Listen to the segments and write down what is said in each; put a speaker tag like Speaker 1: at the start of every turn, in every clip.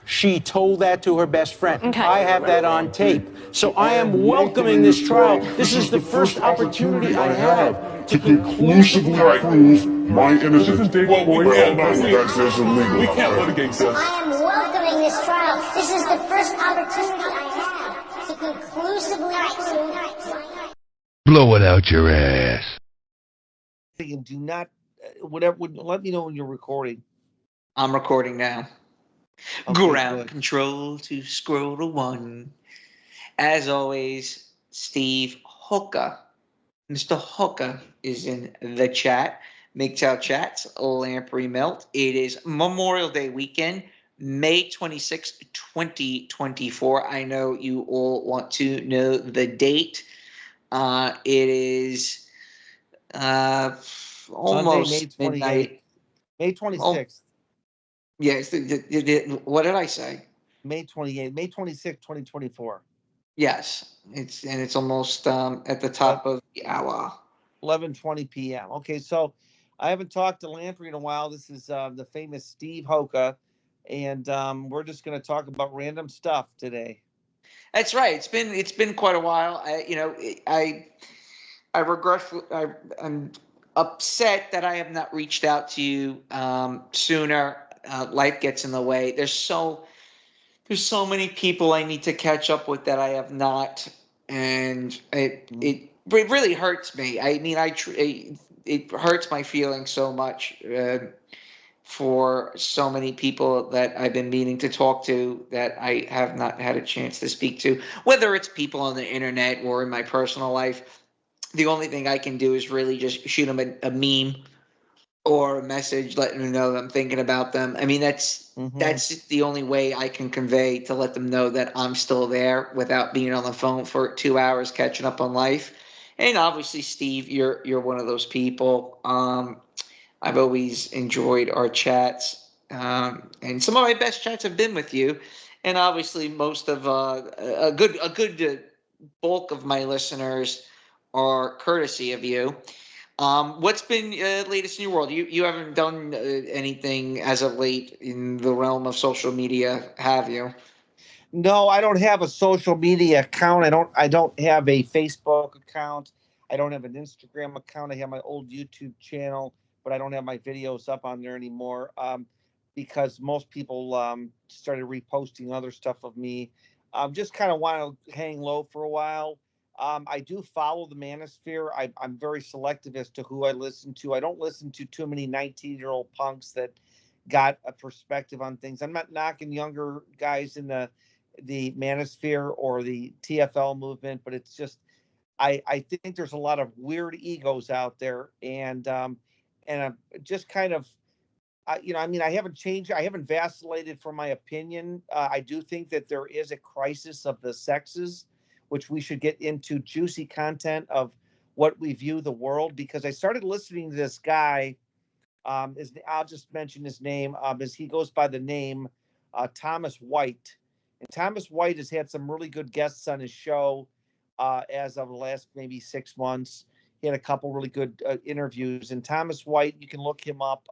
Speaker 1: She told that to her best friend.
Speaker 2: Okay.
Speaker 1: I have that on tape. So I am welcoming this trial. This is the first opportunity I have to conclusively
Speaker 3: prove my innocence.
Speaker 4: Well, we can't.
Speaker 3: That's just illegal.
Speaker 4: We can't litigate this.
Speaker 5: I am welcoming this trial. This is the first opportunity I have to conclusively prove.
Speaker 6: Blow it out your ass.
Speaker 7: And do not, whatever. Let me know when you're recording.
Speaker 8: I'm recording now.
Speaker 7: Okay,
Speaker 8: Ground
Speaker 7: good.
Speaker 8: control to scroll to 1. As always, Steve Hoca. Mr. Hoca is in the chat. MGTOW chats, Lamprey Melt. It is Memorial Day weekend, May 26, 2024. I know you all want to know the date. It is almost
Speaker 7: Sunday, May 28th.
Speaker 8: midnight.
Speaker 7: May 26th.
Speaker 8: Yes. What did I say?
Speaker 7: May 28th. May 26th, 2024.
Speaker 8: Yes. It's almost at the top of the hour.
Speaker 7: 11:20 p.m. Okay, so I haven't talked to Lamprey in a while. This is the famous Steve Hoca, and we're just going to talk about random stuff today.
Speaker 8: That's right. It's been quite a while. I'm upset that I have not reached out to you sooner. Life gets in the way. There's so many people I need to catch up with that I have not, and it really hurts me. I mean, it hurts my feelings so much for so many people that I've been meaning to talk to that I have not had a chance to speak to, whether it's people on the internet or in my personal life. The only thing I can do is really just shoot them a meme or a message letting them know that I'm thinking about them. I mean, that's just the only way I can convey to let them know that I'm still there without being on the phone for 2 hours catching up on life. And obviously, Steve, you're one of those people. I've always enjoyed our chats, and some of my best chats have been with you. And obviously, most of a good bulk of my listeners are courtesy of you. What's been latest in your world? You haven't done anything as of late in the realm of social media, have you?
Speaker 7: No, I don't have a social media account. I don't have a Facebook account. I don't have an Instagram account. I have my old YouTube channel, but I don't have my videos up on there anymore because most people started reposting other stuff of me. Just kind of want to hang low for a while. I do follow the manosphere. I'm very selective as to who I listen to. I don't listen to too many 19-year-old punks that got a perspective on things. I'm not knocking younger guys in the manosphere or the TFL movement, but it's just I think there's a lot of weird egos out there, and I'm just kind of I mean, I haven't changed. I haven't vacillated from my opinion. I do think that there is a crisis of the sexes, which we should get into juicy content of what we view the world, because I started listening to this guy. I'll just mention his name as he goes by the name Thomas White. And Thomas White has had some really good guests on his show as of the last maybe 6 months. He had a couple really good interviews. And Thomas White, you can look him up.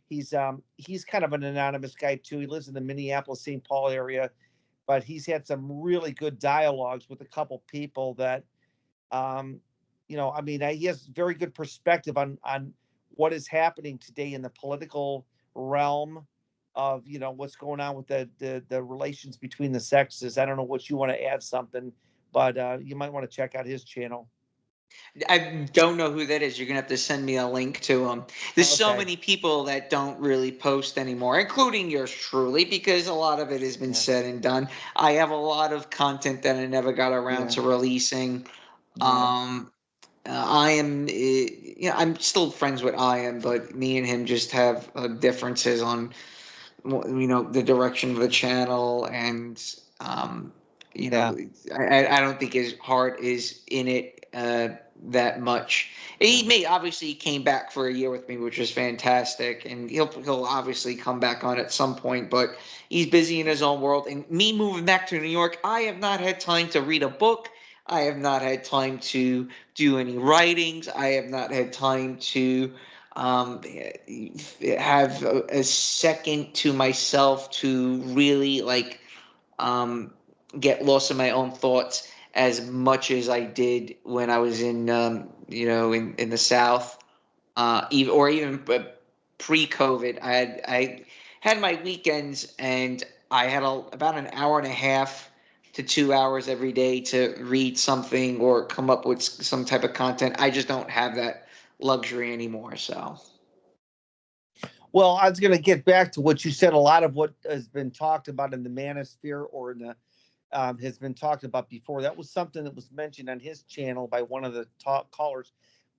Speaker 7: He's kind of an anonymous guy too. He lives in the Minneapolis, St. Paul area, but he's had some really good dialogues with a couple people that, I mean, he has very good perspective on what is happening today in the political realm of what's going on with the relations between the sexes. I don't know what you want to add something, but you might want to check out his channel.
Speaker 8: I don't know who that is. You're gonna have to send me a link to him. There's so many people that don't really post anymore, including yours truly, because a lot of it has been said and done. I have a lot of content that I never got around to releasing. I am, I'm still friends with I am, but me and him just have differences on, the direction of the channel, and I don't think his heart is in it that much. He came back for a year with me, which was fantastic, and he'll obviously come back on at some point, but he's busy in his own world. And me moving back to New York, I have not had time to read a book. I have not had time to do any writings. I have not had time to have a second to myself to really like get lost in my own thoughts as much as I did when I was in in the South, even pre-COVID. I had my weekends, and I had about an hour and a half to 2 hours every day to read something or come up with some type of content. I just don't have that luxury anymore. So
Speaker 7: Well, I was going to get back to what you said. A lot of what has been talked about in the manosphere or in the has been talked about before. That was something that was mentioned on his channel by one of the top callers.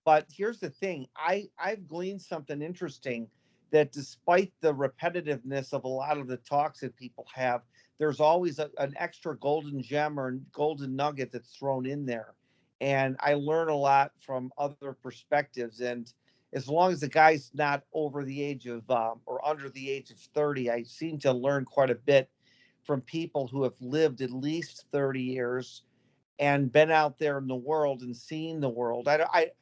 Speaker 7: But here's the thing: I've gleaned something interesting, that despite the repetitiveness of a lot of the talks that people have, there's always an extra golden gem or golden nugget that's thrown in there, and I learn a lot from other perspectives. And as long as the guy's not over the age of or under the age of 30, I seem to learn quite a bit from people who have lived at least 30 years and been out there in the world and seen the world.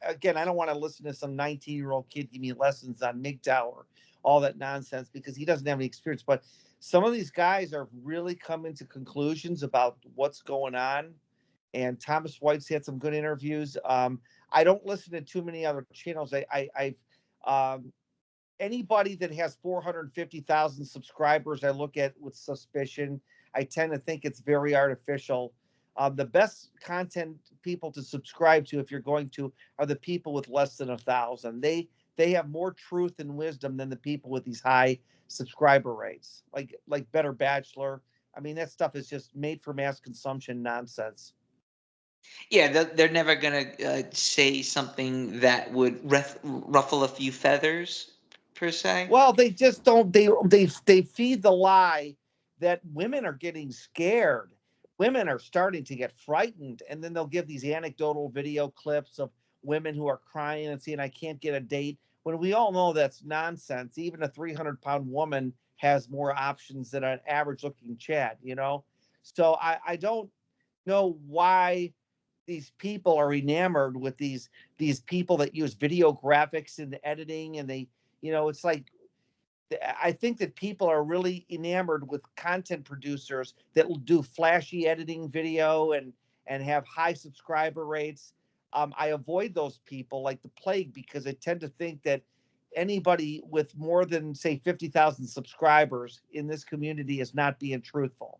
Speaker 7: Again, I don't want to listen to some 19-year-old kid give me lessons on MGTOW or all that nonsense, because he doesn't have any experience. But some of these guys are really coming to conclusions about what's going on. And Thomas White's had some good interviews. I don't listen to too many other channels. I've anybody that has 450,000 subscribers, I look at with suspicion. I tend to think it's very artificial. The best content people to subscribe to, if you're going to, are the people with less than 1,000. They have more truth and wisdom than the people with these high subscriber rates, like Better Bachelor. I mean, that stuff is just made for mass consumption nonsense.
Speaker 8: yeah, they're never gonna say something that would ruffle a few feathers per se.
Speaker 7: Well, they just don't. They feed the lie that women are getting scared. Women are starting to get frightened, and then they'll give these anecdotal video clips of women who are crying and saying, "I can't get a date." When we all know that's nonsense. Even a 300-pound woman has more options than an average-looking Chad. So I don't know why these people are enamored with these people that use video graphics in the editing, and it's like, I think that people are really enamored with content producers that will do flashy editing video and have high subscriber rates. I avoid those people like the plague, because I tend to think that anybody with more than, say, 50,000 subscribers in this community is not being truthful.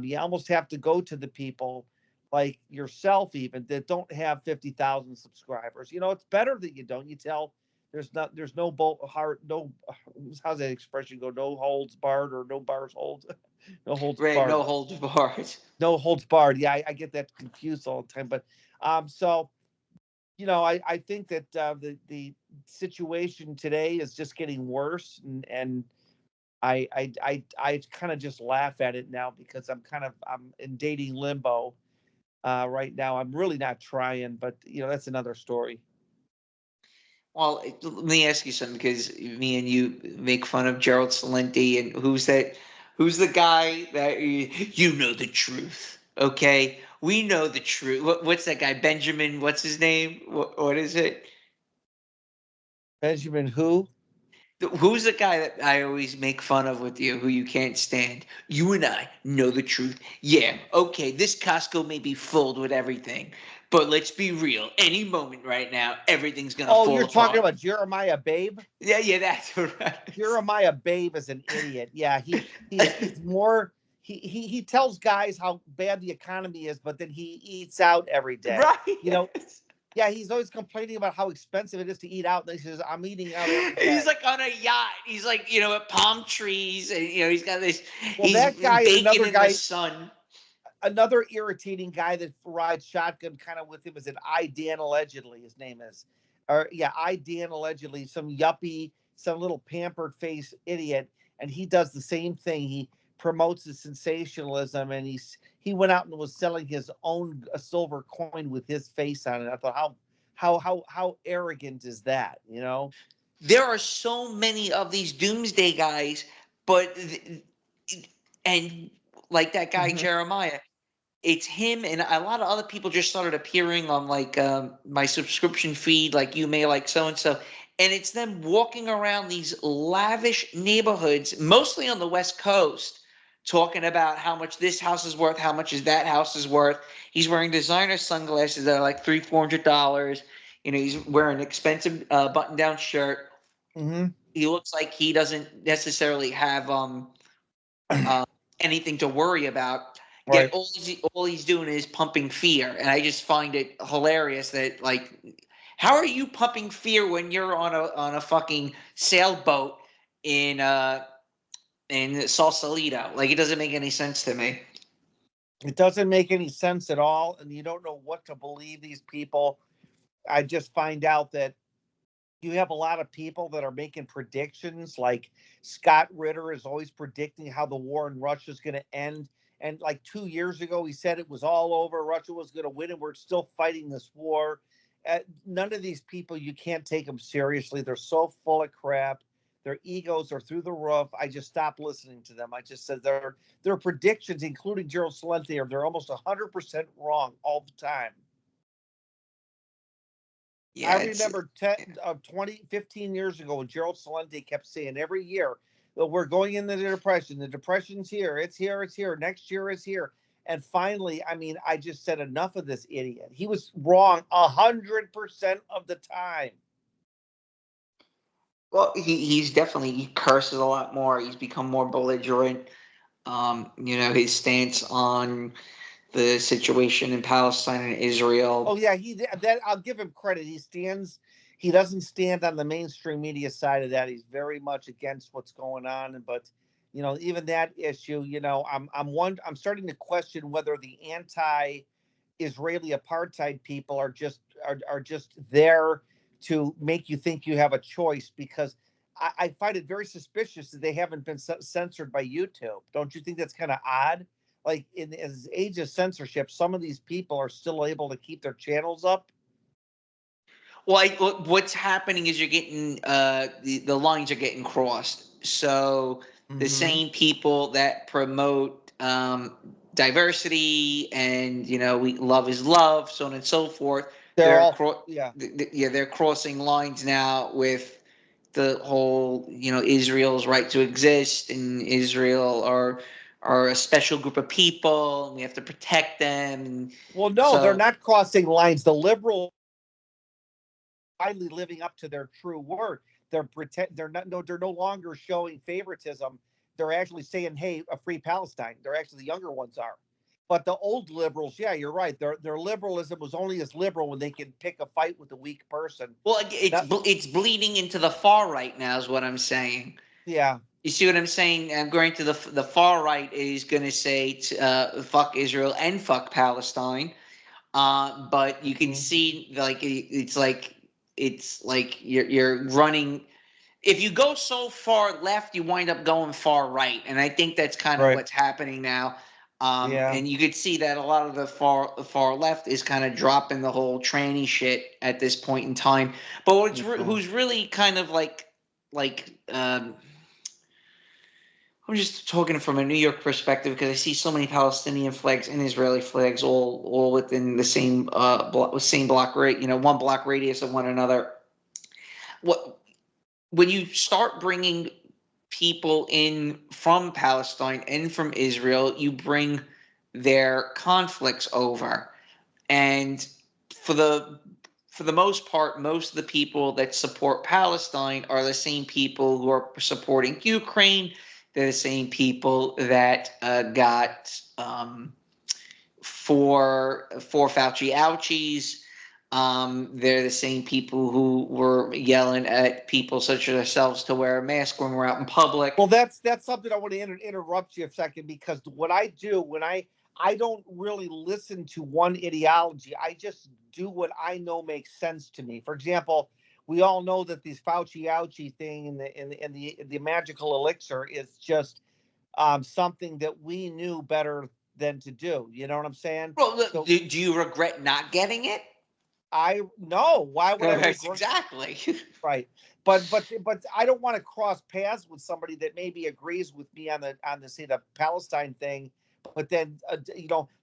Speaker 7: You almost have to go to the people like yourself, even, that don't have 50,000 subscribers. It's better that you don't. You tell there's no heart, no, how's that expression go? No holds barred, or no bars hold, no holds
Speaker 8: Right,
Speaker 7: barred.
Speaker 8: no holds barred.
Speaker 7: No holds barred. Yeah, I get that confused all the time. But so I think that the situation today is just getting worse, and I kind of just laugh at it now, because I'm in dating limbo right now. I'm really not trying, but that's another story.
Speaker 8: Well, let me ask you something, because me and you make fun of Gerald Celente, and who's that? Who's the guy that you know the truth? Okay, we know the truth. What's that guy? Benjamin? What's his name? What is it?
Speaker 7: Benjamin who?
Speaker 8: Who's the guy that I always make fun of with you, who you can't stand? You and I know the truth. Yeah, okay, this Costco may be filled with everything, but let's be real. Any moment right now, everything's gonna
Speaker 7: Oh,
Speaker 8: fall
Speaker 7: you're talking
Speaker 8: apart.
Speaker 7: about Jeremiah Babe?
Speaker 8: Yeah, that's right.
Speaker 7: Jeremiah Babe is an idiot. Yeah, he's more, he tells guys how bad the economy is, but then he eats out every day.
Speaker 8: Right.
Speaker 7: Yeah, he's always complaining about how expensive it is to eat out. And he says, "I'm eating out every day."
Speaker 8: He's like on a yacht. He's like, at palm trees, and he's got this.
Speaker 7: Well,
Speaker 8: He's
Speaker 7: that guy and
Speaker 8: baking in the sun.
Speaker 7: another irritating guy that rides shotgun kind of with him is an I Dan allegedly. His name is, or yeah, I Dan allegedly, some yuppie, some little pampered face idiot, and he does the same thing. He promotes the sensationalism, and he went out and was selling his own silver coin with his face on it. I thought, how arrogant is that?
Speaker 8: There are so many of these doomsday guys, but and like that guy
Speaker 7: Mhm.
Speaker 8: Jeremiah, it's him and a lot of other people just started appearing on like my subscription feed, like you may like so and so, And it's them walking around these lavish neighborhoods, mostly on the West Coast, talking about how much this house is worth, how much is that house is worth. He's wearing designer sunglasses that are like $300-400. He's wearing an expensive button-down shirt.
Speaker 7: Mm-hmm.
Speaker 8: He looks like he doesn't necessarily have anything to worry about. Yet
Speaker 7: Right.
Speaker 8: all he's doing is pumping fear, and I just find it hilarious that, like, how are you pumping fear when you're on a fucking sailboat in Sausalito? Like, it doesn't make any sense to me.
Speaker 7: It doesn't make any sense at all, and you don't know what to believe these people. I just find out that you have a lot of people that are making predictions, like Scott Ritter is always predicting how the war in Russia is going to end. And like 2 years ago, he said it was all over. Russia was going to win, and we're still fighting this war. None of these people, you can't take them seriously. They're so full of crap. Their egos are through the roof. I just stopped listening to them. I just said their predictions, including Gerald Celente, they're almost 100% wrong all the time.
Speaker 8: Yeah,
Speaker 7: I remember 15 years ago when Gerald Celente kept saying every year that we're going into the depression. The depression's here. It's here. It's here. Next year is here. And finally, I mean, I just said enough of this idiot. He was wrong 100% of the time.
Speaker 8: Well, he curses a lot more. He's become more belligerent. His stance on the situation in Palestine and Israel.
Speaker 7: Oh yeah, I'll give him credit. He doesn't stand on the mainstream media side of that. He's very much against what's going on. But even that issue, I'm starting to question whether the anti-Israeli apartheid people are just there to make you think you have a choice, because I find it very suspicious that they haven't been censored by YouTube. Don't you think that's kind of odd? Like, in this age of censorship, some of these people are still able to keep their channels up.
Speaker 8: Well, what's happening is you're getting the lines are getting crossed. So the same people that promote diversity and love is love, so on and so forth, they're crossing lines now with the whole Israel's right to exist, and Israel are a special group of people, and we have to protect them. And
Speaker 7: well, no, they're not crossing lines. The liberals finally living up to their true word. They're no longer showing favoritism. They're actually saying, hey, a free Palestine. They're actually, the younger ones are. But the old liberals, yeah, you're right. Their liberalism was only as liberal when they can pick a fight with a weak person.
Speaker 8: Well, it's bleeding into the far right now, is what I'm saying.
Speaker 7: Yeah.
Speaker 8: You see what I'm saying? I'm going to the far right is going to say fuck Israel and fuck Palestine. But you can see, like, it's like you're running. If you go so far left, you wind up going far right, and I think that's kind of what's happening now. And you could see that a lot of the far left is kind of dropping the whole tranny shit at this point in time. But who's really kind of like I'm just talking from a New York perspective, because I see so many Palestinian flags and Israeli flags all within the same block rate, one block radius of one another. When you start bringing people in from Palestine and from Israel, you bring their conflicts over, and for the most part, most of the people that support Palestine are the same people who are supporting Ukraine. They're the same people that got four Fauci ouchies. They're the same people who were yelling at people such as ourselves to wear a mask when we're out in public.
Speaker 7: Well, that's something I want to interrupt you a second, because what I do when I don't really listen to one ideology. I just do what I know makes sense to me. For example, we all know that this Fauci ouchie thing and the magical elixir is just something that we knew better than to do. You know what I'm saying?
Speaker 8: Well, so, do you regret not getting it?
Speaker 7: No. Why would I regret?
Speaker 8: Exactly.
Speaker 7: Right. But I don't want to cross paths with somebody that maybe agrees with me on the say the Palestine thing, but then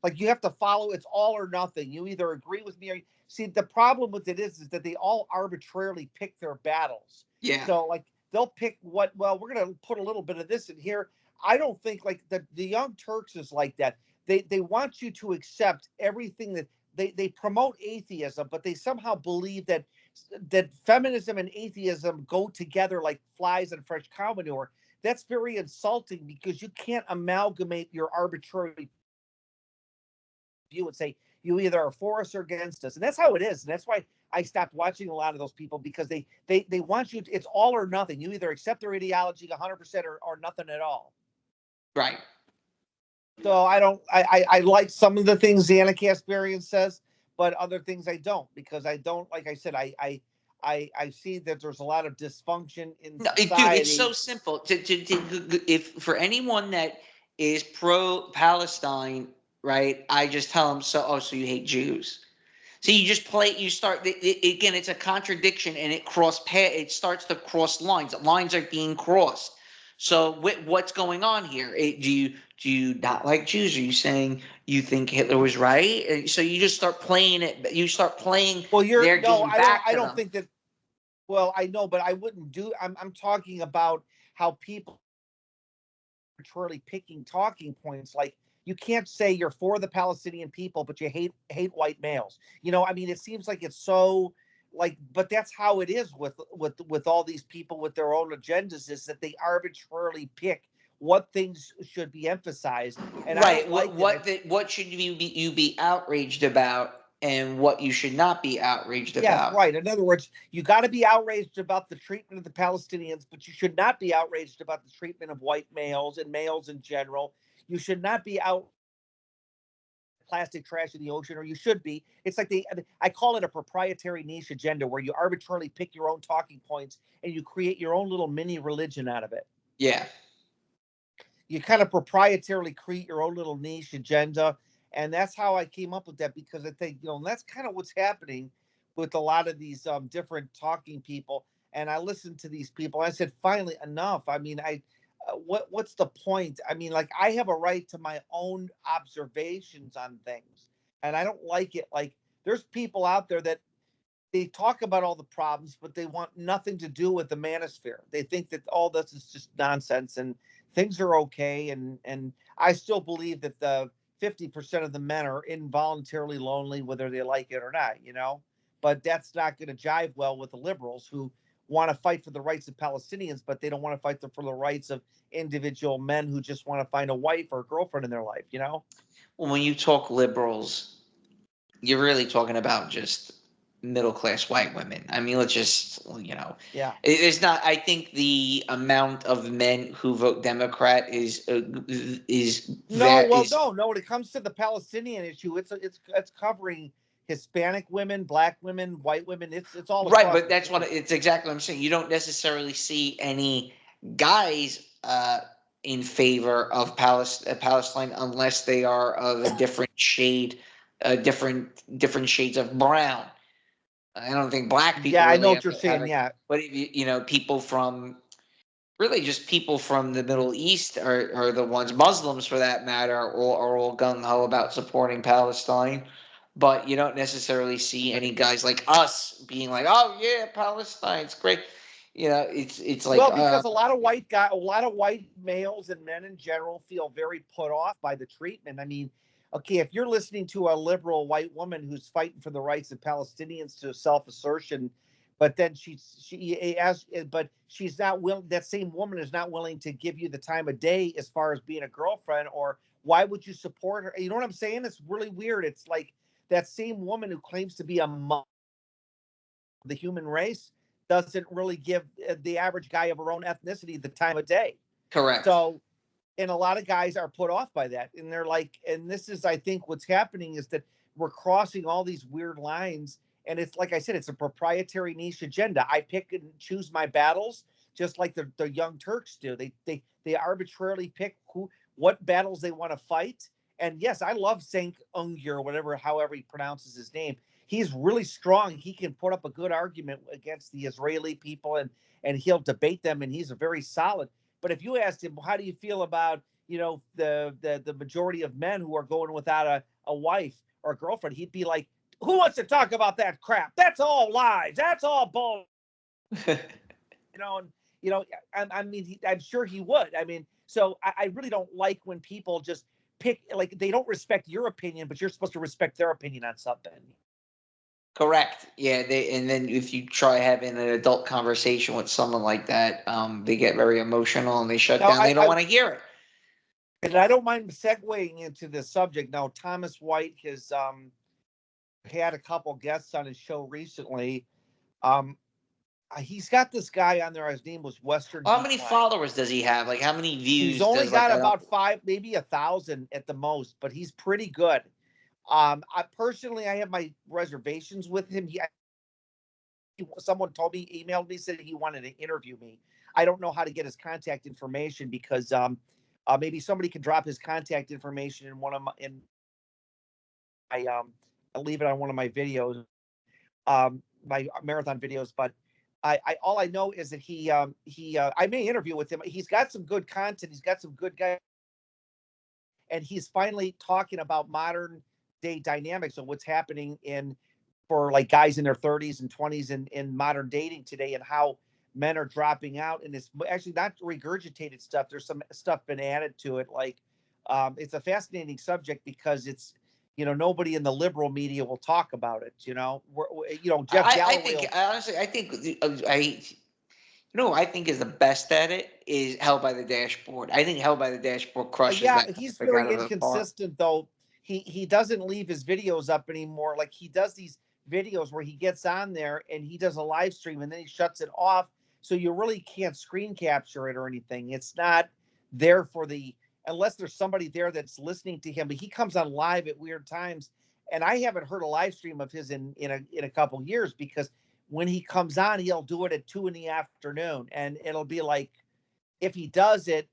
Speaker 7: like you have to follow. It's all or nothing. You either agree with me or see. The problem with it is that they all arbitrarily pick their battles.
Speaker 8: Yeah.
Speaker 7: So like they'll pick what. Well, we're gonna put a little bit of this in here. I don't think like the Young Turks is like that. They want you to accept everything that they promote atheism, but they somehow believe that feminism and atheism go together like flies and fresh cow manure. That's very insulting because you can't amalgamate your arbitrary view and say you either are for us or against us. And that's how it is. And that's why I stopped watching a lot of those people, because they want you to, it's all or nothing. You either accept their ideology 100% or nothing at all.
Speaker 8: Right.
Speaker 7: So I like some of the things Xana Kasparian says, but other things I don't, because I don't, like I said, I see that there's a lot of dysfunction in society.
Speaker 8: Dude, it's so simple. If for anyone that is pro-Palestine, right? I just tell them, so you hate Jews. So you just start again. It's a contradiction, and it starts to cross lines. Lines are being crossed. So what's going on here? Do you not like Jews? Are you saying you think Hitler was right? So you just start playing it. You start playing.
Speaker 7: Well,
Speaker 8: their game back
Speaker 7: I
Speaker 8: to
Speaker 7: don't
Speaker 8: them.
Speaker 7: think that. Well, I know, but I wouldn't do. I'm talking about how people are arbitrarily picking talking points. Like you can't say you're for the Palestinian people, but you hate white males. I mean, it seems like it's so like, but that's how it is with all these people with their own agendas, is that they arbitrarily pick what things should be emphasized. And
Speaker 8: Right.
Speaker 7: I don't
Speaker 8: What should you be outraged about, and what you should not be outraged
Speaker 7: Yes,
Speaker 8: about?
Speaker 7: right. In other words, you got to be outraged about the treatment of the Palestinians, but you should not be outraged about the treatment of white males and males in general. You should not be out plastic trash in the ocean, or you should be. It's like I call it a proprietary niche agenda, where you arbitrarily pick your own talking points and you create your own little mini religion out of it.
Speaker 8: Yeah.
Speaker 7: You kind of proprietarily create your own little niche agenda. And that's how I came up with that, because I think, that's kind of what's happening with a lot of these different talking people. And I listened to these people. I said, finally, enough. I mean, what's the point? I mean, like, I have a right to my own observations on things, and I don't like it. Like, there's people out there that they talk about all the problems, but they want nothing to do with the manosphere. They think that all this is just nonsense and things are okay. And I still believe that the 50% of the men are involuntarily lonely, whether they like it or not. But that's not going to jive well with the liberals, who want to fight for the rights of Palestinians, but they don't want to fight for the rights of individual men who just want to find a wife or a girlfriend in their life.
Speaker 8: Well, when you talk liberals, you're really talking about just middle class white women. I mean, let's just
Speaker 7: Yeah.
Speaker 8: It's not. I think the amount of men who vote Democrat is
Speaker 7: No. When it comes to the Palestinian issue, it's covering Hispanic women, Black women, white women. It's all
Speaker 8: right. But that's it's exactly what I'm saying. You don't necessarily see any guys in favor of Palestine unless they are of a different shade, different shades of brown. I don't think black people.
Speaker 7: Yeah,
Speaker 8: really
Speaker 7: I know what you're saying. Yeah,
Speaker 8: but if people from just people from the Middle East are the ones, Muslims for that matter, are all gung ho about supporting Palestine. But you don't necessarily see any guys like us being like, "Oh yeah, Palestine's great." It's like,
Speaker 7: well, because a lot of white males and men in general feel very put off by the treatment. I mean, okay, if you're listening to a liberal white woman who's fighting for the rights of Palestinians to self-assertion, but then but she's not willing. That same woman is not willing to give you the time of day as far as being a girlfriend. Or why would you support her? You know what I'm saying? It's really weird. It's like that same woman who claims to be a mother of the human race doesn't really give the average guy of her own ethnicity the time of day.
Speaker 8: correct.
Speaker 7: So, and a lot of guys are put off by that. And they're like, and this is, I think what's happening is that we're crossing all these weird lines. And it's like I said, it's a proprietary niche agenda. I pick and choose my battles, just like the Young Turks do. They arbitrarily pick what battles they want to fight. And yes, I love Cenk Uygur, however he pronounces his name. He's really strong. He can put up a good argument against the Israeli people, and he'll debate them, and he's a very solid. But if you asked him, how do you feel about, the majority of men who are going without a wife or a girlfriend, he'd be like, who wants to talk about that crap? That's all lies. That's all bull. And I mean, I'm sure he would. I mean, so I really don't like when people just pick, like, they don't respect your opinion, but you're supposed to respect their opinion on something.
Speaker 8: Correct. Yeah. And then if you try having an adult conversation with someone like that, they get very emotional and they shut
Speaker 7: Now,
Speaker 8: down. They don't want to hear it.
Speaker 7: and I don't mind segueing into this subject. Now, Thomas White has had a couple guests on his show recently. He's got this guy on there. His name was Western.
Speaker 8: How many
Speaker 7: Decay.
Speaker 8: followers does he have? Like, how many views?
Speaker 7: He's only
Speaker 8: does, like,
Speaker 7: got about 5, maybe 1,000 at the most, but he's pretty good. I personally, I have my reservations with him. Someone told me, emailed me, said he wanted to interview me. I don't know how to get his contact information because maybe somebody can drop his contact information in one of my, I'll leave it on one of my videos, my marathon videos. But all I know is that I may interview with him. He's got some good content. He's got some good guys, and he's finally talking about modern day dynamics of what's happening for like guys in their 30s and 20s in modern dating today, and how men are dropping out. And it's actually not regurgitated stuff. There's some stuff been added to it. Like, it's a fascinating subject because it's, nobody in the liberal media will talk about it. Jeff Galloway.
Speaker 8: I think, honestly, I think is the best at it is Hell by the Dashboard. I think Hell by the Dashboard crushes that.
Speaker 7: He's
Speaker 8: topic
Speaker 7: very
Speaker 8: out of the park.
Speaker 7: inconsistent though. He doesn't leave his videos up anymore. Like, he does these videos where he gets on there and he does a live stream and then he shuts it off. So you really can't screen capture it or anything. It's not there unless there's somebody there that's listening to him. But he comes on live at weird times, and I haven't heard a live stream of his in a couple years, because when he comes on, he'll do it at 2 p.m, and it'll be like, if he does it,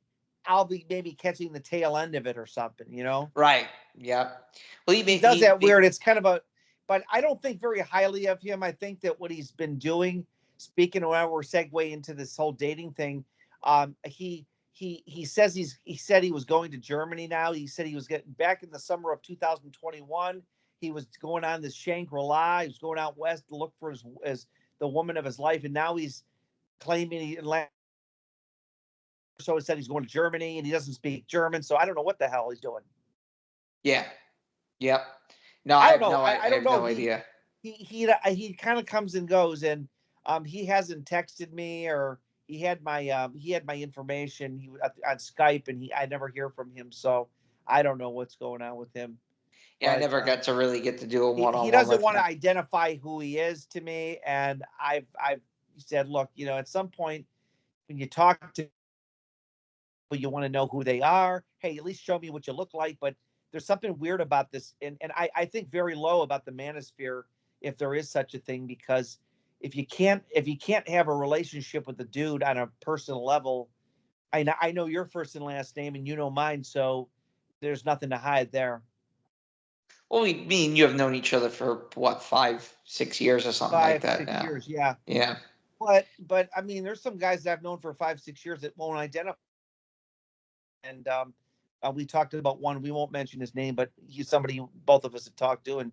Speaker 7: I'll be maybe catching the tail end of it or something,
Speaker 8: Right. Yep. Well,
Speaker 7: he does that weird. It's kind of but I don't think very highly of him. I think that what he's been doing, speaking of how we're segue into this whole dating thing, he says he said he was going to Germany now. He said he was getting back in the summer of 2021. He was going on this Shangri-La. He was going out west to look for the woman of his life, and now he's claiming so he said he's going to Germany and he doesn't speak German. So I don't know what the hell he's doing.
Speaker 8: Yeah. Yep. No,
Speaker 7: I don't know.
Speaker 8: I
Speaker 7: have
Speaker 8: have
Speaker 7: no
Speaker 8: idea.
Speaker 7: He kind of comes and goes, and he hasn't texted me, or he had my information on Skype, and I never hear from him. So I don't know what's going on with him.
Speaker 8: Yeah,
Speaker 7: But
Speaker 8: I never got to really get to do a one-on-one.
Speaker 7: He doesn't want to identify who he is to me, and I've said, look, at some point when you talk to people, you want to know who they are. Hey, at least show me what you look like. But there's something weird about this, and I think very low about the manosphere, if there is such a thing, because if you can't have a relationship with the dude on a personal level, I know your first and last name and you know mine, so there's nothing to hide there.
Speaker 8: Well, me and you have known each other for what, 5-6 years or something like that.
Speaker 7: 5-6 years, yeah.
Speaker 8: Yeah.
Speaker 7: But I mean, there's some guys that I've known for 5-6 years that won't identify. And we talked about one. We won't mention his name, but he's somebody both of us have talked to, and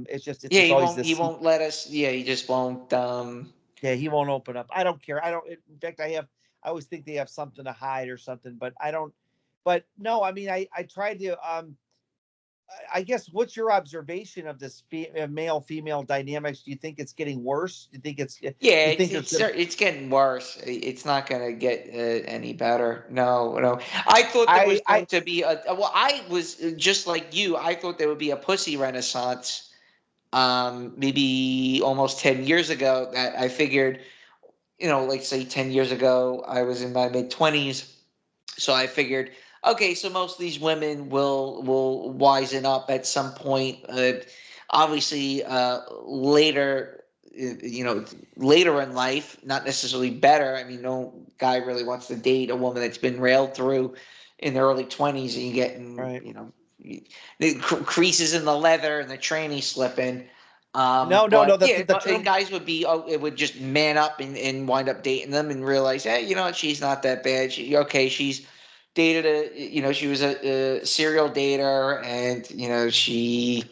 Speaker 7: it's
Speaker 8: he won't let us. Yeah, he just won't.
Speaker 7: Yeah, he won't open up. I don't care. In fact, I always think they have something to hide or something, but I don't. But no, I mean, I tried to. I guess, what's your observation of this male-female dynamics? Do you think it's getting worse? Do you think it's
Speaker 8: it's getting worse. It's not going to get any better. No. I thought there was going to be I was just like you. I thought there would be a pussy renaissance. Maybe almost 10 years ago. That I figured, like say 10 years ago, I was in my mid-20s, so I figured, okay, so most of these women will wisen up at some point. Obviously, later, later in life, not necessarily better. I mean, no guy really wants to date a woman that's been railed through in their early 20s, and you getting, the creases in the leather and the tranny slipping.
Speaker 7: No.
Speaker 8: And guys would would just man up and wind up dating them and realize, hey, she's not that bad. She's dated she was a serial dater, and she's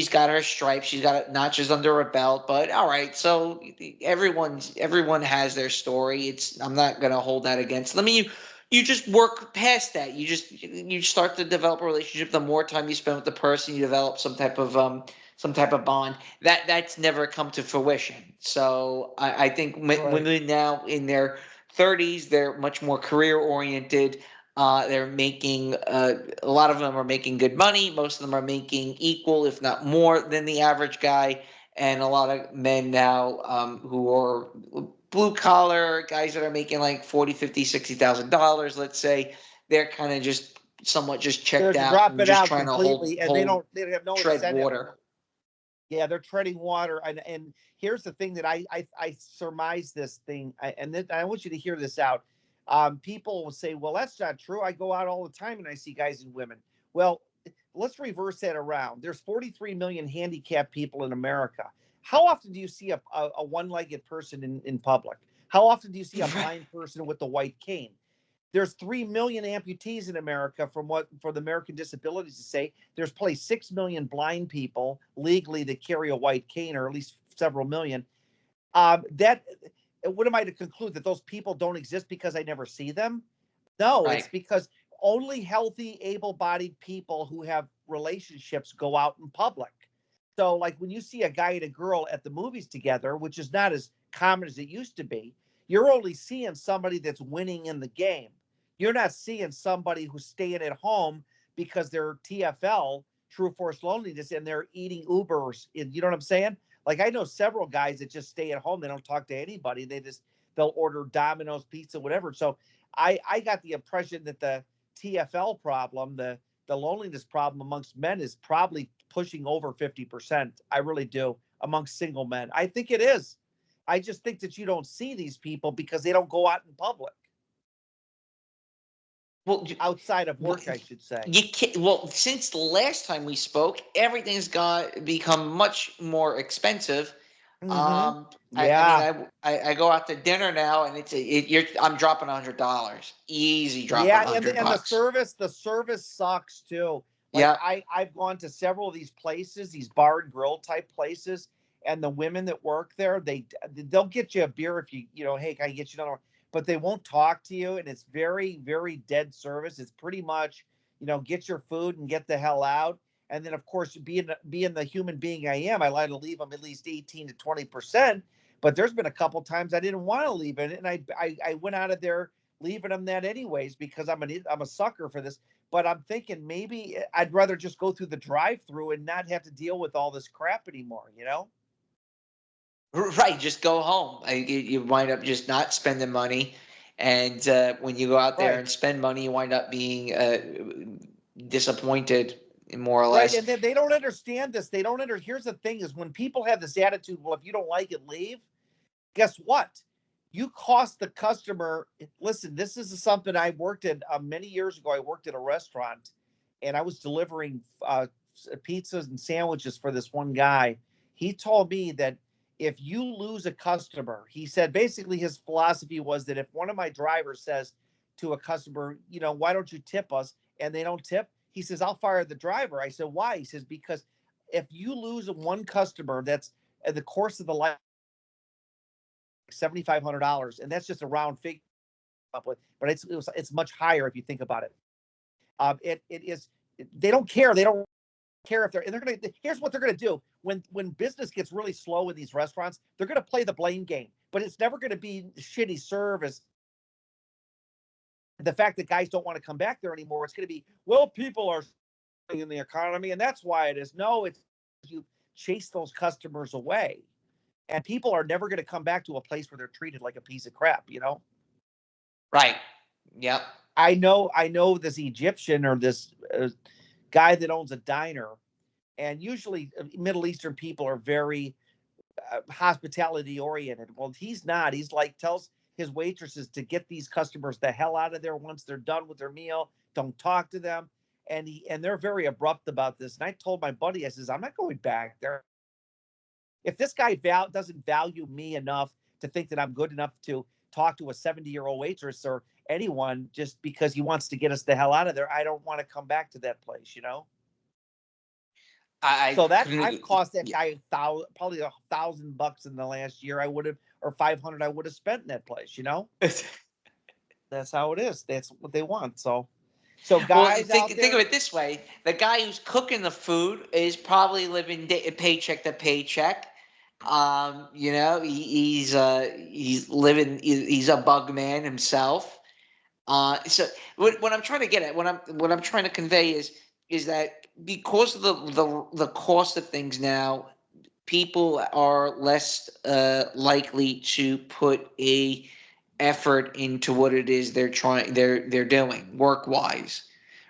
Speaker 8: got her stripes, she's got notches under her belt. But all right, so everyone has their story. I'm not gonna hold that against them. I mean, you just work past that. You start to develop a relationship. The more time you spend with the person, you develop some type of bond. That's never come to fruition. So I think women now in their 30s, they're much more career oriented. They're making a lot of them are making good money. Most of them are making equal, if not more, than the average guy. And a lot of men now who are blue collar guys that are making like 40, 50, $60,000, let's say, they're kind of just somewhat just checked
Speaker 7: They're
Speaker 8: out and
Speaker 7: dropping
Speaker 8: just
Speaker 7: out
Speaker 8: trying to
Speaker 7: completely, and they have no
Speaker 8: tread
Speaker 7: incentive.
Speaker 8: water.
Speaker 7: Yeah, they're treading water. And here's the thing that I surmise this thing, and then I want you to hear this out. People will say, well, that's not true. I go out all the time and I see guys and women. Well, let's reverse that around. There's 43 million handicapped people in America. How often do you see a one-legged person in public? How often do you see a blind person with the white cane? There's 3 million amputees in America for the American Disabilities to say. There's probably 6 million blind people legally that carry a white cane, or at least several million. What am I to conclude, that those people don't exist because I never see them? No,
Speaker 8: Right.
Speaker 7: it's because only healthy, able-bodied people who have relationships go out in public. So like when you see a guy and a girl at the movies together, which is not as common as it used to be, you're only seeing somebody that's winning in the game. You're not seeing somebody who's staying at home because they're TFL, true forced loneliness, and they're eating Ubers. You know what I'm saying? Like I know several guys that just stay at home. They don't talk to anybody. They'll order Domino's pizza, whatever. So I got the impression that the TFL problem, the loneliness problem amongst men, is probably pushing over 50%. I really do, amongst single men. I think it is. I just think that you don't see these people because they don't go out in public.
Speaker 8: Well,
Speaker 7: Outside of work, I should say.
Speaker 8: you can't, well, since the last time we spoke, everything's become much more expensive.
Speaker 7: Mm-hmm.
Speaker 8: I mean,
Speaker 7: Yeah.
Speaker 8: I go out to dinner now, and I'm dropping $100, easy dropping
Speaker 7: Yeah, and the
Speaker 8: $100.
Speaker 7: service sucks too. Like
Speaker 8: Yeah,
Speaker 7: I've gone to several of these places, these bar and grill type places, and the women that work there, they'll get you a beer if hey, can I get you another one? But they won't talk to you, and it's very, very dead service. It's pretty much, get your food and get the hell out. And then of course, being the human being I am, I like to leave them at least 18 to 20%. But there's been a couple times I didn't want to leave it, and I went out of there leaving them that anyways, because I'm a sucker for this. But I'm thinking maybe I'd rather just go through the drive-through and not have to deal with all this crap anymore.
Speaker 8: right. Just go home. You wind up just not spending money, and when you go out there
Speaker 7: Right.
Speaker 8: and spend money, you wind up being disappointed, more or
Speaker 7: Right.
Speaker 8: less.
Speaker 7: And then they don't understand this. They don't here's the thing is, when people have this attitude, well, if you don't like it, leave. Guess what? You cost the customer. Listen, this is something I worked at many years ago. I worked at a restaurant, and I was delivering pizzas and sandwiches for this one guy. He told me that if you lose a customer, he said basically his philosophy was that if one of my drivers says to a customer, why don't you tip us? And they don't tip, he says, I'll fire the driver. I said, why? He says, because if you lose one customer, that's in the course of the life, $7,500, and that's just a round figure up with, but it's much higher if you think about it. It is. They don't care. They don't care if they're going to. Here's what they're going to do when business gets really slow in these restaurants. They're going to play the blame game, but it's never going to be shitty service. The fact that guys don't want to come back there anymore, it's going to be, well, people are in the economy, and that's why it is. No, it's you chase those customers away. And people are never going to come back to a place where they're treated like a piece of crap.
Speaker 8: Right. Yep.
Speaker 7: I know this Egyptian, or this guy that owns a diner, and usually Middle Eastern people are very hospitality oriented. Well, he's not. He's like, tells his waitresses to get these customers the hell out of there once they're done with their meal. Don't talk to them. And they're very abrupt about this. And I told my buddy, I says, I'm not going back there. If this guy doesn't value me enough to think that I'm good enough to talk to a 70-year-old waitress or anyone just because he wants to get us the hell out of there. I don't want to come back to that place, you know? So that I've cost that guy probably $1,000 in the last year. I would have, or 500 I would have spent in that place, you know? That's how it is. That's what they want. So guys,
Speaker 8: well, think of it this way: the guy who's cooking the food is probably living paycheck to paycheck. You know, he's living. He's a bug man himself. So what I'm trying to get at, what I'm trying to convey is that because of the cost of things now, people are less likely to put a effort into what it is they're doing work wise,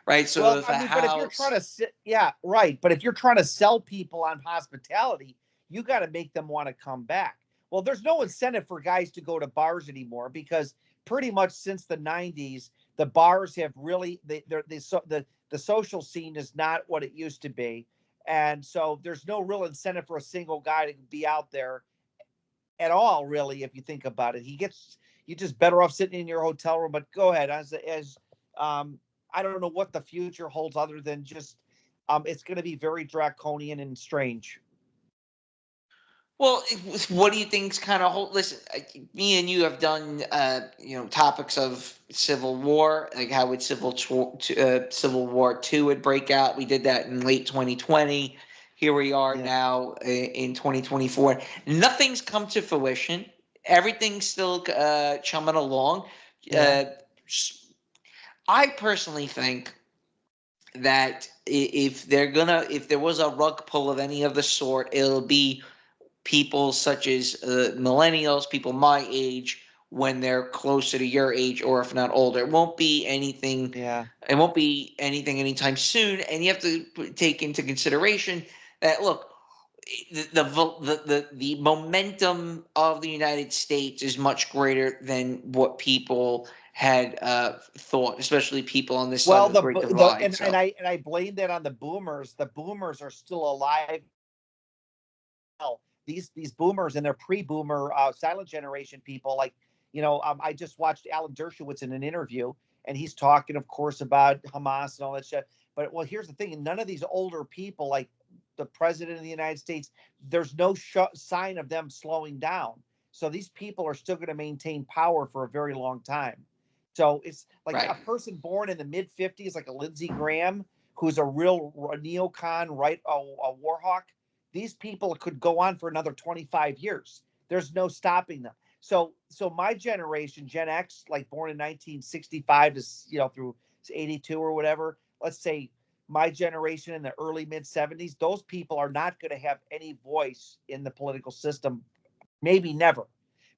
Speaker 8: right? So
Speaker 7: well,
Speaker 8: if
Speaker 7: I
Speaker 8: a
Speaker 7: mean, but if you're trying
Speaker 8: house,
Speaker 7: to yeah, right. But if you're trying to sell people on hospitality, you got to make them want to come back. Well, there's no incentive for guys to go to bars anymore because pretty much since the 90s, the bars have really the social scene is not what it used to be. And so there's no real incentive for a single guy to be out there at all, really, if you think about it. You just better off sitting in your hotel room. But go ahead, as I don't know what the future holds other than just it's going to be very draconian and strange.
Speaker 8: well, what do you think's kind of listen? Me and you have done topics of Civil War, like how would Civil War II would break out. We did that in late 2020. Here we are
Speaker 7: Yeah.
Speaker 8: now in 2024. Nothing's come to fruition. Everything's still chumming along.
Speaker 7: Yeah.
Speaker 8: I personally think that if there was a rug pull of any of the sort, it'll be people such as millennials, people my age, when they're closer to your age, or if not older. It won't be anything.
Speaker 7: Yeah.
Speaker 8: It won't be anything anytime soon. And you have to take into consideration that look, the momentum of the United States is much greater than what people had thought, especially people on this side
Speaker 7: Well,
Speaker 8: of the Great Divide.
Speaker 7: and I blame that on the boomers. The boomers are still alive. These boomers and their pre-boomer silent generation people, like I just watched Alan Dershowitz in an interview, and he's talking, of course, about Hamas and all that shit. But well, here's the thing: none of these older people, like the president of the United States, there's no sign of them slowing down. So these people are still going to maintain power for a very long time. So it's like
Speaker 8: Right.
Speaker 7: a person born in the mid 50s, like a Lindsey Graham, who's a real neocon, right? A war hawk. These people could go on for another 25 years. There's no stopping them. So my generation, Gen X, like born in 1965 to through 82 or whatever, let's say my generation in the early mid 70s, those people are not going to have any voice in the political system, maybe never,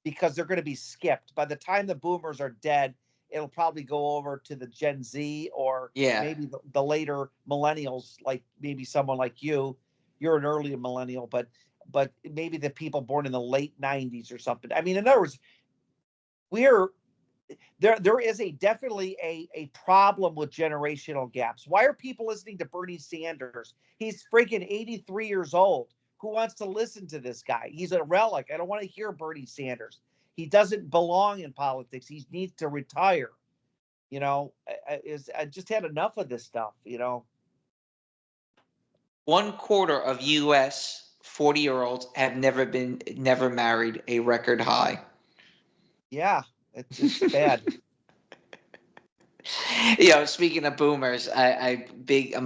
Speaker 7: because they're going to be skipped. By the time the boomers are dead, it'll probably go over to the Gen Z or maybe the later millennials, like maybe someone like you. You're an early millennial, but maybe the people born in the late 90s or something. I mean, in other words, there is definitely a problem with generational gaps. Why are people listening to Bernie Sanders? He's freaking 83 years old. Who wants to listen to this guy? He's a relic. I don't want to hear Bernie Sanders. He doesn't belong in politics. He needs to retire. I just had enough of this stuff.
Speaker 8: 1/4 of U.S. 40-year-olds have never married, a record high.
Speaker 7: Yeah, it's bad.
Speaker 8: Speaking of boomers, I'm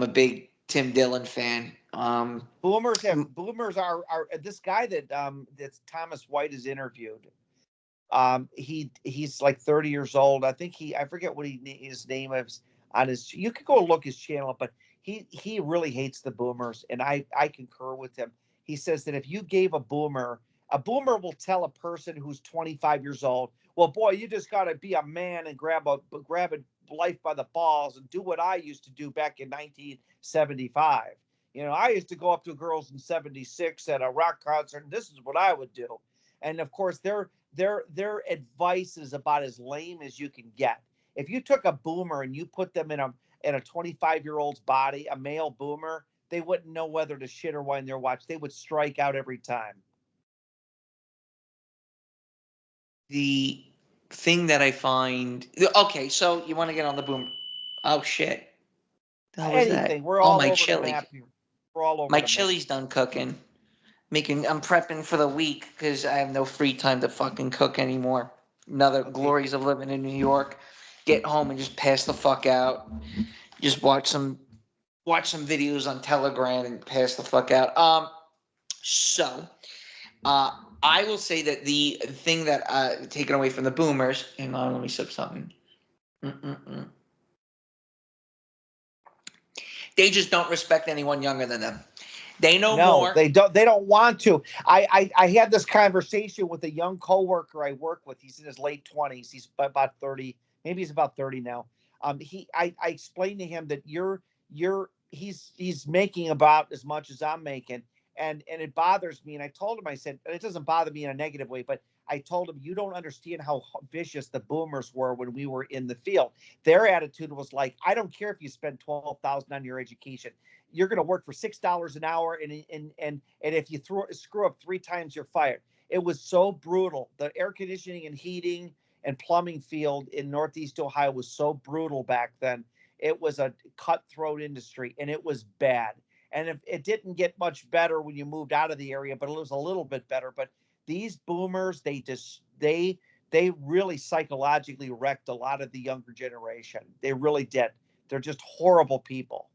Speaker 8: a big Tim Dillon fan.
Speaker 7: Boomers are this guy that's Thomas White is interviewed. He's like 30 years old. I think I forget what his name is on his. You could go look his channel, but he really hates the boomers, and I concur with him. He says that if you gave a boomer will tell a person who's 25 years old, well, boy, you just got to be a man and grab a life by the balls and do what I used to do back in 1975. I used to go up to girls in 76 at a rock concert, and this is what I would do. And of course, their advice is about as lame as you can get. If you took a boomer and you put them in a 25-year-old's body, a male boomer, they wouldn't know whether to shit or wind their watch. They would strike out every time.
Speaker 8: thing that I find. Okay, so you want to get on the boom? Oh shit! How was that?
Speaker 7: Anything. We're
Speaker 8: Oh,
Speaker 7: all
Speaker 8: my
Speaker 7: over the
Speaker 8: chili.
Speaker 7: map here. We're all over
Speaker 8: My
Speaker 7: the map.
Speaker 8: chili's done cooking. I'm prepping for the week because I have no free time to fucking cook anymore. Another
Speaker 7: Okay.
Speaker 8: glories of living in New York. Get home and just pass the fuck out. Just watch some videos on Telegram and pass the fuck out. So I will say that the thing that taken away from the boomers. Hang on, let me sip something. They just don't respect anyone younger than them. They know more.
Speaker 7: They don't. They don't want to. I had this conversation with a young coworker I work with. He's in his late 20s. He's about 30. Maybe he's about 30 now. I explained to him that he's making about as much as I'm making, and it bothers me. And I told him, I said, and it doesn't bother me in a negative way, but I told him, you don't understand how vicious the boomers were when we were in the field. Their attitude was like, I don't care if you spend $12,000 on your education. You're going to work for $6 an hour, and if you screw up 3 times, you're fired. It was so brutal. The air conditioning and heating and plumbing field in Northeast Ohio was so brutal back then. It was a cutthroat industry, and it was bad. And it didn't get much better when you moved out of the area, but it was a little bit better. But these boomers, they really psychologically wrecked a lot of the younger generation. They really did. They're just horrible people.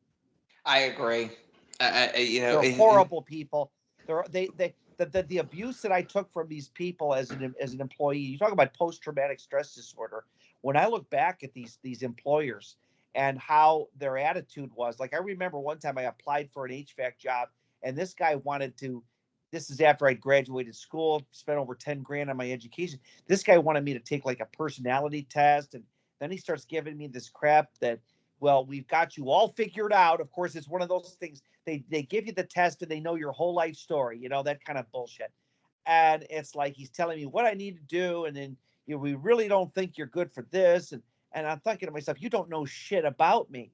Speaker 8: I agree.
Speaker 7: They're horrible people. The abuse that I took from these people as an employee. You talk about post-traumatic stress disorder. When I look back at these employers and how their attitude was, like I remember one time I applied for an HVAC job, and this guy wanted to. This is after I graduated school, spent over 10 grand on my education. This guy wanted me to take like a personality test, and then he starts giving me this crap that, well, we've got you all figured out. Of course, it's one of those things. They give you the test and they know your whole life story, that kind of bullshit. And it's like he's telling me what I need to do, and then we really don't think you're good for this. And I'm thinking to myself, you don't know shit about me.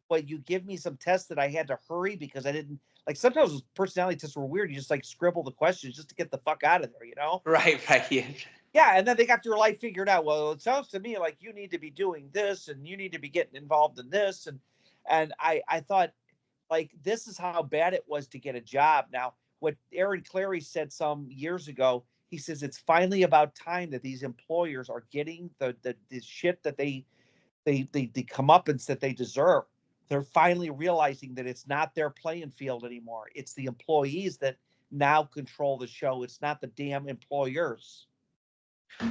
Speaker 7: But you give me some tests that I had to hurry because I didn't like. Sometimes those personality tests were weird. You just like scribble the questions just to get the fuck out of there.
Speaker 8: Right, yeah.
Speaker 7: Yeah, and then they got your life figured out. Well, it sounds to me like you need to be doing this, and you need to be getting involved in this, and I thought, like, this is how bad it was to get a job. Now, what Aaron Clary said some years ago, he says it's finally about time that these employers are getting the shit that the comeuppance that they deserve. They're finally realizing that it's not their playing field anymore. It's the employees that now control the show. It's not the damn employers.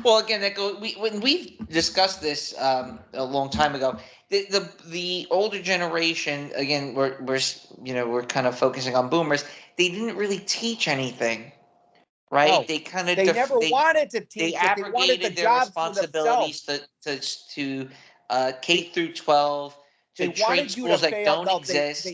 Speaker 8: Well, again, that goes. When we've discussed this a long time ago, the older generation, again, we're kind of focusing on boomers. They didn't really teach anything, right?
Speaker 7: No,
Speaker 8: They kind of
Speaker 7: they never wanted to
Speaker 8: they
Speaker 7: teach it. They wanted the
Speaker 8: abrogated their
Speaker 7: jobs for themselves.
Speaker 8: responsibilities to K through 12
Speaker 7: They
Speaker 8: to trade
Speaker 7: wanted you to
Speaker 8: schools that
Speaker 7: fail.
Speaker 8: don't
Speaker 7: No,
Speaker 8: exist,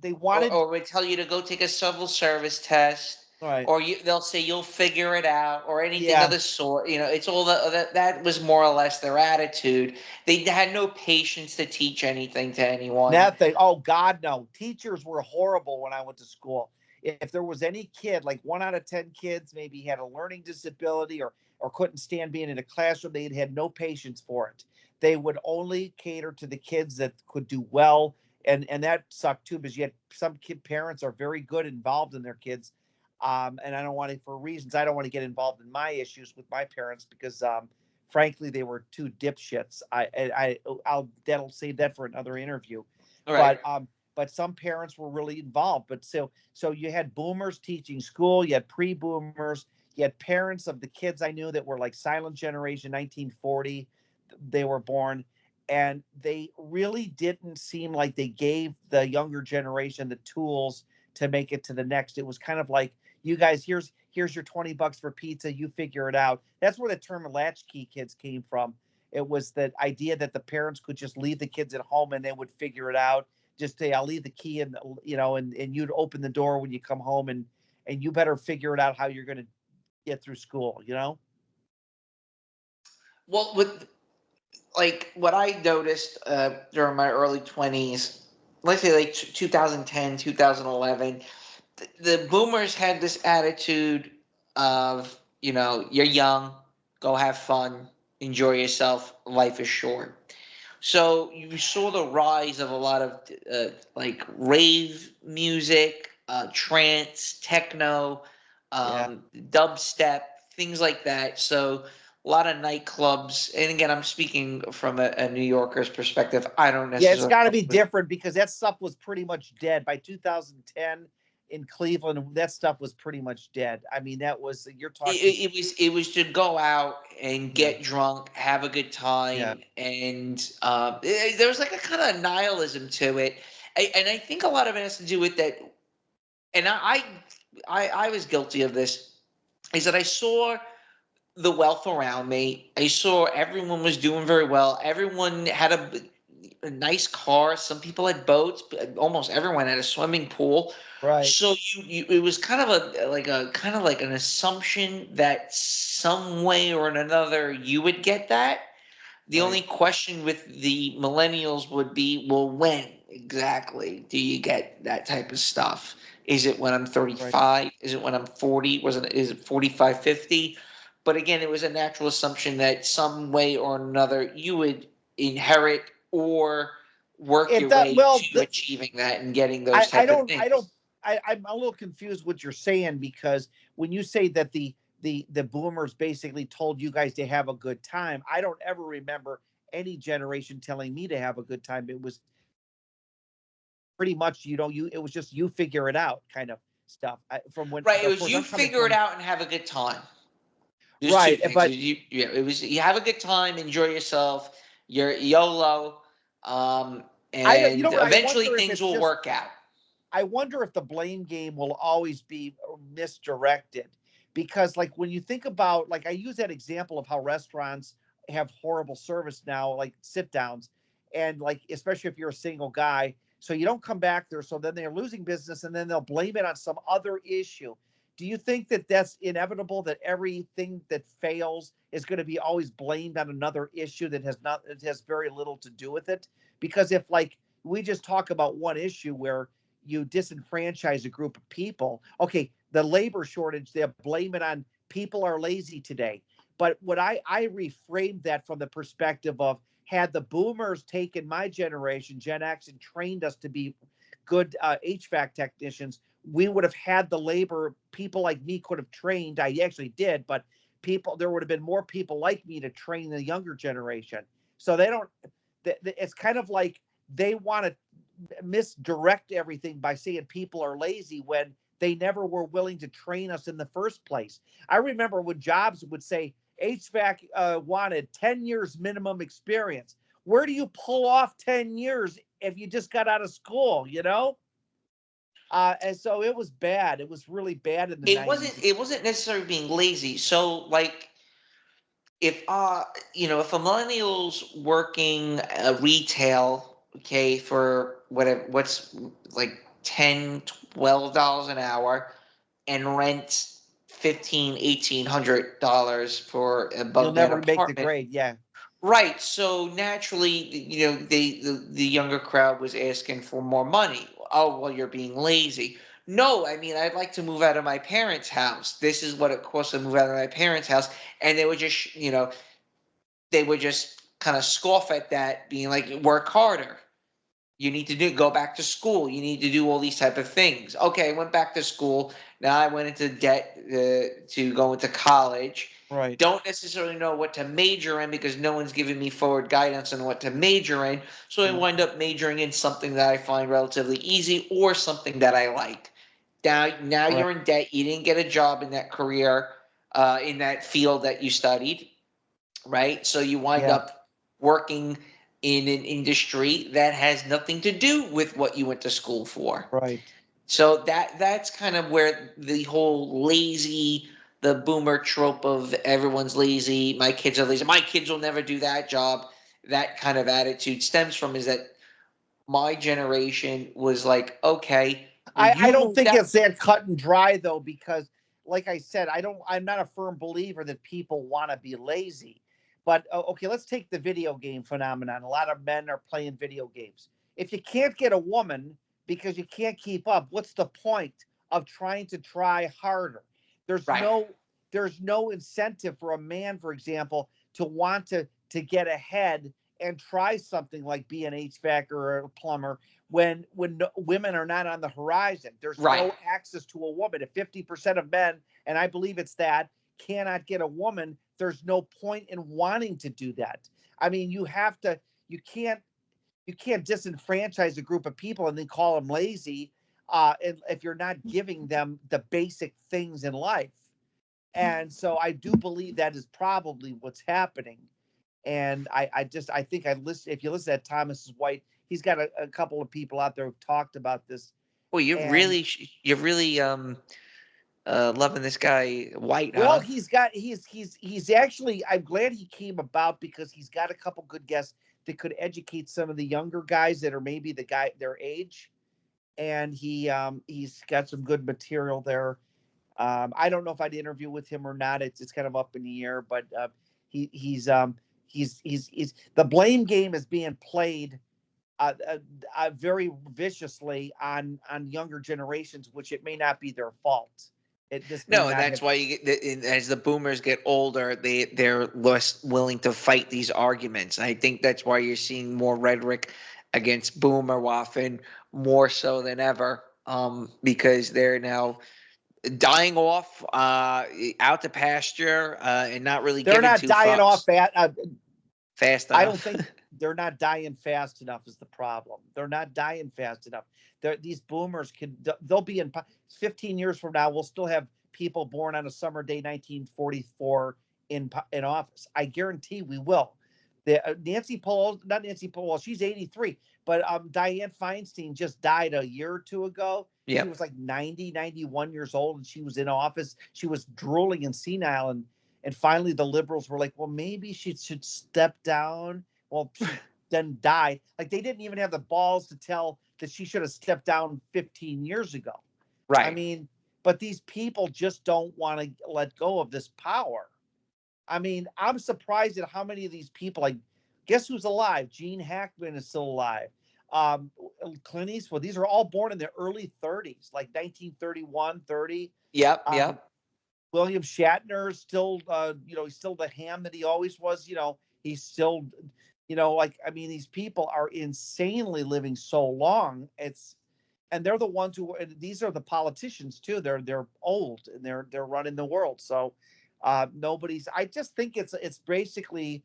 Speaker 7: they wanted.
Speaker 8: or would tell you to go take a civil service test.
Speaker 7: Right.
Speaker 8: Or they'll say you'll figure it out, or anything
Speaker 7: Yeah.
Speaker 8: of the sort. It's all that was more or less their attitude. They had no patience to teach anything to anyone.
Speaker 7: Nothing. Oh God, no. Teachers were horrible when I went to school. If there was any kid, like 1 out of 10 kids, maybe had a learning disability or couldn't stand being in a classroom, they had no patience for it. They would only cater to the kids that could do well, and that sucked too, because you had some parents are very good involved in their kids. And I don't want to, for reasons, I don't want to get involved in my issues with my parents because, frankly, they were two dipshits. I'll that'll save that for another interview.
Speaker 8: Right.
Speaker 7: But some parents were really involved. But so you had boomers teaching school, you had pre-boomers, you had parents of the kids I knew that were like silent generation, 1940, they were born. And they really didn't seem like they gave the younger generation the tools to make it to the next. It was kind of like, you guys, here's your $20 for pizza, you figure it out. That's where the term latchkey kids came from. It was the idea that the parents could just leave the kids at home and they would figure it out. Just say, I'll leave the key and you'd open the door when you come home, and you better figure it out how you're going to get through school.
Speaker 8: Well, with like what I noticed during my early 20s, let's say like 2010, 2011, the boomers had this attitude of, you're young, go have fun, enjoy yourself, life is short. So you saw the rise of a lot of like rave music, trance, techno,
Speaker 7: Yeah.
Speaker 8: dubstep, things like that. So a lot of nightclubs. And again, I'm speaking from a New Yorker's perspective. I don't
Speaker 7: Yeah, it's
Speaker 8: necessarily.
Speaker 7: got to be different because that stuff was pretty much dead by 2010 in Cleveland. That stuff was pretty much dead. I mean, that was you're talking.
Speaker 8: It was to go out and
Speaker 7: Yeah,
Speaker 8: get drunk, have a good
Speaker 7: yeah,
Speaker 8: time, and there was like a kind of nihilism to it, and I think a lot of it has to do with that. And I was guilty of this. Is that I saw the wealth around me. I saw everyone was doing very well. Everyone had a nice car. Some people had boats. But almost everyone had a swimming pool.
Speaker 7: right.
Speaker 8: So it was kind of like an assumption that some way or another you would get that. The
Speaker 7: Right.
Speaker 8: only question with the millennials would be, well, when exactly do you get that type of stuff? Is it when I'm
Speaker 7: Right.
Speaker 8: 35? Is it when I'm 40? Is it 45, 50? But again, it was a natural assumption that some way or another you would inherit or work
Speaker 7: It
Speaker 8: your way
Speaker 7: well,
Speaker 8: to achieving that and getting those
Speaker 7: I
Speaker 8: type of
Speaker 7: don't
Speaker 8: things.
Speaker 7: I'm a little confused what you're saying because when you say that the boomers basically told you guys to have a good time, I don't ever remember any generation telling me to have a good time. It was pretty much you it was just you figure it out kind of stuff. From when,
Speaker 8: Right. It
Speaker 7: of
Speaker 8: was
Speaker 7: course,
Speaker 8: you
Speaker 7: I'm coming
Speaker 8: figure it
Speaker 7: from
Speaker 8: out and have a good time. There's two
Speaker 7: right,
Speaker 8: things.
Speaker 7: but
Speaker 8: It was you have a good time, enjoy yourself. You're YOLO, um,
Speaker 7: I don't. You know
Speaker 8: and
Speaker 7: what?
Speaker 8: eventually things will work out.
Speaker 7: I wonder if the blame game will always be misdirected because, like, when you think about, like, I use that example of how restaurants have horrible service now, like sit downs, and like, especially if you're a single guy, so you don't come back there, so then they're losing business, and then they'll blame it on some other issue. Do you think that that's inevitable? That everything that fails is going to be always blamed on another issue that it has very little to do with it? Because if like we just talk about one issue where you disenfranchise a group of people. Okay, the labor shortage, they blame it on people are lazy today. But what I reframed that from the perspective of had the boomers taken my generation, Gen X, and trained us to be good HVAC technicians, we would have had the labor. People like me could have trained. I actually did, but there would have been more people like me to train the younger generation. So they don't. It's kind of like they want to misdirect everything by saying people are lazy when they never were willing to train us in the first place. I remember when jobs would say HVAC wanted 10 years minimum experience. Where do you pull off 10 years if you just got out of school, you know? And so it was bad. It was really bad in the
Speaker 8: It
Speaker 7: 90s.
Speaker 8: wasn't necessarily being lazy. So like if if a millennial's working retail, okay, for what's like 10, $12 an hour and rent 1800 dollars for a
Speaker 7: You'll
Speaker 8: bug net
Speaker 7: never make the
Speaker 8: apartment.
Speaker 7: grade. Yeah.
Speaker 8: Right. So naturally, the younger crowd was asking for more money. Oh, well, you're being lazy. No, I mean, I'd like to move out of my parents' house. This is what it costs to move out of my parents' house. And they would just kind of scoff at that, being like, work harder. You need to go back to school. You need to do all these type of things. Okay, I went back to school. Now I went into debt to go into college.
Speaker 7: Right.
Speaker 8: Don't necessarily know what to major in because no one's giving me forward guidance on what to major in. So I
Speaker 7: Yeah.
Speaker 8: wind up majoring in something that I find relatively easy or something that I like. Now
Speaker 7: Right.
Speaker 8: you're in debt. You didn't get a job in that career, in that field that you studied, right? So you wind
Speaker 7: Yeah.
Speaker 8: up working in an industry that has nothing to do with what you went to school for.
Speaker 7: Right.
Speaker 8: So that's kind of where the whole lazy, the boomer trope of everyone's lazy, my kids are lazy, my kids will never do that job, that kind of attitude stems from, is that my generation was like, okay, well,
Speaker 7: I
Speaker 8: you
Speaker 7: don't
Speaker 8: moved
Speaker 7: think
Speaker 8: out.
Speaker 7: it's that cut and dry though, because like I said, I'm not a firm believer that people want to be lazy. But okay, let's take the video game phenomenon. A lot of men are playing video games. If you can't get a woman because you can't keep up, what's the point of trying to try harder? There's
Speaker 8: Right.
Speaker 7: no there's no incentive for a man, for example, to want to get ahead and try something like be an HVAC or a plumber when women are not on the horizon. There's
Speaker 8: Right.
Speaker 7: no access to a woman. If 50% of men, and I believe it's that, cannot get a woman, there's no point in wanting to do that. I mean, you can't disenfranchise a group of people and then call them lazy, and if you're not giving them the basic things in life. And so I do believe that is probably what's happening. And I think if you listen to Thomas White, he's got a couple of people out there who've talked about this.
Speaker 8: Well, you're
Speaker 7: And
Speaker 8: really loving this guy White,
Speaker 7: well,
Speaker 8: huh?
Speaker 7: he's actually, I'm glad he came about because he's got a couple good guests that could educate some of the younger guys that are maybe their age. And he's got some good material there. I don't know if I'd interview with him or not. It's kind of up in the air, but he's the blame game is being played very viciously on younger generations, which it may not be their fault. It just may
Speaker 8: No, and
Speaker 7: not
Speaker 8: that's
Speaker 7: have.
Speaker 8: why as the boomers get older, they're less willing to fight these arguments. I think that's why you're seeing more rhetoric against boomer waffen more so than ever, because they're now dying off, out to pasture, and not really
Speaker 7: They're
Speaker 8: giving
Speaker 7: not
Speaker 8: two
Speaker 7: dying off
Speaker 8: fucks
Speaker 7: fast
Speaker 8: fast
Speaker 7: I don't
Speaker 8: enough.
Speaker 7: think they're not dying fast enough is the problem. They're not dying fast enough. These boomers they'll be in 15 years from now. We'll still have people born on a summer day, 1944 in office. I guarantee we will. Nancy Pelosi, not Nancy Pelosi, she's 83, but Dianne Feinstein just died a year or two ago. She
Speaker 8: Yep.
Speaker 7: was like 90, 91 years old, and she was in office. She was drooling and senile, and finally the liberals were like, well, maybe she should step down. Well, she then died. Like they didn't even have the balls to tell that she should have stepped down 15 years ago. I
Speaker 8: Right.
Speaker 7: mean, but these people just don't want to let go of this power. I mean, I'm surprised at how many of these people, like, guess who's alive? Gene Hackman is still alive. Um, Clint Eastwood, these are all born in their early 30s, like 1931, 30.
Speaker 8: Yep.
Speaker 7: Um,
Speaker 8: Yep.
Speaker 7: William Shatner is still, he's still the ham that he always was. He's still, like, I mean, these people are insanely living so long. And they're the ones and these are the politicians too. They're old and they're running the world. So I just think it's basically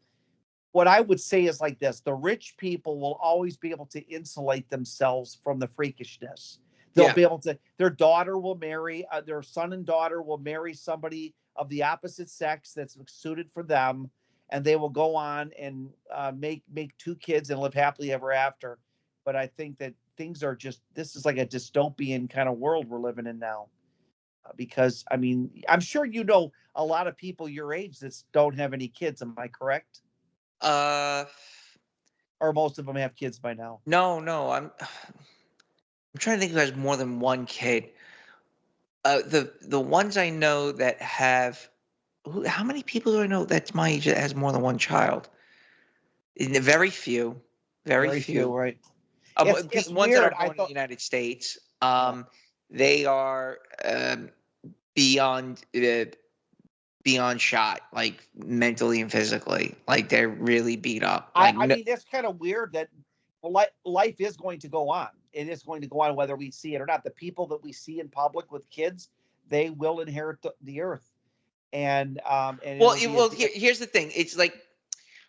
Speaker 7: what I would say is like this: the rich people will always be able to insulate themselves from the freakishness. They'll
Speaker 8: Yeah.
Speaker 7: be able to, their daughter will marry, their son and daughter will marry somebody of the opposite sex that's suited for them, and they will go on and make two kids and live happily ever after. But I think that this is like a dystopian kind of world we're living in now. Because I mean, I'm sure a lot of people your age that don't have any kids. Am I correct?
Speaker 8: Uh,
Speaker 7: Or most of them have kids by now.
Speaker 8: no, no. I'm trying to think who has more than one kid. The ones I know that have how many people do I know that's my age that has more than one child? Very few, very
Speaker 7: Very few,
Speaker 8: few.
Speaker 7: right? It's
Speaker 8: Ones that are
Speaker 7: weird. I
Speaker 8: born in the
Speaker 7: thought,
Speaker 8: United States,
Speaker 7: yeah.
Speaker 8: they are beyond beyond shot, like mentally and physically, like they're really beat up. Like
Speaker 7: I
Speaker 8: no,
Speaker 7: mean, that's kind of weird that life is going to go on. It is going to go on whether we see it or not. The people that we see in public with kids, they will inherit the earth, and
Speaker 8: well,
Speaker 7: it'll be
Speaker 8: here's the thing. It's like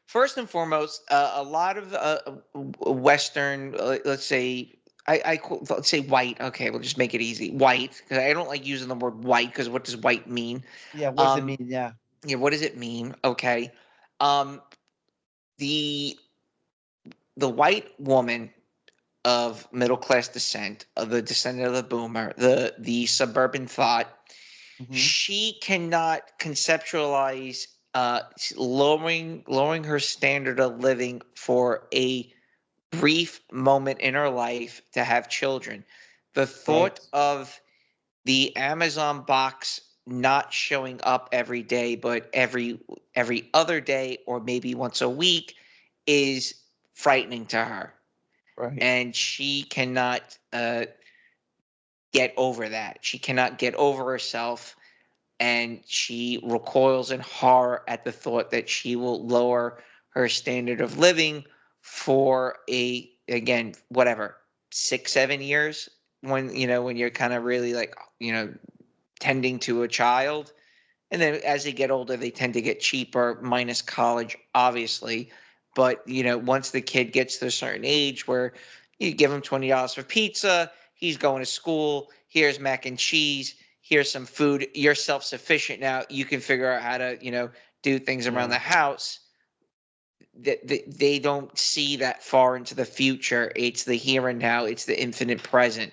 Speaker 8: first and foremost, a lot of Western, let's say, let's say white. Okay, we'll just make it easy. White, because I don't like using the word white because what does white mean?
Speaker 7: yeah. What does it
Speaker 8: Um,
Speaker 7: mean? Yeah,
Speaker 8: yeah, what does it mean? Okay, um, the the white woman of middle class descent, of the descendant of the boomer, the suburban thought,
Speaker 7: hmm
Speaker 8: she cannot conceptualize lowering her standard of living for a brief moment in her life to have children. The thought
Speaker 7: right,
Speaker 8: of the Amazon box not showing up every day, but every other day or maybe once a week is frightening to her,
Speaker 7: right.
Speaker 8: and she cannot get over that. She cannot get over herself and she recoils in horror at the thought that she will lower her standard of living for again, whatever, 6, 7 years, when you're kind of really like, tending to a child. And then as they get older, they tend to get cheaper, minus college, obviously. But, once the kid gets to a certain age where you give him $20 for pizza, he's going to school, here's mac and cheese, here's some food, you're self-sufficient now, you can figure out how to, do things around the house. They don't see that far into the future. It's the here and now, it's the infinite present.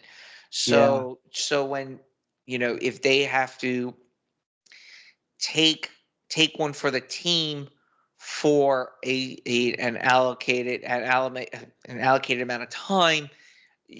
Speaker 8: So when, if they have to take one for the team for an allocated amount of time,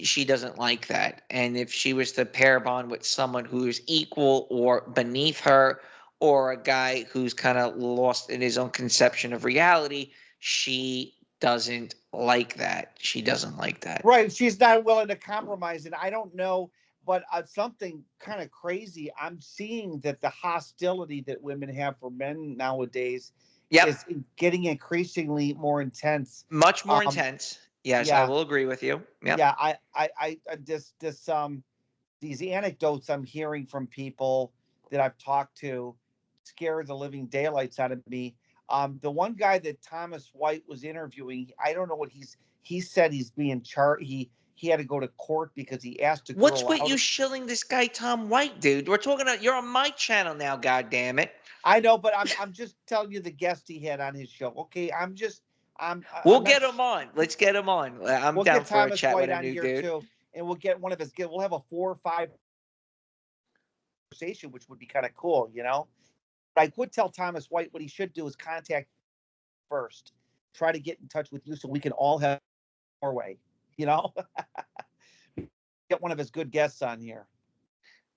Speaker 8: she doesn't like that. And if she was to pair bond with someone who's equal or beneath her, or a guy who's kind of lost in his own conception of reality, she doesn't like that. She doesn't like that.
Speaker 7: Right. She's not willing to compromise. And I don't know, but something kind of crazy. I'm seeing that the hostility that women have for men nowadays is getting increasingly more intense.
Speaker 8: Much more intense. Yes, I will agree with you.
Speaker 7: Yeah. I these anecdotes I'm hearing from people that I've talked to scare the living daylights out of me. The one guy that Thomas White was interviewing, I don't know what he said he's being charged. He had to go to court because he asked a girl.
Speaker 8: What's with you shilling this guy Tom White, dude? We're talking about, you're on my channel now, God damn it.
Speaker 7: I know, but I'm just telling you the guest he had on his show. Okay,
Speaker 8: we'll get him on. Let's get him on. I'm down for a chat with a new dude.
Speaker 7: Too, and we'll get one of his. We'll have a 4 or 5 conversation, which would be kind of cool, But I would tell Thomas White what he should do is contact first, try to get in touch with you so we can all have our way, Get one of his good guests on here.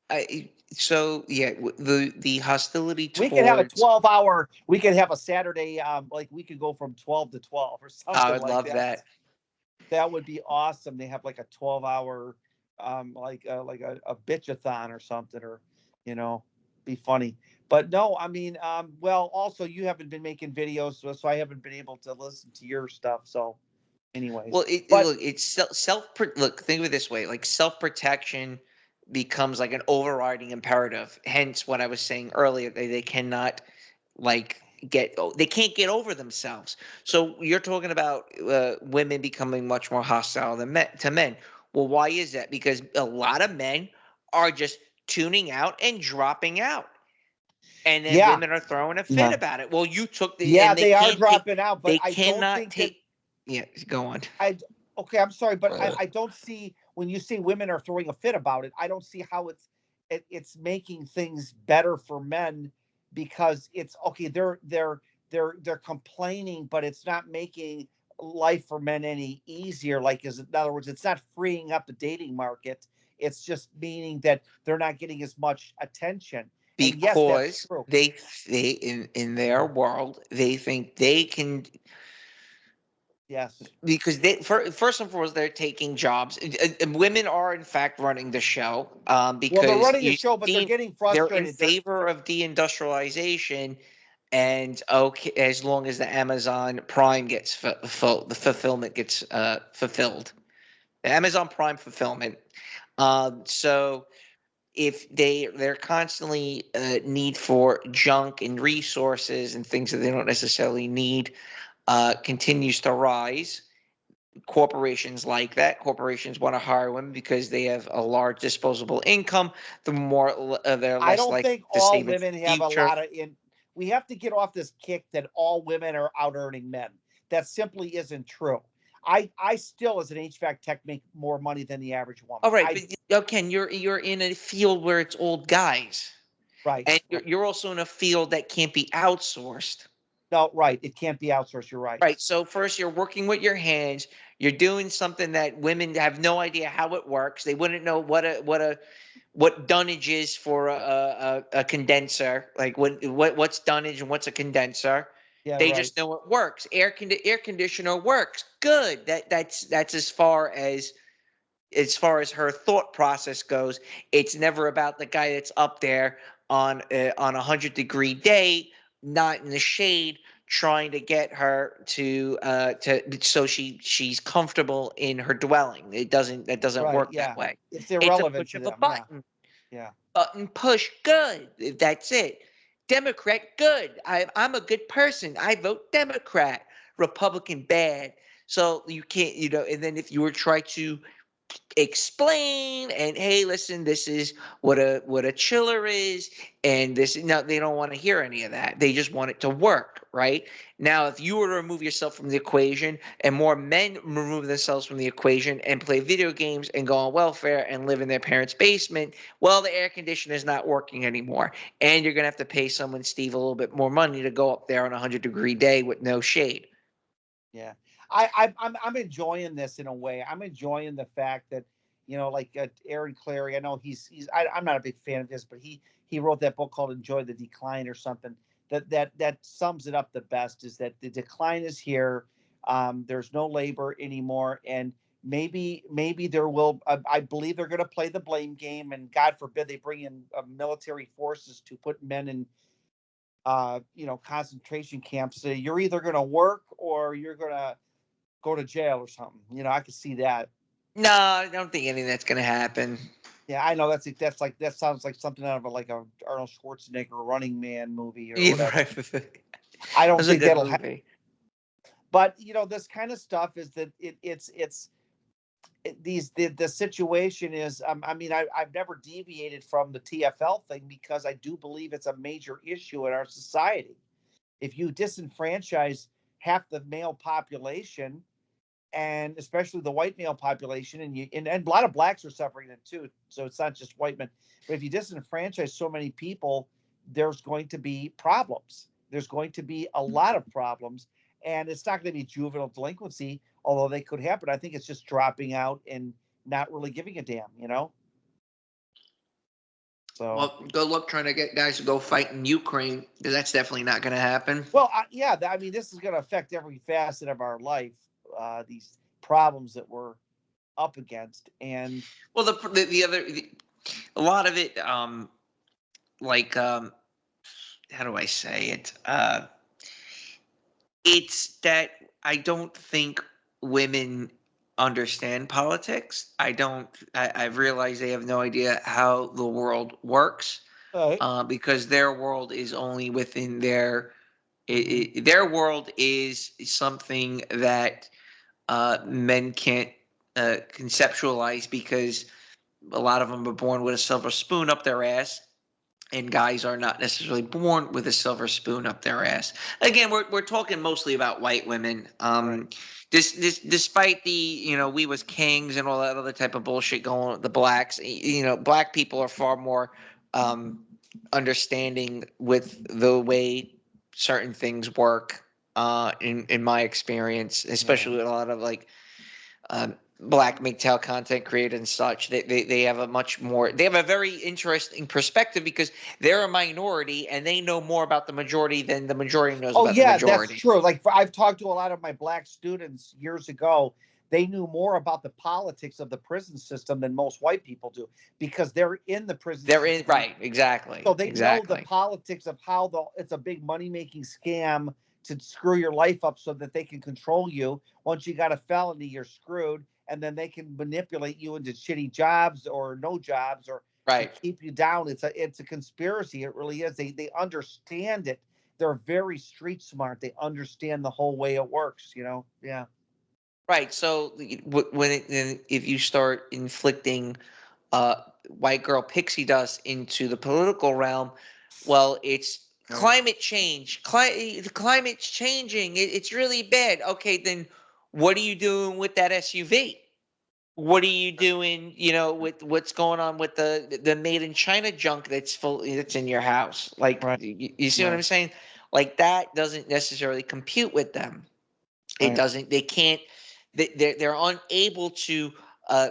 Speaker 8: The hostility towards...
Speaker 7: We could have a 12-hour. We could have a Saturday. Like we could go from 12 to 12 or something.
Speaker 8: I would love that.
Speaker 7: That would be awesome. They have like a 12-hour, like a bitch-a-thon or something, or be funny. But no, I mean, well, also you haven't been making videos, so I haven't been able to listen to your stuff. So, anyways,
Speaker 8: well, look, think of it this way: like self-protection becomes like an overriding imperative. Hence, what I was saying earlier, they cannot they can't get over themselves. So you're talking about women becoming much more hostile to men. Well, why is that? Because a lot of men are just tuning out and dropping out. And then women are throwing a fit about it. Well, you took the...
Speaker 7: Yeah, they are dropping out, but
Speaker 8: I cannot take... Yeah, go on.
Speaker 7: Okay, I'm sorry, but I don't see, when you say women are throwing a fit about it, I don't see how it's making things better for men, because it's okay, they're complaining, but it's not making life for men any easier. Like, in other words, it's not freeing up the dating market. It's just meaning that they're not getting as much attention.
Speaker 8: Because they in their world, they think they can.
Speaker 7: Yes.
Speaker 8: Because first and foremost, they're taking jobs. Women are in fact running the show. Because
Speaker 7: they're running the show, but they're getting frustrated.
Speaker 8: They're in favor of deindustrialization, and okay, as long as the Amazon Prime gets the fulfillment gets fulfilled, the Amazon Prime fulfillment. So if they're constantly need for junk and resources and things that they don't necessarily need continues to rise, corporations like that. Corporations want to hire women because they have a large disposable income. The more they're less likely to save in the future. I don't think all women have a lot of... We have to get off this kick that all women are out earning men. That simply isn't true. I still, as an HVAC tech, make more money than the average woman. All right, but Ken, you're in a field where it's old guys,
Speaker 7: right?
Speaker 8: And you're also in a field that can't be outsourced.
Speaker 7: No, right. It can't be outsourced. You're right.
Speaker 8: Right. So first, you're working with your hands. You're doing something that women have no idea how it works. They wouldn't know what dunnage is for a condenser. Like what's dunnage and what's a condenser. Yeah, they just know it works. Air conditioner works. Good. That's as far as her thought process goes. It's never about the guy that's up there on a 100-degree day, not in the shade, trying to get her to so she's comfortable in her dwelling. That doesn't
Speaker 7: Right.
Speaker 8: work that
Speaker 7: Yeah.
Speaker 8: way.
Speaker 7: It's
Speaker 8: It's a
Speaker 7: irrelevant
Speaker 8: push
Speaker 7: to
Speaker 8: of a
Speaker 7: them. Yeah.
Speaker 8: button.
Speaker 7: Yeah.
Speaker 8: Button push, good. That's it. Democrat, good. I'm a good person. I vote Democrat. Republican, bad. So you can't, and then if you were trying to explain and, hey, listen, this is what a chiller is, and this, no, they don't want to hear any of that. They just want it to work, right? Now, if you were to remove yourself from the equation and more men remove themselves from the equation and play video games and go on welfare and live in their parents' basement, well, the air conditioner is not working anymore, and you're gonna have to pay someone, Steve, a little bit more money to go up there on a 100-degree day with no shade.
Speaker 7: Yeah, I'm enjoying this in a way. I'm enjoying the fact that, like Aaron Clary. I know I'm not a big fan of his, but he wrote that book called "Enjoy the Decline" or something. That sums it up the best. Is that the decline is here. There's no labor anymore, and maybe there will. I believe they're going to play the blame game, and God forbid they bring in military forces to put men in concentration camps. So you're either going to work or you're going to go to jail or something. I could see that.
Speaker 8: No, I don't think any of that's gonna happen.
Speaker 7: Yeah, I know that sounds like something out of a Arnold Schwarzenegger Running Man movie or
Speaker 8: Yeah,
Speaker 7: whatever.
Speaker 8: right.
Speaker 7: I don't
Speaker 8: That's a
Speaker 7: think
Speaker 8: good
Speaker 7: that'll happen.
Speaker 8: movie.
Speaker 7: But this kind of stuff is that the situation is. I've never deviated from the TFL thing because I do believe it's a major issue in our society. If you disenfranchise half the male population, and especially the white male population, and a lot of blacks are suffering it too. So it's not just white men. But if you disenfranchise so many people, there's going to be problems. There's going to be a lot of problems, and it's not going to be juvenile delinquency, although they could happen. I think it's just dropping out and not really giving a damn. So,
Speaker 8: Well, good luck trying to get guys to go fight in Ukraine, because that's definitely not going to happen.
Speaker 7: well, yeah. This is going to affect every facet of our life. These problems that we're up against, and
Speaker 8: Well, a lot of it, like, how do I say it? It's that I don't think women understand politics. I've realized they have no idea how the world works,
Speaker 7: right.
Speaker 8: because their world is only within their world is something that men can't conceptualize, because a lot of them are born with a silver spoon up their ass, and guys are not necessarily born with a silver spoon up their ass. Again, we're talking mostly about white women.
Speaker 7: Right.
Speaker 8: Despite the, we was kings and all that other type of bullshit going on with the blacks, black people are far more understanding with the way certain things work. In my experience, especially with a lot of like black MGTOW content created and such, they have they have a very interesting perspective, because they're a minority and they know more about the majority than the majority knows
Speaker 7: Oh
Speaker 8: about the
Speaker 7: yeah, that's
Speaker 8: majority.
Speaker 7: true. Like I've talked to a lot of my black students years ago. They knew more about the politics of the prison system than most white people do because they're in the prison
Speaker 8: They're in,
Speaker 7: system.
Speaker 8: right, exactly,
Speaker 7: So they know the
Speaker 8: exactly.
Speaker 7: politics of how it's a big money making scam to screw your life up so that they can control you. Once you got a felony, you're screwed, and then they can manipulate you into shitty jobs or no jobs or to
Speaker 8: Right.
Speaker 7: keep you down. It's a conspiracy. It really is. They understand it. They're very street smart. They understand the whole way it works. Yeah.
Speaker 8: Right. So if you start inflicting uh, white girl pixie dust into the political realm, well, it's
Speaker 7: Right.
Speaker 8: climate change. The climate's changing. It's really bad. Okay, then what are you doing with that SUV? What are you doing, with what's going on with the made in China junk that's in your house? Like,
Speaker 7: Right.
Speaker 8: you see what
Speaker 7: Right.
Speaker 8: I'm saying? Like, that doesn't necessarily compute with them. It
Speaker 7: Right.
Speaker 8: doesn't. They can't. They're unable to uh,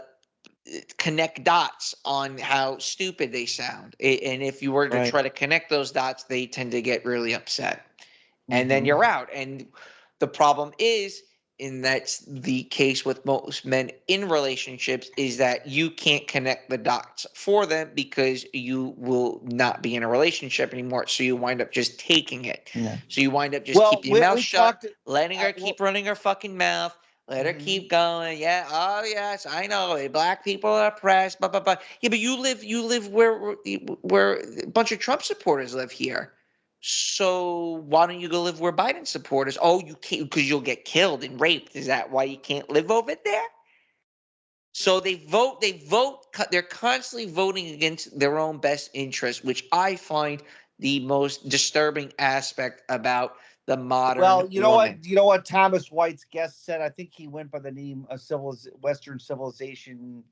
Speaker 8: connect dots on how stupid they sound. And if you were to
Speaker 7: Right.
Speaker 8: try to connect those dots, they tend to get really upset, and then
Speaker 7: Mm-hmm.
Speaker 8: you're out. And the problem is, and that's the case with most men in relationships, is that you can't connect the dots for them because you will not be in a relationship anymore. So you wind up just taking it.
Speaker 7: Yeah.
Speaker 8: So you wind up just
Speaker 7: Well,
Speaker 8: keeping your mouth
Speaker 7: we
Speaker 8: shut,
Speaker 7: talked.
Speaker 8: letting her
Speaker 7: Well,
Speaker 8: keep running her fucking mouth. Let her
Speaker 7: mhm.
Speaker 8: keep going. Yeah. Oh yes, I know. Black people are oppressed. Blah blah blah. Yeah, but you live where a bunch of Trump supporters live here. So why don't you go live where Biden supporters? Oh, you can't because you'll get killed and raped. Is that why you can't live over there? So they're constantly voting against their own best interest, which I find the most disturbing aspect about the modern
Speaker 7: Well, you know what?
Speaker 8: woman.
Speaker 7: You know what Thomas White's guest said. I think he went by the name of Western civilization.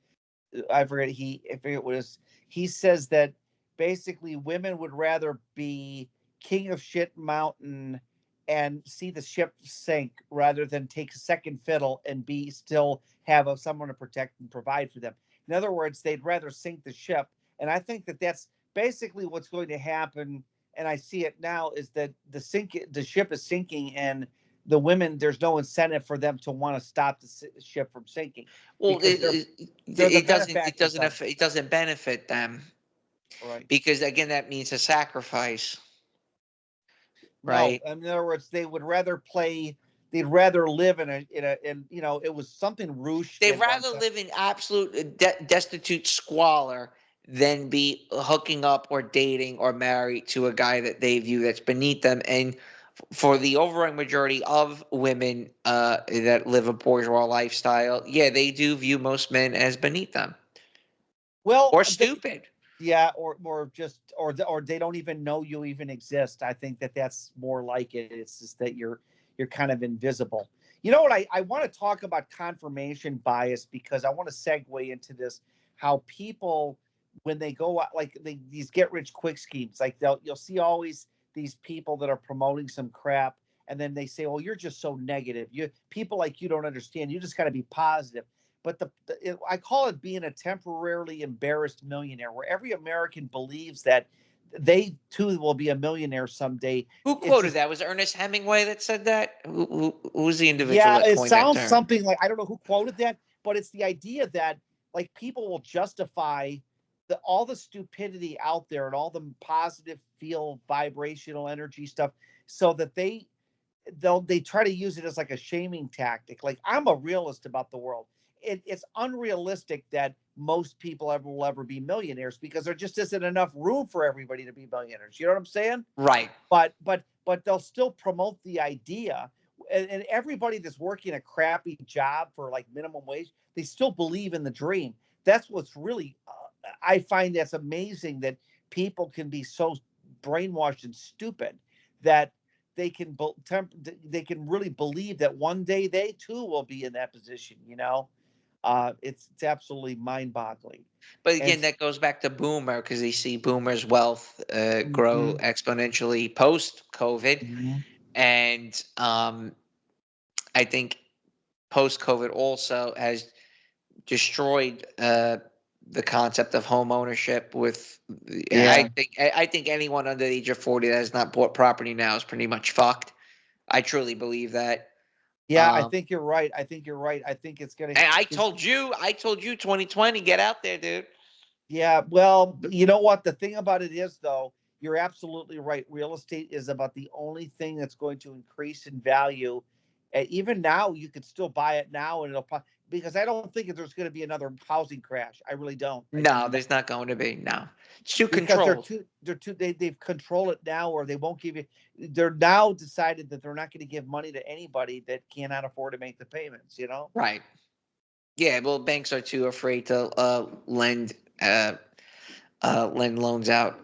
Speaker 7: I forget. I forget what it was. He says that basically women would rather be king of shit mountain and see the ship sink rather than take second fiddle and be still have someone to protect and provide for them. In other words, they'd rather sink the ship, and I think that that's basically what's going to happen. And I see it now is that the ship is sinking, and the women, there's no incentive for them to want to stop the ship from sinking
Speaker 8: Well,
Speaker 7: because they're the benefactors of it.
Speaker 8: it doesn't benefit them
Speaker 7: Right.
Speaker 8: because again that means a sacrifice,
Speaker 7: No,
Speaker 8: right?
Speaker 7: in other words, they'd rather live in it was something ruched
Speaker 8: They'd
Speaker 7: at one
Speaker 8: rather
Speaker 7: time.
Speaker 8: live in absolute destitute squalor than be hooking up or dating or married to a guy that they view that's beneath them. And for the overwhelming majority of women that live a bourgeois lifestyle, yeah, they do view most men as beneath them
Speaker 7: Well,
Speaker 8: or stupid.
Speaker 7: yeah, or they don't even know you even exist. I think that that's more like it. It's just that you're kind of invisible. You know what? I want to talk about confirmation bias because I want to segue into this. How people, when they go out, like these get rich quick schemes, like you'll see always these people that are promoting some crap, and then they say, "Oh, you're just so negative. You people like you don't understand. You just got to be positive." But I call it being a temporarily embarrassed millionaire, where every American believes that they too will be a millionaire someday.
Speaker 8: Who
Speaker 7: It's
Speaker 8: quoted
Speaker 7: just,
Speaker 8: that? Was it Ernest Hemingway that said that? Who was the individual
Speaker 7: yeah,
Speaker 8: that
Speaker 7: it
Speaker 8: coined that
Speaker 7: sounds
Speaker 8: term?
Speaker 7: something like, I don't know who quoted that, but it's the idea that like people will justify all the stupidity out there and all the positive feel vibrational energy stuff so that they try to use it as like a shaming tactic. Like, I'm a realist about the world. It's unrealistic that most people will ever be millionaires because there just isn't enough room for everybody to be millionaires. You know what I'm saying?
Speaker 8: Right.
Speaker 7: But they'll still promote the idea, and everybody that's working a crappy job for like minimum wage, they still believe in the dream. That's what's really I find that's amazing that people can be so brainwashed and stupid that they can they can really believe that one day they too will be in that position. It's absolutely mind-boggling.
Speaker 8: But
Speaker 7: And
Speaker 8: again, that goes back to boomer because they see boomers' wealth grow
Speaker 7: mhm,
Speaker 8: exponentially post COVID.
Speaker 7: mhm.
Speaker 8: And I think post COVID also has destroyed the concept of home ownership.
Speaker 7: Yeah.
Speaker 8: I think anyone under the age of 40 that has not bought property now is pretty much fucked. I truly believe that.
Speaker 7: Yeah, I
Speaker 8: Um,
Speaker 7: think you're right. I think you're right. I think it's gonna.
Speaker 8: and
Speaker 7: It's,
Speaker 8: I told you, 2020, get out there, dude.
Speaker 7: yeah. Well, you know what? The thing about it is, though, you're absolutely right. Real estate is about the only thing that's going to increase in value. And even now, you could still buy it now, and because I don't think there's going to be another housing crash. I really don't. I do
Speaker 8: No,
Speaker 7: not.
Speaker 8: there's not going to be. No, it's too
Speaker 7: Because
Speaker 8: controlled.
Speaker 7: they've controlled it now, or they won't give you. They're now decided that they're not going to give money to anybody that cannot afford to make the payments.
Speaker 8: Right. Yeah. Well, banks are too afraid to uh, lend loans out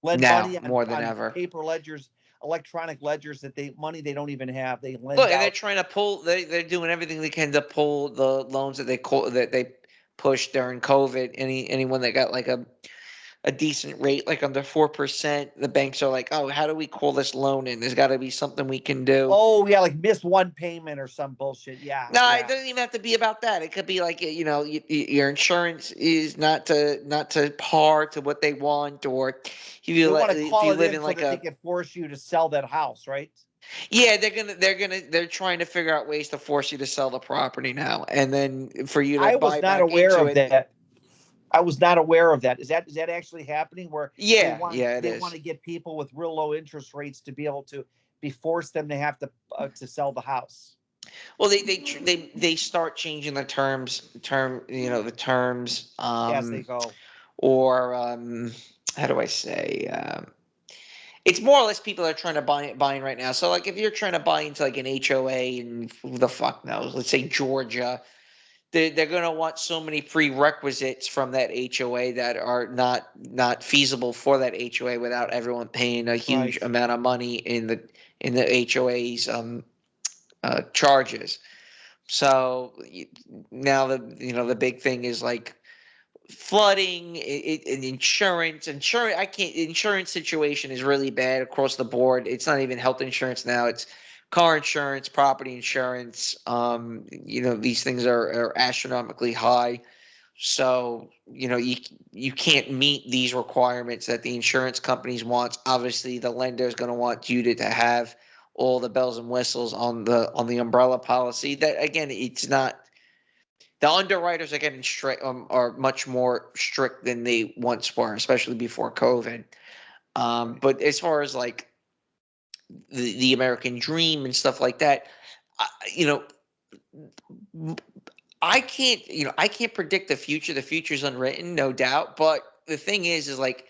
Speaker 7: Lend
Speaker 8: now
Speaker 7: money
Speaker 8: more than
Speaker 7: on
Speaker 8: ever.
Speaker 7: paper ledgers, electronic ledgers that they don't even have. They
Speaker 8: Look,
Speaker 7: lend
Speaker 8: and they're
Speaker 7: out.
Speaker 8: trying to pull. They're doing everything they can to pull the loans that they pushed during COVID. Anyone that got like a decent rate, like under 4%, the banks are like, oh, how do we call this loan in? There's got to be something we can do.
Speaker 7: Oh yeah, like miss one payment or some bullshit. Yeah,
Speaker 8: No, it
Speaker 7: yeah.
Speaker 8: doesn't even have to be about that. It could be like your insurance is not to par to what they want, or
Speaker 7: They want to
Speaker 8: if
Speaker 7: call
Speaker 8: you
Speaker 7: it
Speaker 8: live
Speaker 7: in
Speaker 8: in
Speaker 7: so
Speaker 8: like
Speaker 7: that they
Speaker 8: a
Speaker 7: can force you to sell that house, right?
Speaker 8: Yeah, they're trying to figure out ways to force you to sell the property now, and then for you to
Speaker 7: I was
Speaker 8: buy
Speaker 7: not
Speaker 8: back
Speaker 7: aware
Speaker 8: into
Speaker 7: of
Speaker 8: it.
Speaker 7: that. I was not aware of that. Is that actually happening where
Speaker 8: Yeah, yeah, it
Speaker 7: they want
Speaker 8: is.
Speaker 7: to get people with real low interest rates to be able to be forced them to have to sell the house?
Speaker 8: Well, they start changing the the terms,
Speaker 7: As they go.
Speaker 8: or how do I say, it's more or less people that are trying to buying right now. So like if you're trying to buy into like an HOA and who the fuck knows, let's say Georgia, they're going to want so many prerequisites from that HOA that are not feasible for that HOA without everyone paying a huge
Speaker 7: Right.
Speaker 8: amount of money in the HOA's charges. So now the big thing is like flooding, and insurance. I can't. Insurance situation is really bad across the board. It's not even health insurance now. It's car insurance, property insurance. These things are astronomically high. So you can't meet these requirements that the insurance companies want. Obviously, the lender is going to want you to have all the bells and whistles on the umbrella policy. That again, it's not. The underwriters are getting strict, are much more strict than they once were, especially before COVID. But as far as like the American dream and stuff like that, I, you know, I can't predict the future. The future's unwritten, no doubt. But the thing is like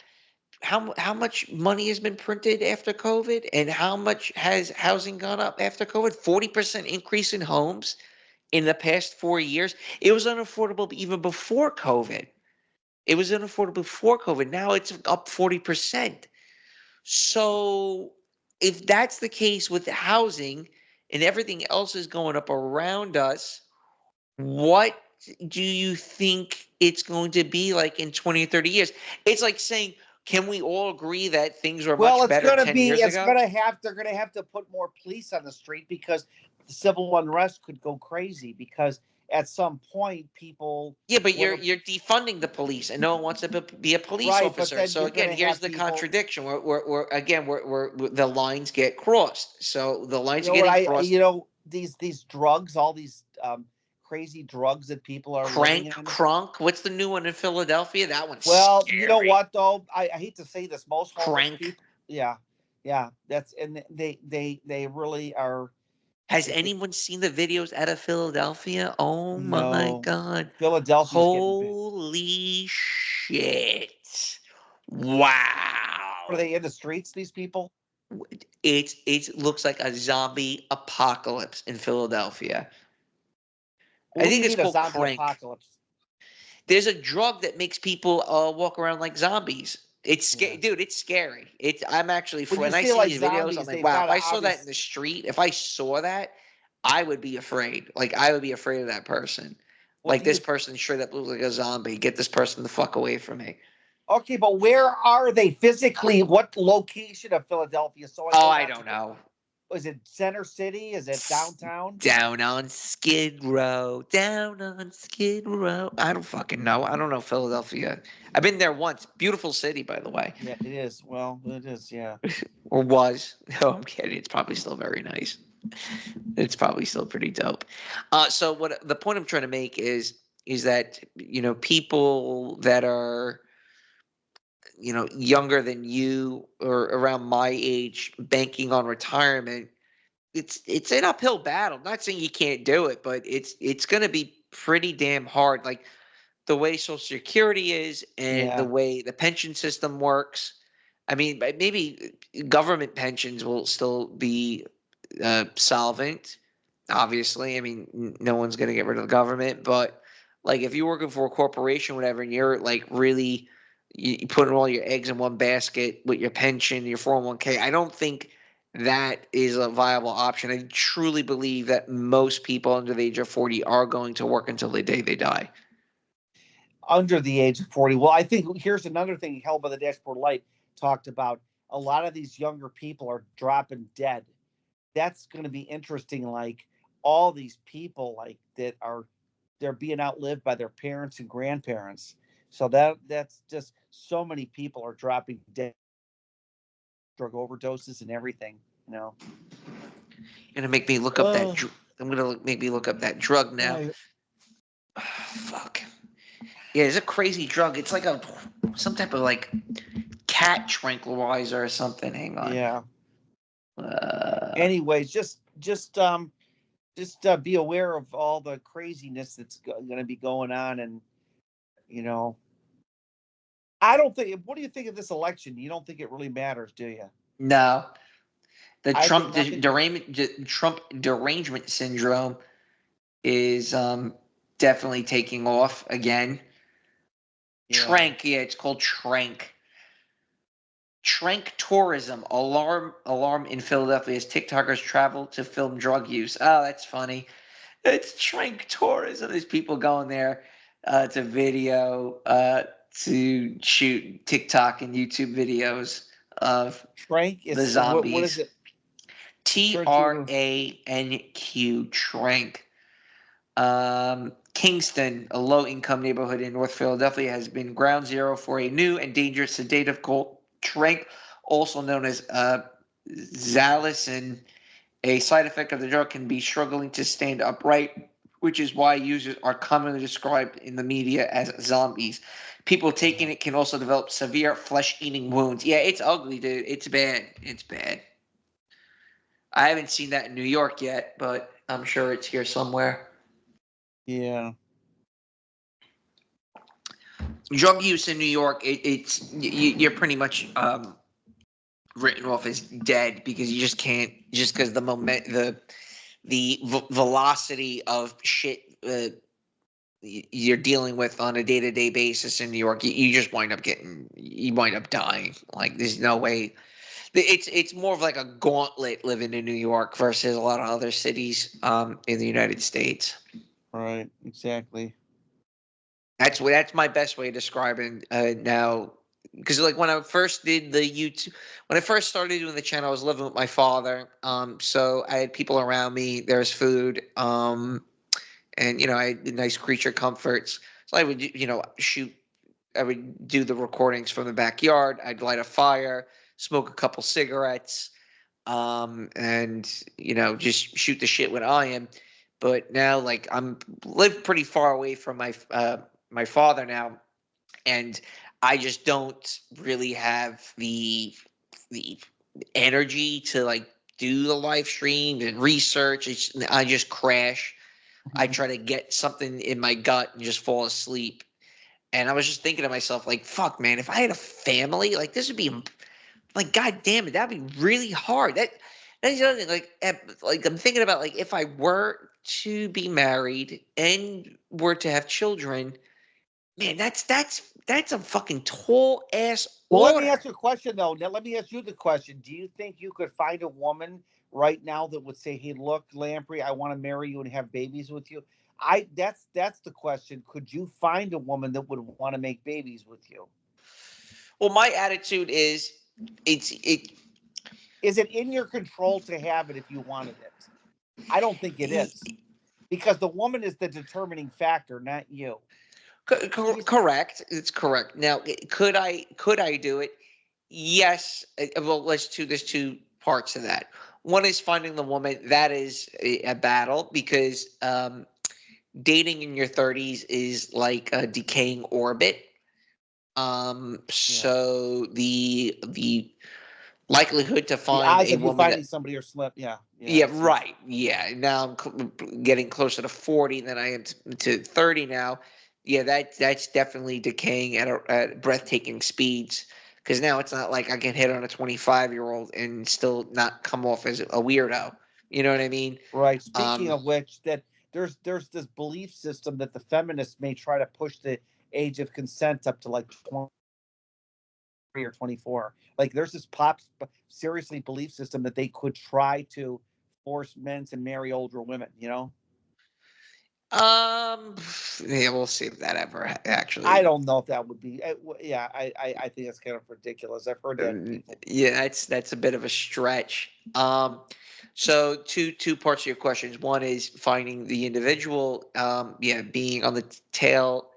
Speaker 8: how much money has been printed after COVID, and how much has housing gone up after COVID? 40% increase in homes in the past 4 years. It was unaffordable even before COVID. It was unaffordable before COVID. Now it's up 40%. So if that's the case with the housing and everything else is going up around us, what do you think it's going to be like in 20 or 30 years? It's like saying, can we all agree that things were
Speaker 7: Well,
Speaker 8: much better 10 years ago?
Speaker 7: they're gonna have to put more police on the street because the civil unrest could go crazy because at some point people
Speaker 8: Yeah, but
Speaker 7: want
Speaker 8: you're defunding the police, and no one wants to be a police
Speaker 7: right, but
Speaker 8: officer.
Speaker 7: then
Speaker 8: So
Speaker 7: you're
Speaker 8: again,
Speaker 7: gonna
Speaker 8: here's
Speaker 7: have
Speaker 8: the
Speaker 7: people.
Speaker 8: contradiction. Where the lines get crossed. So the
Speaker 7: You
Speaker 8: lines are
Speaker 7: know what
Speaker 8: getting
Speaker 7: I
Speaker 8: crossed.
Speaker 7: these drugs, all these crazy drugs that people are living
Speaker 8: Crank,
Speaker 7: in.
Speaker 8: crunk. What's the new one in Philadelphia? That one's
Speaker 7: Well, you know
Speaker 8: scary.
Speaker 7: what though? I hate to say this, most homeless
Speaker 8: Crank.
Speaker 7: people. Yeah, yeah, that's and they really are.
Speaker 8: Has
Speaker 7: It,
Speaker 8: anyone seen the videos out of Philadelphia? Oh my
Speaker 7: no,
Speaker 8: God.
Speaker 7: Philadelphia's getting big.
Speaker 8: Holy shit. Wow.
Speaker 7: Are they in the streets? These people?
Speaker 8: It looks like a zombie apocalypse in Philadelphia. I
Speaker 7: What do
Speaker 8: think
Speaker 7: you
Speaker 8: it's
Speaker 7: mean a
Speaker 8: called
Speaker 7: zombie
Speaker 8: crank.
Speaker 7: apocalypse?
Speaker 8: There's a drug that makes people walk around like zombies.
Speaker 7: Yeah.
Speaker 8: Dude. It's scary. I'm actually
Speaker 7: When you
Speaker 8: when I
Speaker 7: say
Speaker 8: see
Speaker 7: like
Speaker 8: these videos, I'm
Speaker 7: zombies,
Speaker 8: like,
Speaker 7: they've
Speaker 8: wow.
Speaker 7: got
Speaker 8: If
Speaker 7: an
Speaker 8: I saw that in
Speaker 7: obvious.
Speaker 8: the street, if I saw that, I would be afraid. Like I would be afraid of that person.
Speaker 7: What
Speaker 8: Like
Speaker 7: do you?
Speaker 8: this person straight up looks like a zombie. Get this person the fuck away from me.
Speaker 7: Okay, but where are they physically? What location of Philadelphia? So I
Speaker 8: Oh,
Speaker 7: know
Speaker 8: I
Speaker 7: not to
Speaker 8: don't
Speaker 7: go.
Speaker 8: know.
Speaker 7: Is it Center City? Is it downtown?
Speaker 8: Down on Skid Row, down on Skid Row. I don't fucking know. I don't know Philadelphia. I've been there once. Beautiful city, by the way.
Speaker 7: Yeah, it is. Well, it is. Yeah.
Speaker 8: Or was. No, I'm kidding. It's probably still very nice. It's probably still pretty dope. So what the point I'm trying to make is that people that are younger than you or around my age banking on retirement, it's an uphill battle. I'm not saying you can't do it, but it's going to be pretty damn hard. Like the way Social Security is and the
Speaker 7: Yeah.
Speaker 8: way the pension system works. I mean, maybe government pensions will still be solvent. Obviously, I mean, no one's going to get rid of the government, but like if you're working for a corporation, whatever, and you're like really you putting all your eggs in one basket with your pension, your 401k, I don't think that is a viable option. I truly believe that most people under the age of 40 are going to work until the day they die.
Speaker 7: Under the age of 40. Well, I think here's another thing Held by the Dashboard Light talked about. A lot of these younger people are dropping dead. That's going to be interesting. Like all these people, like they're being outlived by their parents and grandparents. So that's just so many people are dropping dead, drug overdoses and everything. You know.
Speaker 8: Gonna make me look up that. I'm gonna make me look up that drug now. Fuck. Yeah, it's a crazy drug. It's like some type of like cat tranquilizer or something. Hang on.
Speaker 7: Yeah.
Speaker 8: Uh,
Speaker 7: Anyways, just be aware of all the craziness that's going to be going on, and you know, I don't think. What do you think of this election? You don't think it really matters, do you?
Speaker 8: no, the
Speaker 7: I
Speaker 8: Trump
Speaker 7: think nothing.
Speaker 8: Trump derangement syndrome is definitely taking off again.
Speaker 7: Yeah.
Speaker 8: Trank, yeah, it's called Trank. Trank tourism alarm in Philadelphia as TikTokers travel to film drug use. Oh, that's funny. It's Trank tourism. There's people going there to video to shoot TikTok and YouTube videos of
Speaker 7: Trank
Speaker 8: the
Speaker 7: is what is
Speaker 8: zombies.
Speaker 7: it?
Speaker 8: TRANQ, Trank. Kingston, a low-income neighborhood in North Philadelphia, has been ground zero for a new and dangerous sedative called Trank, also known as Zalison. A side effect of the drug can be struggling to stand upright, which is why users are commonly described in the media as zombies. People taking it can also develop severe flesh-eating wounds. Yeah, it's ugly, dude. It's bad. It's bad. I haven't seen that in New York yet, but I'm sure it's here somewhere.
Speaker 7: Yeah.
Speaker 8: Drug use in New York, you're pretty much written off as dead because you just can't, just because the velocity of shit you're dealing with on a day-to-day basis in New York, you just wind up dying. Like there's no way. It's more of like a gauntlet living in New York versus a lot of other cities in the United States.
Speaker 7: Right. Exactly.
Speaker 8: That's my best way of describing now. Because like when I first did the YouTube, when I first started doing the channel, I was living with my father. So I had people around me. There's food. And I had nice creature comforts. So I would shoot. I would do the recordings from the backyard. I'd light a fire, smoke a couple cigarettes, and just shoot the shit with I am. But now, like I'm live pretty far away from my father now, and I just don't really have the energy to like do the live stream and research. I just crash. I try to get something in my gut and just fall asleep. And I was just thinking to myself, like, fuck, man, if I had a family, like this would be like, god damn it, that'd be really hard. That's the other thing. Like I'm thinking about like if I were to be married and were to have children, man, that's a fucking tall ass
Speaker 7: Well, let
Speaker 8: order.
Speaker 7: me ask you a question though. Now, let me ask you the question. Do you think you could find a woman right now that would say, "Hey, look, Lamprey, I want to marry you and have babies with you"? That's the question. Could you find a woman that would want to make babies with you?
Speaker 8: Well, my attitude is, it.
Speaker 7: Is it in your control to have it if you wanted it? I don't think it is, because the woman is the determining factor, not you.
Speaker 8: Correct. It's correct. Now, could I do it? Yes. Well, there's two parts to that. One is finding the woman. That is a battle because dating in your 30s is like a decaying orbit. So the likelihood to
Speaker 7: The
Speaker 8: find
Speaker 7: odds
Speaker 8: a
Speaker 7: of you
Speaker 8: woman
Speaker 7: finding
Speaker 8: that.
Speaker 7: somebody are slim. Yeah, yeah,
Speaker 8: Yeah,
Speaker 7: I see.
Speaker 8: right. Yeah. Now I'm getting closer to 40 than I am to 30 now. Yeah, that's definitely decaying at breathtaking speeds. Because now it's not like I can hit on a 25-year-old and still not come off as a weirdo. You know what I mean?
Speaker 7: Right. Speaking
Speaker 8: Um,
Speaker 7: of which, that there's this belief system that the feminists may try to push the age of consent up to like 23 or 24. Like there's this seriously belief system that they could try to force men to marry older women.
Speaker 8: um, yeah, we'll see if that ever
Speaker 7: I
Speaker 8: actually.
Speaker 7: don't know if that would be. Yeah, I think that's kind of ridiculous. I've heard that people.
Speaker 8: Yeah, that's a bit of a stretch. So two parts of your questions. One is finding the individual. Yeah, being on the tail,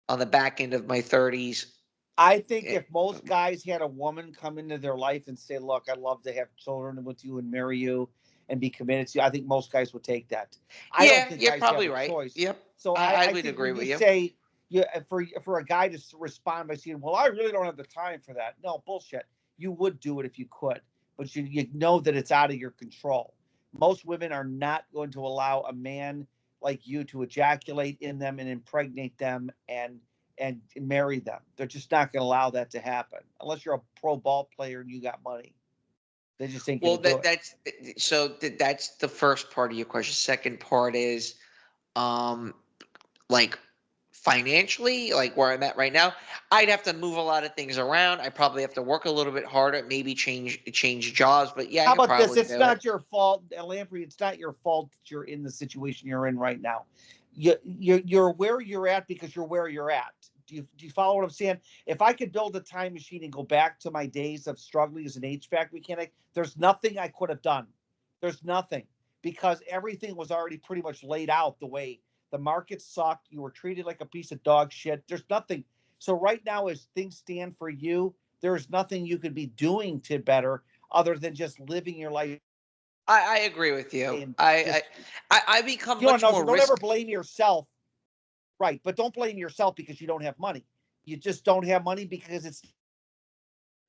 Speaker 8: on the back end of my 30s.
Speaker 7: I think
Speaker 8: eh,
Speaker 7: if most guys had a woman come into their life and say, "Look, I'd love to have children with you and marry you," and be committed to you, I think most guys would take that. I don't
Speaker 8: Yeah,
Speaker 7: think
Speaker 8: you're
Speaker 7: guys have
Speaker 8: probably
Speaker 7: a
Speaker 8: right.
Speaker 7: choice.
Speaker 8: Yep.
Speaker 7: So
Speaker 8: I
Speaker 7: I
Speaker 8: would
Speaker 7: think
Speaker 8: agree
Speaker 7: when
Speaker 8: with
Speaker 7: you
Speaker 8: you.
Speaker 7: say for a guy to respond by saying, "Well, I really don't have the time for that." No, bullshit. You would do it if you could, but you know that it's out of your control. Most women are not going to allow a man like you to ejaculate in them and impregnate them and marry them. They're just not going to allow that to happen unless you're a pro ball player and you got money. They just ain't
Speaker 8: Well,
Speaker 7: going to do it.
Speaker 8: that's the first part of your question. Second part is, um, like financially, like where I'm at right now, I'd have to move a lot of things around. I probably have to work a little bit harder, maybe change jobs. But yeah, I
Speaker 7: How
Speaker 8: could
Speaker 7: about this?
Speaker 8: probably
Speaker 7: It's
Speaker 8: do it.
Speaker 7: not your fault, Lamprey. It's not your fault that you're in the situation you're in right now. You're where you're at because you're where you're at. Do you follow what I'm saying? If I could build a time machine and go back to my days of struggling as an HVAC mechanic, there's nothing I could have done. There's nothing because everything was already pretty much laid out the way the market sucked. You were treated like a piece of dog shit. There's nothing. So right now, as things stand for you, there's nothing you could be doing to better other than just living your life
Speaker 8: I agree with you.
Speaker 7: and
Speaker 8: I
Speaker 7: just
Speaker 8: I become
Speaker 7: you
Speaker 8: much
Speaker 7: know,
Speaker 8: more
Speaker 7: don't ever
Speaker 8: risk.
Speaker 7: blame yourself. Right, but don't blame yourself because you don't have money. You just don't have money because it's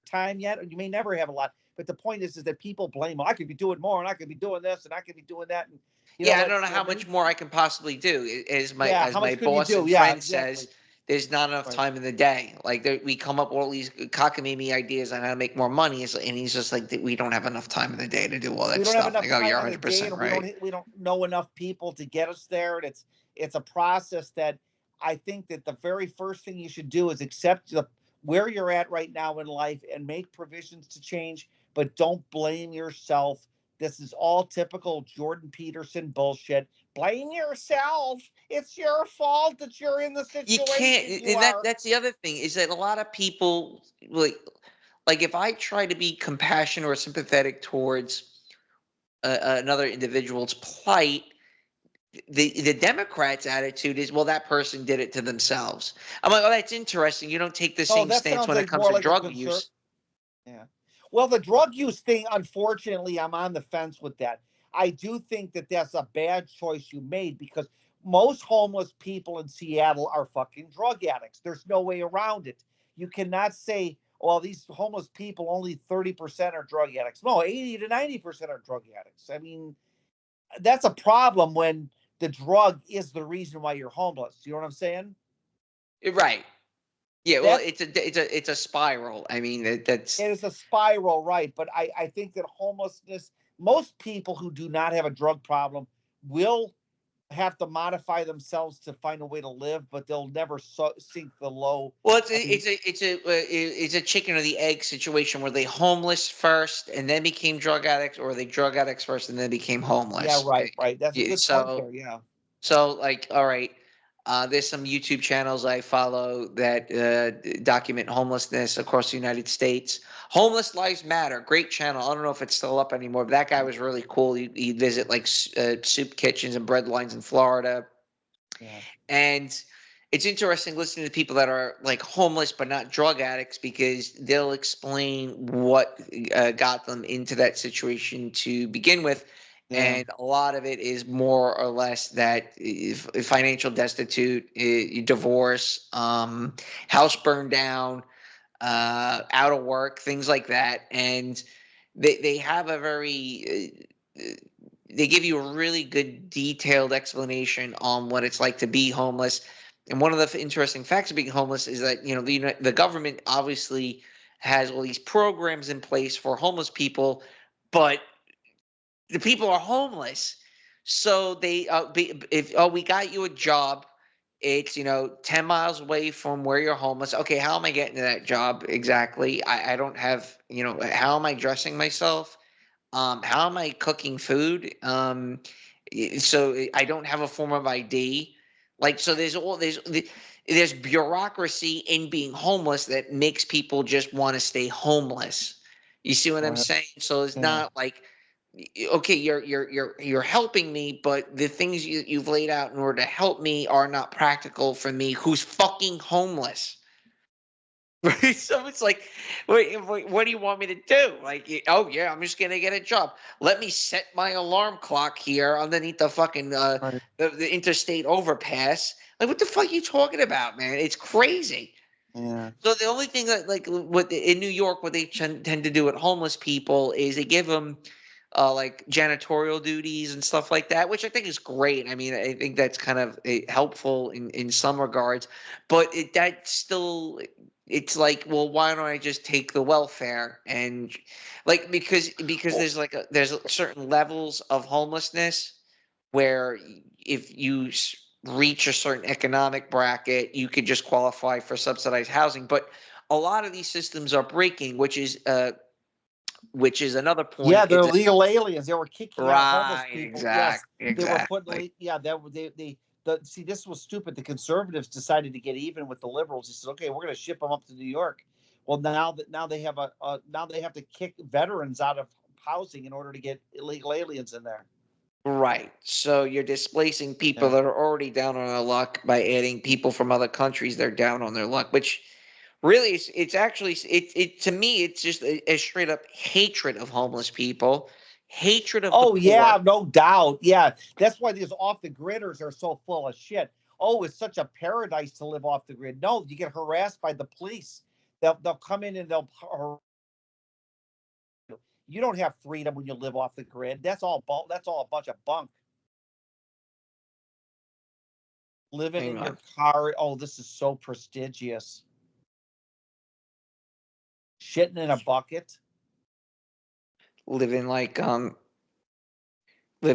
Speaker 7: time yet, or you may never have a lot. But the point is that people blame, well, I could be doing more and I could be doing this and I could be doing that. And you know
Speaker 8: Yeah, I
Speaker 7: what?
Speaker 8: don't know how much more I can possibly do.
Speaker 7: Yeah,
Speaker 8: As
Speaker 7: how
Speaker 8: my
Speaker 7: much could you
Speaker 8: boss
Speaker 7: do?
Speaker 8: and
Speaker 7: Yeah,
Speaker 8: friend says,
Speaker 7: exactly.
Speaker 8: there's not enough
Speaker 7: Right.
Speaker 8: time in the day. Like we come up with all these cockamamie ideas on how to make more money, and he's just like, we don't have enough time in the day to do all
Speaker 7: We
Speaker 8: that
Speaker 7: don't have
Speaker 8: stuff. I
Speaker 7: enough
Speaker 8: go, you're
Speaker 7: time in the day
Speaker 8: 100%
Speaker 7: and
Speaker 8: right.
Speaker 7: we don't know enough people to get us there. And it's a process that I think that the very first thing you should do is accept where you're at right now in life and make provisions to change, but don't blame yourself. This is all typical Jordan Peterson bullshit. Blame yourself. It's your fault that you're in the
Speaker 8: You can't,
Speaker 7: situation you
Speaker 8: and
Speaker 7: are.
Speaker 8: that's the other thing is that a lot of people like if I try to be compassionate or sympathetic towards another individual's plight, the Democrats' attitude is, well, that person did it to themselves. I'm like, oh, that's interesting. You don't take the
Speaker 7: No,
Speaker 8: same
Speaker 7: that
Speaker 8: stance
Speaker 7: sounds
Speaker 8: when it
Speaker 7: like
Speaker 8: comes
Speaker 7: more
Speaker 8: to
Speaker 7: like a
Speaker 8: drug
Speaker 7: concern.
Speaker 8: use.
Speaker 7: Yeah. Well, the drug use thing, unfortunately, I'm on the fence with that. I do think that that's a bad choice you made because most homeless people in Seattle are fucking drug addicts. There's no way around it. You cannot say, well, these homeless people, only 30% are drug addicts. No, 80 to 90% are drug addicts. I mean, that's a problem when the drug is the reason why you're homeless. You know what I'm saying?
Speaker 8: Right. Yeah, well,
Speaker 7: That's
Speaker 8: it's a spiral. I mean, that's
Speaker 7: it is a spiral, right? But I think that homelessness, most people who do not have a drug problem will have to modify themselves to find a way to live, but they'll never sink the low.
Speaker 8: well,
Speaker 7: I mean,
Speaker 8: it's a chicken or the egg situation. Were they homeless first and then became drug addicts, or were they drug addicts first and then became
Speaker 7: yeah,
Speaker 8: homeless?
Speaker 7: right, right. That's a good point
Speaker 8: So
Speaker 7: there. Yeah.
Speaker 8: like, all right, there's some YouTube channels I follow that document homelessness across the United States. Homeless Lives Matter, great channel. I don't know if it's still up anymore, but that guy was really cool. He'd visit like soup kitchens and bread lines in Florida.
Speaker 7: Yeah.
Speaker 8: And it's interesting listening to people that are like homeless but not drug addicts because they'll explain what got them into that situation to begin with.
Speaker 7: Yeah.
Speaker 8: And a lot of it is more or less that if financial destitute, divorce, house burned down, out of work, things like that. And they have a very they give you a really good detailed explanation on what it's like to be homeless. And one of the interesting facts of being homeless is that the government obviously has all these programs in place for homeless people, but the people are homeless. So if we got you a job, it's 10 miles away from where you're homeless. Okay, how am I getting to that job exactly? I don't have, how am I dressing myself? How am I cooking food? So I don't have a form of ID. Like, so there's bureaucracy in being homeless that makes people just want to stay homeless. You see what I'm
Speaker 7: Right.
Speaker 8: saying? So it's
Speaker 7: Yeah.
Speaker 8: not like, okay, you're helping me, but the things you've laid out in order to help me are not practical for me, who's fucking homeless. Right? So it's like, what do you want me to do? Like, oh yeah, I'm just gonna get a job. Let me set my alarm clock here underneath the fucking
Speaker 7: Right.
Speaker 8: the interstate overpass. Like, what the fuck are you talking about, man? It's crazy.
Speaker 7: Yeah.
Speaker 8: So the only thing that, like, in New York, what they tend to do with homeless people is they give them like janitorial duties and stuff like that, which I think is great. I mean, I think that's kind of helpful in some regards, but that still, it's like, well, why don't I just take the welfare and, like, because
Speaker 7: Well,
Speaker 8: there's certain levels of homelessness where if you reach a certain economic bracket, you could just qualify for subsidized housing. But a lot of these systems are breaking, which is another
Speaker 7: yeah,
Speaker 8: point.
Speaker 7: they're
Speaker 8: Is that,
Speaker 7: illegal aliens. They were kicking out homeless
Speaker 8: right?
Speaker 7: people. Yes, they were putting.
Speaker 8: Exactly.
Speaker 7: Yeah, see, this was stupid. The conservatives decided to get even with the liberals. He said, "Okay, we're going to ship them up to New York." Well, now they have now they have to kick veterans out of housing in order to get illegal aliens in there.
Speaker 8: Right. So you're displacing people
Speaker 7: Yeah.
Speaker 8: that are already down on their luck by adding people from other countries. They're down on their luck, which really it's actually it to me it's just a straight up hatred of homeless people, hatred of the
Speaker 7: Oh yeah,
Speaker 8: poor.
Speaker 7: no doubt. Yeah, that's why these off the gridders are so full of shit. Oh, it's such a paradise to live off the grid. No, you get harassed by the police. They'll come in and you don't have freedom when you live off the grid. That's all a bunch of bunk. Living
Speaker 8: Hang
Speaker 7: in
Speaker 8: on.
Speaker 7: your car. Oh, this is so prestigious. Shitting in a bucket.
Speaker 8: Living like hell by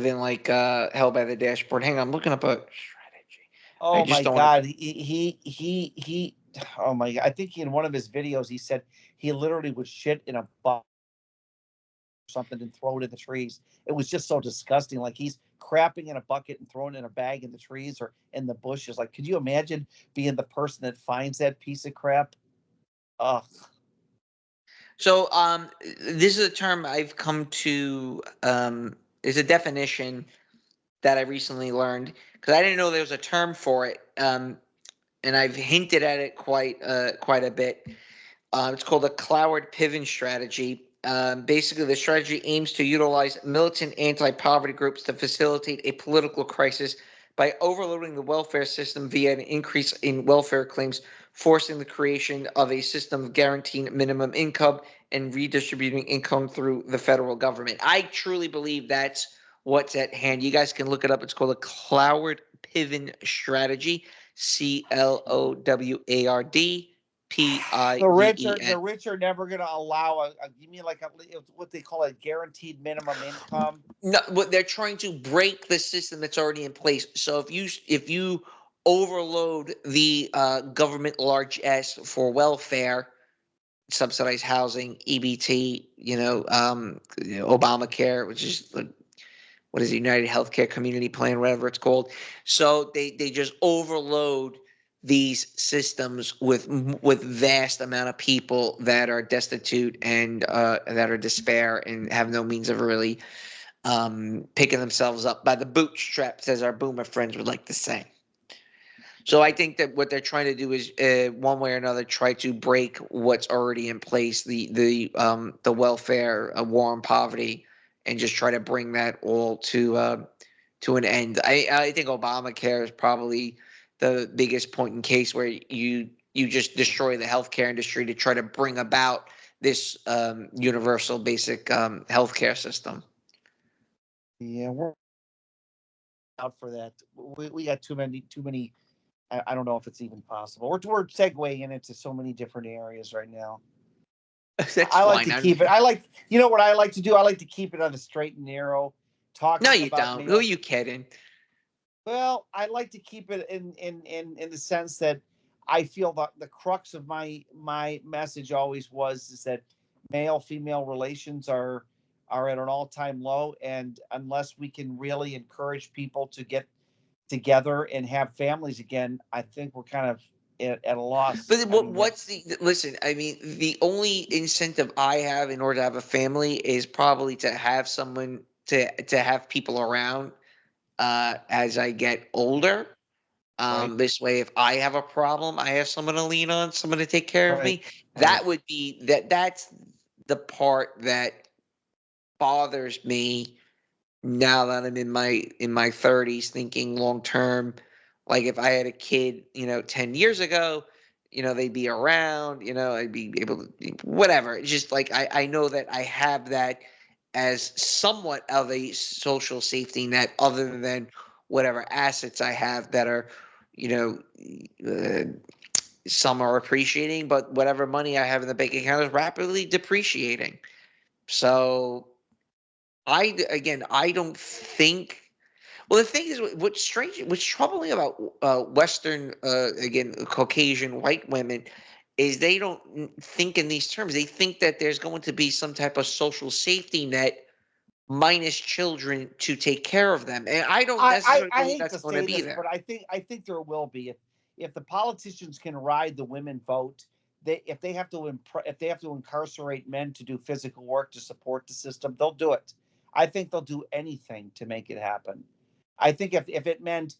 Speaker 8: the dashboard. Hang on, I'm looking up a strategy. I
Speaker 7: Oh
Speaker 8: just
Speaker 7: my
Speaker 8: don't want to.
Speaker 7: God. Oh my God. I think in one of his videos he said he literally would shit in a bucket something and throw it in the trees. It was just so disgusting. Like he's crapping in a bucket and throwing it in a bag in the trees or in the bushes. Like, could you imagine being the person that finds that piece of crap? Ugh.
Speaker 8: So this is a term I've come to is a definition that I recently learned because I didn't know there was a term for it. And I've hinted at it quite a bit. It's called a Cloward Piven strategy. Basically, the strategy aims to utilize militant anti-poverty groups to facilitate a political crisis by overloading the welfare system via an increase in welfare claims, forcing the creation of a system of guaranteeing minimum income and redistributing income through the federal government. I truly believe that's what's at hand. You guys can look it up. It's called a Cloward Piven strategy.
Speaker 7: The
Speaker 8: Cloward.
Speaker 7: rich are never going to allow you mean like what they call a guaranteed minimum income?
Speaker 8: No, what they're trying to break the system that's already in place. So if you overload the government largesse for welfare, subsidized housing, EBT, Obamacare, which is what is it, United Healthcare Community Plan, whatever it's called. So they just overload these systems with vast amount of people that are destitute and that are despair and have no means of really picking themselves up by the bootstraps, as our boomer friends would like to say. So I think that what they're trying to do is, one way or another, try to break what's already in place, the welfare, war on poverty, and just try to bring that all to an end. I think Obamacare is probably the biggest point in case where you just destroy the healthcare industry to try to bring about this universal basic healthcare system.
Speaker 7: Yeah, we're out for that. We got too many. I don't know if it's even possible. We're segueing into so many different areas right now.
Speaker 8: That's
Speaker 7: I like
Speaker 8: fine.
Speaker 7: to keep it. You know what I like to do? I like to keep it on the straight and narrow,
Speaker 8: No,
Speaker 7: talking
Speaker 8: you
Speaker 7: about
Speaker 8: don't. Who are
Speaker 7: male.
Speaker 8: you kidding?
Speaker 7: Well, I like to keep it in the sense that I feel that the crux of my message always was is that male female relations are at an all-time low, and unless we can really encourage people to get together and have families again, I think we're kind of at a loss.
Speaker 8: But
Speaker 7: I mean,
Speaker 8: what's the listen? I mean, the only incentive I have in order to have a family is probably to have someone to have people around as I get older.
Speaker 7: Right.
Speaker 8: This way, if I have a problem, I have someone to lean on, someone to take care of
Speaker 7: Right.
Speaker 8: me.
Speaker 7: Right.
Speaker 8: That would be that's the part that bothers me now that I'm in my 30s, thinking long term. Like if I had a kid, 10 years ago, they'd be around, I'd be able to whatever. It's just like I know that I have that as somewhat of a social safety net other than whatever assets I have that are, you know, uh, some are appreciating, but whatever money I have in the bank account is rapidly depreciating. So I don't think. Well, the thing is, what's troubling about Western, again, Caucasian white women, is they don't think in these terms. They think that there's going to be some type of social safety net minus children to take care of them, and I don't necessarily
Speaker 7: I
Speaker 8: believe
Speaker 7: hate
Speaker 8: that's
Speaker 7: to
Speaker 8: going to
Speaker 7: say
Speaker 8: be
Speaker 7: this, but
Speaker 8: there.
Speaker 7: I think there will be if the politicians can ride the women vote. If they have to if they have to incarcerate men to do physical work to support the system, they'll do it. I think they'll do anything to make it happen. I think if it meant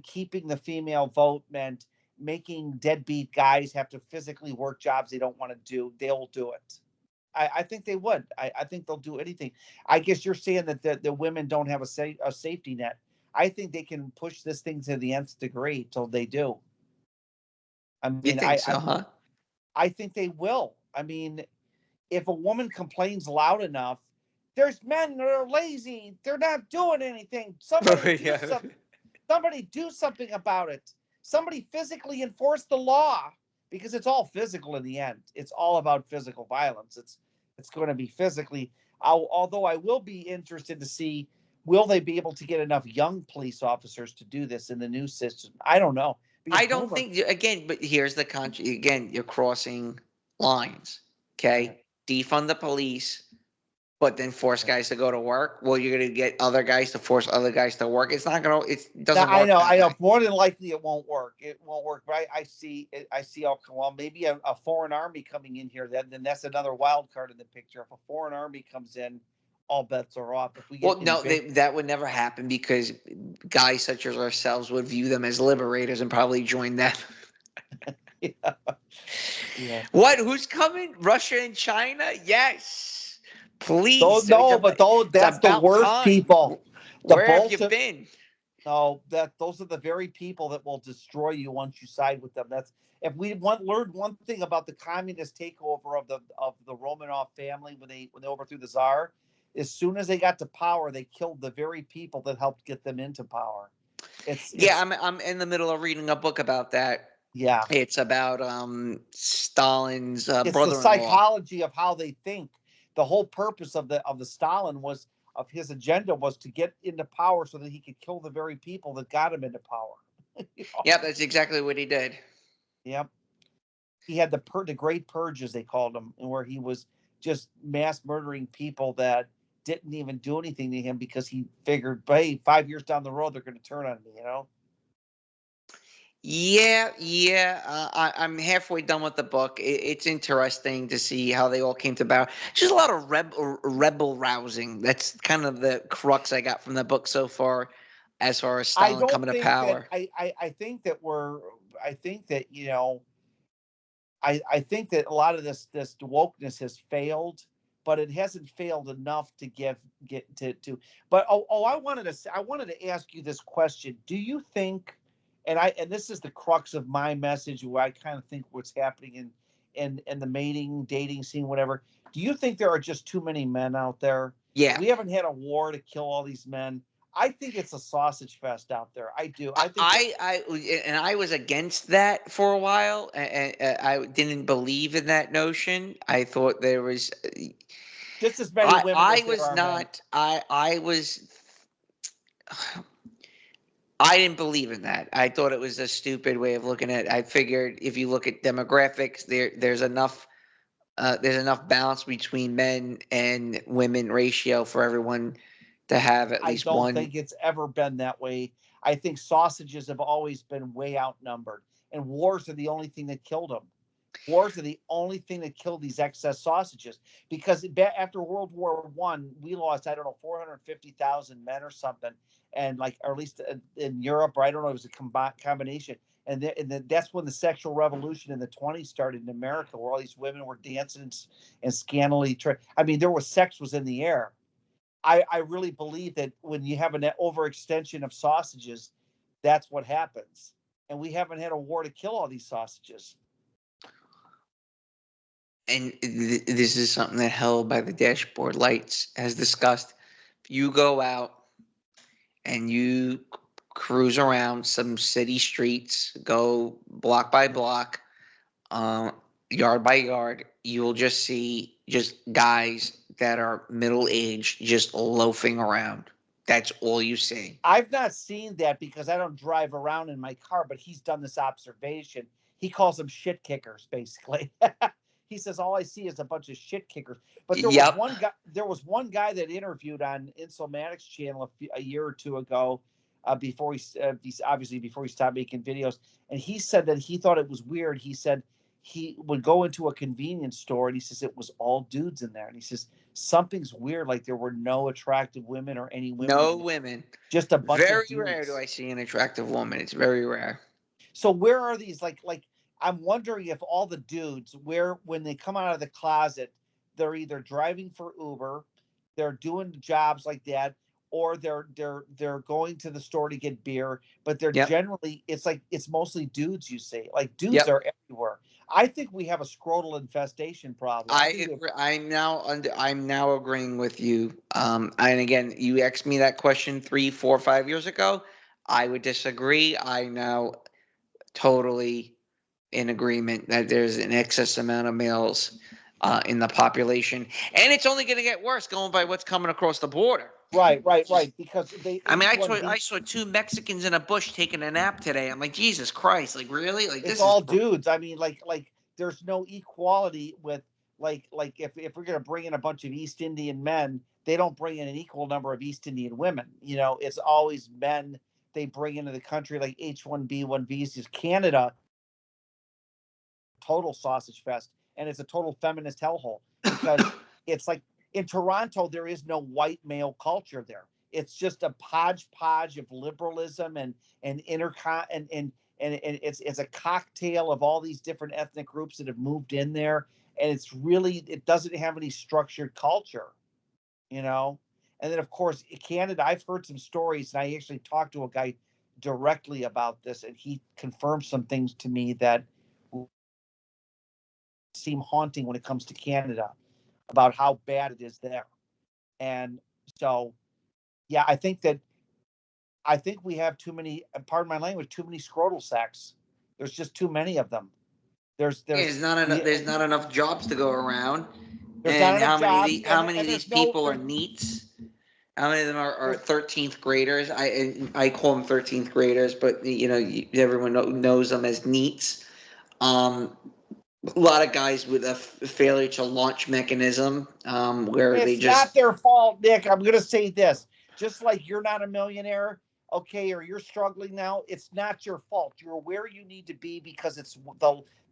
Speaker 7: keeping the female vote meant making deadbeat guys have to physically work jobs they don't want to do, they'll do it. I think they would. I think they'll do anything. I guess you're saying that the women don't have a safety net. I think they can push this thing to the nth degree till they do. I
Speaker 8: You
Speaker 7: mean,
Speaker 8: think so, huh?
Speaker 7: I think they will. I mean, if a woman complains loud enough, there's men that are lazy. They're not doing anything.
Speaker 8: Yeah.
Speaker 7: Somebody do something about it. Somebody physically enforce the law because it's all physical in the end. It's all about physical violence. It's going to be physically. Although I will be interested to see will they be able to get enough young police officers to do this in the new system. I don't know because
Speaker 8: I don't think again, but here's the again, you're crossing lines.
Speaker 7: right,
Speaker 8: Okay, defund the police, but then force
Speaker 7: right.
Speaker 8: guys to go to work. Well, you're gonna get other guys to force other guys to work. It's not gonna. It
Speaker 7: Now,
Speaker 8: doesn't work that
Speaker 7: I know.
Speaker 8: way.
Speaker 7: More than likely, it won't work. It won't work. But I see. I see. Well, maybe a foreign army coming in here. Then that's another wild card in the picture. If a foreign army comes in, all bets are off. If we get
Speaker 8: Well, no,
Speaker 7: invasion,
Speaker 8: that would never happen because guys such as ourselves would view them as liberators and probably join them.
Speaker 7: yeah, yeah.
Speaker 8: What? Who's coming? Russia and China? Yes.
Speaker 7: Though
Speaker 8: Please.
Speaker 7: no, but though
Speaker 8: It's
Speaker 7: that's the
Speaker 8: about
Speaker 7: worst
Speaker 8: time.
Speaker 7: people. The
Speaker 8: Where have you
Speaker 7: bullshit.
Speaker 8: been?
Speaker 7: No, that those are the very people that will destroy you once you side with them. That's if we learned one thing about the communist takeover of the Romanov family when they overthrew the Tsar, as soon as they got to power, they killed the very people that helped get them into power.
Speaker 8: Yeah,
Speaker 7: It's
Speaker 8: I'm in the middle of reading a book about that.
Speaker 7: yeah,
Speaker 8: It's about Stalin's
Speaker 7: it's the
Speaker 8: brother-in-law.
Speaker 7: psychology of how they think. The whole purpose of the Stalin was of his agenda was to get into power so that he could kill the very people that got him into power. You know?
Speaker 8: Yep, that's exactly what he did.
Speaker 7: Yep. He had the great purge as they called them, and where he was just mass murdering people that didn't even do anything to him because he figured, hey, 5 years down the road they're going to turn on me, you know.
Speaker 8: Yeah, yeah. I'm halfway done with the book. It's interesting to see how they all came to bear. Just a lot of rebel rousing. That's kind of the crux I got from the book so far, as far as
Speaker 7: I
Speaker 8: Stalin
Speaker 7: don't
Speaker 8: coming to
Speaker 7: think that
Speaker 8: power.
Speaker 7: I think that I think that I think that a lot of this wokeness has failed, but it hasn't failed enough to get to. But I wanted to ask you this question. Do you think, and this is the crux of my message, where I kind of think what's happening in the mating, dating scene, whatever. Do you think there are just too many men out there?
Speaker 8: Yeah,
Speaker 7: We haven't had a war to kill all these men. I think it's a sausage fest out there. I do. I think that
Speaker 8: and I was against that for a while, and I didn't believe in that notion. I thought there was,
Speaker 7: just as many women
Speaker 8: I
Speaker 7: as there
Speaker 8: was
Speaker 7: are men.
Speaker 8: not, I was, I didn't believe in that. I thought it was a stupid way of looking at it. I figured if you look at demographics, there's enough balance between men and women ratio for everyone to have at
Speaker 7: I
Speaker 8: least
Speaker 7: don't
Speaker 8: one.
Speaker 7: think it's ever been that way. I think sausages have always been way outnumbered, and wars are the only thing that killed them. Wars are the only thing that killed these excess sausages, because after World War One, we lost, I don't know, 450,000 men or something, and like, or at least in Europe, or I don't know, it was a combination. And that's when the sexual revolution in the 20s started in America, where all these women were dancing and scantily. I mean, sex was in the air. I really believe that when you have an overextension of sausages, that's what happens. And we haven't had a war to kill all these sausages.
Speaker 8: And this is something that Hell by the Dashboard Lights has discussed. You go out and you cruise around some city streets, go block by block, yard by yard, you will just see just guys that are middle aged just loafing around. That's all you see.
Speaker 7: I've not seen that because I don't drive around in my car, but he's done this observation. He calls them shit kickers, basically. He says all I see is a bunch of shit kickers. But there was one guy. There was one guy that interviewed on Insolmatic's channel a year or two ago, before before he stopped making videos, and he said that he thought it was weird. He said he would go into a convenience store and he says it was all dudes in there, and he says something's weird, like there were no attractive women or any women.
Speaker 8: No women.
Speaker 7: Just a bunch of dudes.
Speaker 8: Very rare do I see an attractive woman. It's very rare.
Speaker 7: So where are these like I'm wondering if all the dudes, when they come out of the closet, they're either driving for Uber, they're doing jobs like that, or they're going to the store to get beer, but they're generally, it's mostly dudes, you see. Like dudes are everywhere. I think we have a scrotal infestation problem.
Speaker 8: I'm now agreeing with you. And again, you asked me that question 3, 4, 5 years ago. I would disagree. I now totally in agreement that there's an excess amount of males in the population, and it's only going to get worse going by what's coming across the border.
Speaker 7: Right. Because
Speaker 8: I saw 2 Mexicans in a bush taking a nap today. I'm like, Jesus Christ! Like, really? Like,
Speaker 7: it's all dudes. I mean, like there's no equality with like if we're going to bring in a bunch of East Indian men, they don't bring in an equal number of East Indian women. You know, it's always men they bring into the country, like H-1B visas. Canada, total sausage fest, and it's a total feminist hellhole, because it's like in Toronto there is no white male culture there. It's just a hodgepodge of liberalism and it's a cocktail of all these different ethnic groups that have moved in there, and it doesn't have any structured culture, you know. And then of course Canada, I've heard some stories, and I actually talked to a guy directly about this, and he confirmed some things to me that seem haunting when it comes to Canada, about how bad it is there. And so, yeah, I think we have too many, pardon my language, too many scrotal sacks. There's just too many of them. There's
Speaker 8: not enough. There's not enough jobs to go around.
Speaker 7: And
Speaker 8: how many of these people are NEETs? How many of them are 13th graders? I call them 13th graders, but everyone knows them as NEETs. A lot of guys with a failure to launch mechanism, where it's not
Speaker 7: their fault, Nick. I'm going to say this. Just like you're not a millionaire, okay, or you're struggling now, it's not your fault. You're where you need to be because it's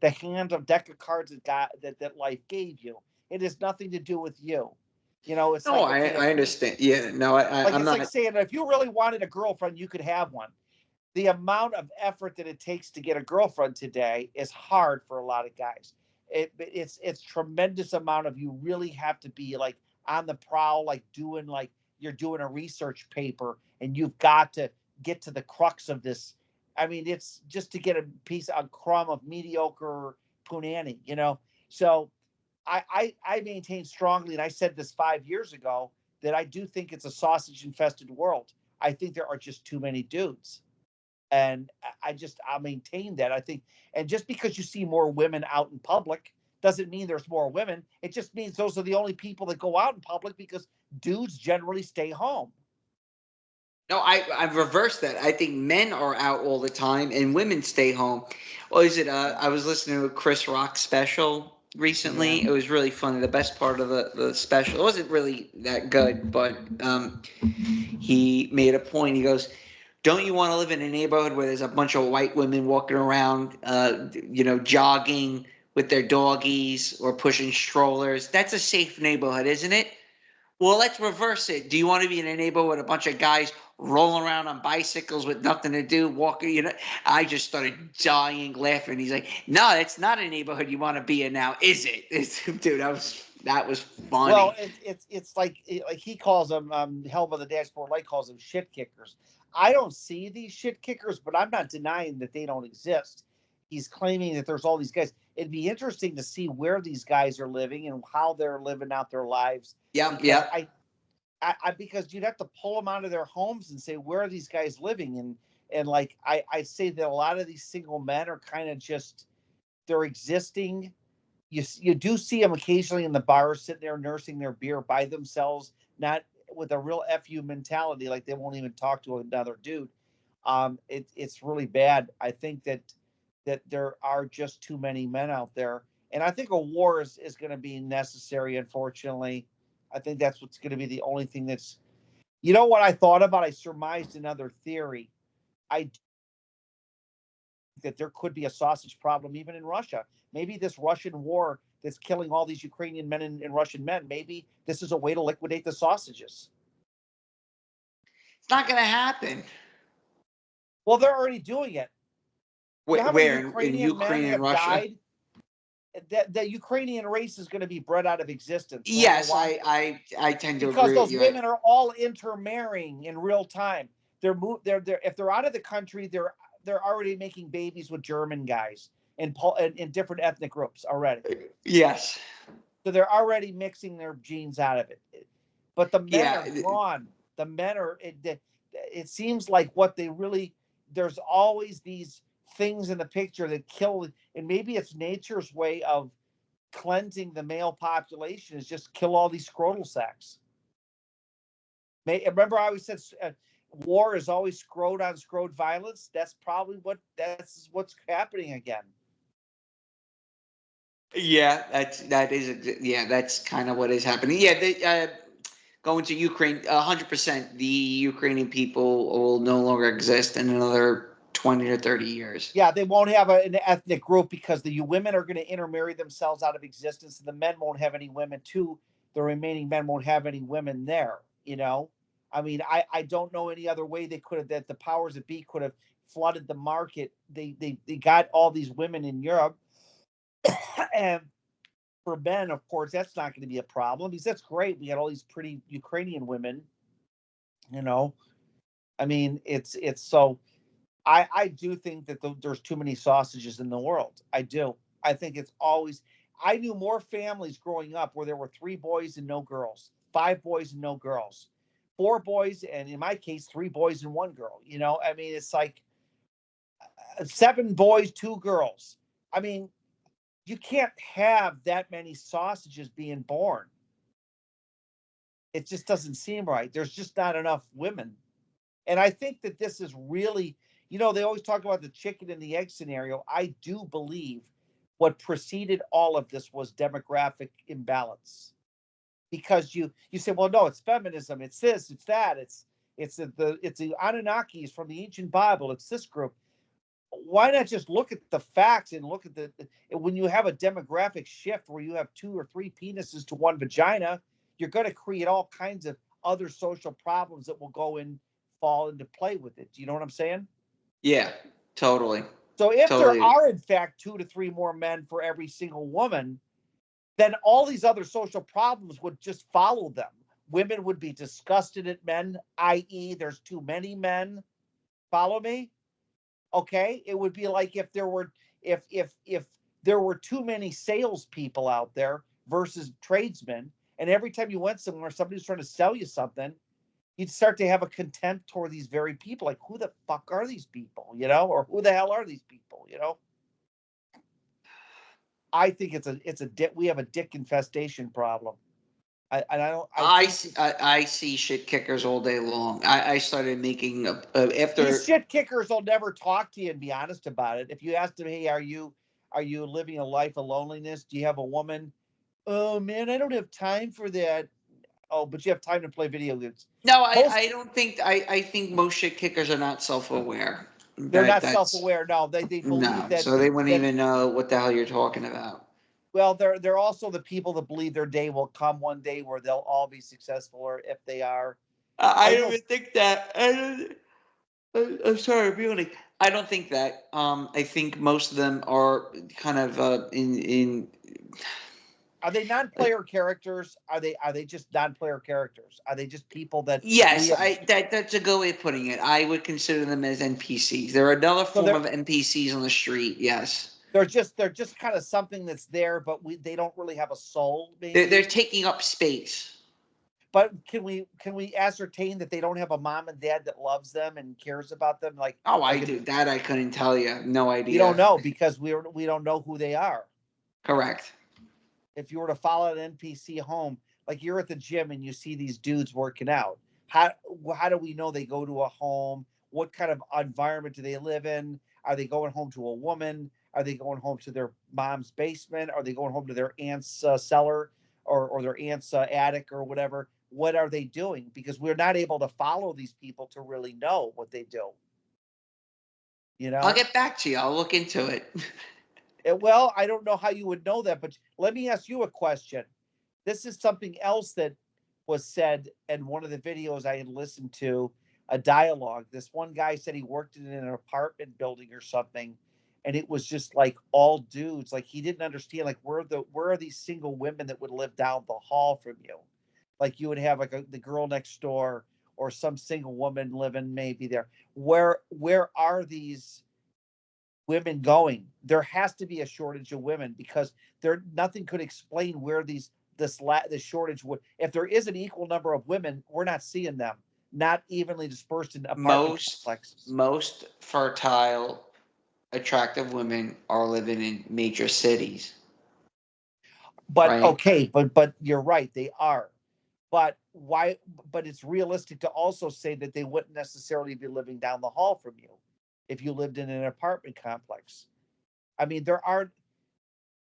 Speaker 7: the hand of deck of cards that life gave you. It has nothing to do with you. You know, it's
Speaker 8: I understand. Yeah, no, I'm not.
Speaker 7: Like saying, if you really wanted a girlfriend, you could have one. The amount of effort that it takes to get a girlfriend today is hard for a lot of guys. It's tremendous amount of, you really have to be like on the prowl, like you're doing a research paper, and you've got to get to the crux of this. I mean, it's just to get a crumb of mediocre punani, you know? So I maintain strongly, and I said this 5 years ago, that I do think it's a sausage infested world. I think there are just too many dudes. And I'll maintain that. I think, and just because you see more women out in public doesn't mean there's more women. It just means those are the only people that go out in public, because dudes generally stay home.
Speaker 8: No, I've reversed that. I think men are out all the time and women stay home. Well, I was listening to a Chris Rock special recently. Yeah. It was really funny. The best part of the special, it wasn't really that good, but he made a point. He goes, don't you want to live in a neighborhood where there's a bunch of white women walking around, jogging with their doggies or pushing strollers. That's a safe neighborhood, isn't it? Well, let's reverse it. Do you want to be in a neighborhood with a bunch of guys rolling around on bicycles with nothing to do, walking? I just started dying laughing. He's like, "No, it's not a neighborhood you want to be in now, is it?" Dude, that was funny.
Speaker 7: Well, it's like he calls them Hell by the Dashboard Light calls them shit kickers. I don't see these shit kickers, but I'm not denying that they don't exist. He's claiming that there's all these guys. It'd be interesting to see where these guys are living and how they're living out their lives.
Speaker 8: Yeah.
Speaker 7: Because you'd have to pull them out of their homes and say, where are these guys living? And like I say that a lot of these single men are kind of just, they're existing. You do see them occasionally in the bar sitting there nursing their beer by themselves, not with a real FU mentality, like they won't even talk to another dude. It's really bad. I think that there are just too many men out there. And I think a war is going to be necessary, unfortunately. I think that's what's going to be the only thing that's, what I thought about? I surmised another theory. I that there could be a sausage problem even in Russia. Maybe this Russian war that's killing all these Ukrainian men and Russian men, maybe this is a way to liquidate the sausages.
Speaker 8: It's not going to happen.
Speaker 7: Well, they're already doing it.
Speaker 8: Where in Ukraine and Russia?
Speaker 7: Died? The Ukrainian race is going to be bred out of existence.
Speaker 8: Yes, I tend to agree
Speaker 7: because those
Speaker 8: with you.
Speaker 7: women are all intermarrying in real time. They're if they're out of the country, they're already making babies with German guys in different ethnic groups already.
Speaker 8: Yes.
Speaker 7: So they're already mixing their genes out of it. But the men are gone. The men are. It seems like what they really. There's always these things in the picture that kill, and maybe it's nature's way of cleansing the male population is just kill all these scrotal sacs. Remember I always said war is always scrot on scrot violence. That's probably what's happening again.
Speaker 8: Yeah, that's kind of what is happening. Yeah, going to Ukraine, 100%. The Ukrainian people will no longer exist in another 20 or 30 years.
Speaker 7: Yeah, they won't have an ethnic group because the women are going to intermarry themselves out of existence, and the men won't have any women too. The remaining men won't have any women there. I mean, I don't know any other way they could have, that the powers that be could have flooded the market. They got all these women in Europe, and for men, of course, that's not going to be a problem because that's great. We got all these pretty Ukrainian women. I mean, it's so. I do think that there's too many sausages in the world. I do. I think it's always. I knew more families growing up where there were 3 boys and no girls, 5 boys and no girls, 4 boys, and in my case, 3 boys and 1 girl. I mean, it's like 7 boys, 2 girls. I mean, you can't have that many sausages being born. It just doesn't seem right. There's just not enough women. And I think that this is really, they always talk about the chicken and the egg scenario. I do believe what preceded all of this was demographic imbalance. Because you say, well, no, it's feminism, it's this, it's that, it's the Anunnakis from the ancient Bible, it's this group. Why not just look at the facts and look at when you have a demographic shift where you have 2 or 3 penises to 1 vagina, you're going to create all kinds of other social problems that will fall into play with it. Do you know what I'm saying?
Speaker 8: Yeah, totally.
Speaker 7: So if there are in fact 2 to 3 more men for every single woman, then all these other social problems would just follow them. Women would be disgusted at men, i.e., there's too many men. Follow me? Okay, it would be like if there were too many salespeople out there versus tradesmen, and every time you went somewhere, somebody was trying to sell you something, you'd start to have a contempt toward these very people. Like, who the fuck are these people? Or who the hell are these people? I think we have a dick infestation problem.
Speaker 8: I see shit kickers all day long. I started making after
Speaker 7: these shit kickers will never talk to you and be honest about it. If you ask them, hey, are you living a life of loneliness? Do you have a woman? Oh man, I don't have time for that. Oh, but you have time to play video games.
Speaker 8: No, I don't think. I think most shit kickers are not self-aware.
Speaker 7: They're not self-aware. No, they believe that.
Speaker 8: So they wouldn't even know what the hell you're talking about.
Speaker 7: Well, they're also the people that believe their day will come one day where they'll all be successful, or if they are.
Speaker 8: I
Speaker 7: I
Speaker 8: don't
Speaker 7: know.
Speaker 8: even think that. I'm sorry, really. I don't think that. I think most of them are kind of in.
Speaker 7: Are they non-player characters? Are they just non-player characters? Are they just people that we
Speaker 8: Yes,
Speaker 7: have?
Speaker 8: that's a good way of putting it. I would consider them as NPCs. They're another
Speaker 7: So
Speaker 8: form of NPCs on the street. Yes,
Speaker 7: they're just kind of something that's there, but they don't really have a soul,
Speaker 8: they're
Speaker 7: maybe.
Speaker 8: taking up space.
Speaker 7: But can we ascertain that they don't have a mom and dad that loves them and cares about them?
Speaker 8: Oh, I
Speaker 7: Like if
Speaker 8: do that. I couldn't tell you. No
Speaker 7: we don't
Speaker 8: idea.
Speaker 7: know because we don't know who they are.
Speaker 8: Correct.
Speaker 7: If you were to follow an NPC home, like you're at the gym and you see these dudes working out, how do we know they go to a home? What kind of environment do they live in? Are they going home to a woman? Are they going home to their mom's basement? Are they going home to their aunt's cellar, or their aunt's attic or whatever? What are they doing? Because we're not able to follow these people to really know what they do. You
Speaker 8: I'll
Speaker 7: know.
Speaker 8: get back to you. I'll look into it.
Speaker 7: Well, I don't know how you would know that, but let me ask you a question. This is something else that was said in one of the videos I had listened to, a dialogue. This one guy said he worked in an apartment building or something, and it was just like all dudes. Like he didn't understand, like where are these single women that would live down the hall from you? Like you would have like the girl next door or some single woman living maybe there. Where are these women going? There has to be a shortage of women because nothing could explain where this shortage would. If there is an equal number of women, we're not seeing them, not evenly dispersed in apartment
Speaker 8: most
Speaker 7: complexes.
Speaker 8: most fertile, attractive women are living in major cities,
Speaker 7: But
Speaker 8: right?
Speaker 7: okay, but you're right, they are. But why? But it's realistic to also say that they wouldn't necessarily be living down the hall from you if you lived in an apartment complex. I mean, there are.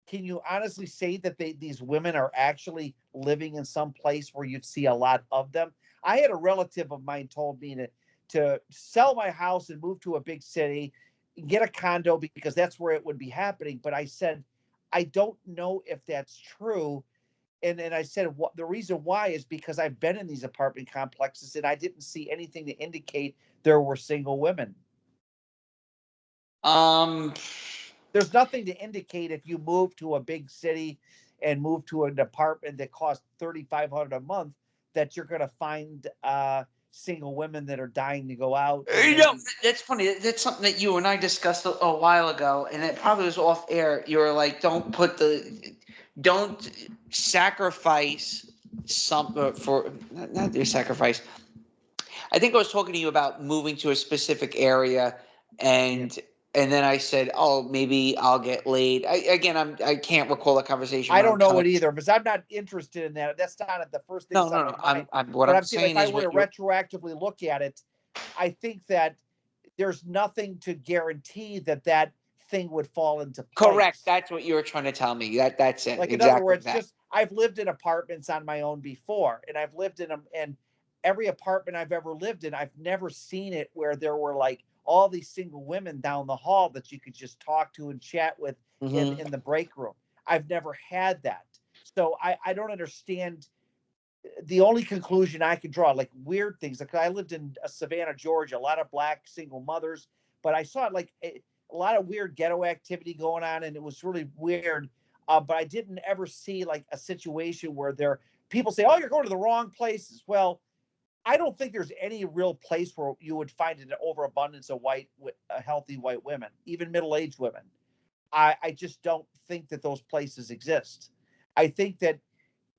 Speaker 7: Can you honestly say that these women are actually living in some place where you'd see a lot of them? I had a relative of mine told me to sell my house and move to a big city, get a condo because that's where it would be happening. But I said, I don't know if that's true. And I said, what the reason why is because I've been in these apartment complexes and I didn't see anything to indicate there were single women.
Speaker 8: Um,
Speaker 7: There's nothing to indicate if you move to a big city and move to an apartment that costs $3,500 a month that you're going to find single women that are dying to go out and
Speaker 8: you know,
Speaker 7: maybe.
Speaker 8: that's funny. That's something that you and I discussed a while ago, and it probably was off air. You were like, don't sacrifice some for not your sacrifice. I think I was talking to you about moving to a specific area,
Speaker 7: Yeah.
Speaker 8: and then I said, "Oh, maybe I'll get laid." I can't recall the conversation,
Speaker 7: I
Speaker 8: but
Speaker 7: don't
Speaker 8: I'm
Speaker 7: know
Speaker 8: kind
Speaker 7: it
Speaker 8: of
Speaker 7: either because I'm not interested in that. That's not the first things on my mind.
Speaker 8: I'm what
Speaker 7: But
Speaker 8: I'm
Speaker 7: I'm saying if
Speaker 8: saying
Speaker 7: I
Speaker 8: is
Speaker 7: were to
Speaker 8: what you're.
Speaker 7: retroactively look at it, I think that there's nothing to guarantee that thing would fall into
Speaker 8: Correct.
Speaker 7: place.
Speaker 8: That's what you were trying to tell me. That's it.
Speaker 7: Like in other
Speaker 8: Exactly
Speaker 7: words,
Speaker 8: that.
Speaker 7: just I've lived in apartments on my own before, and I've lived in them, and every apartment I've ever lived in, I've never seen it where there were like all these single women down the hall that you could just talk to and chat with in
Speaker 8: Hmm.
Speaker 7: in the break room. I've never had that. So I don't understand. The only conclusion I could draw, like weird things, like I lived in Savannah, Georgia, a lot of black single mothers, but I saw like a lot of weird ghetto activity going on, and it was really weird. But I didn't ever see like a situation where people say, "Oh, you're going to the wrong places." Well, I don't think there's any real place where you would find an overabundance of healthy white women, even middle-aged women. I just don't think that those places exist. I think that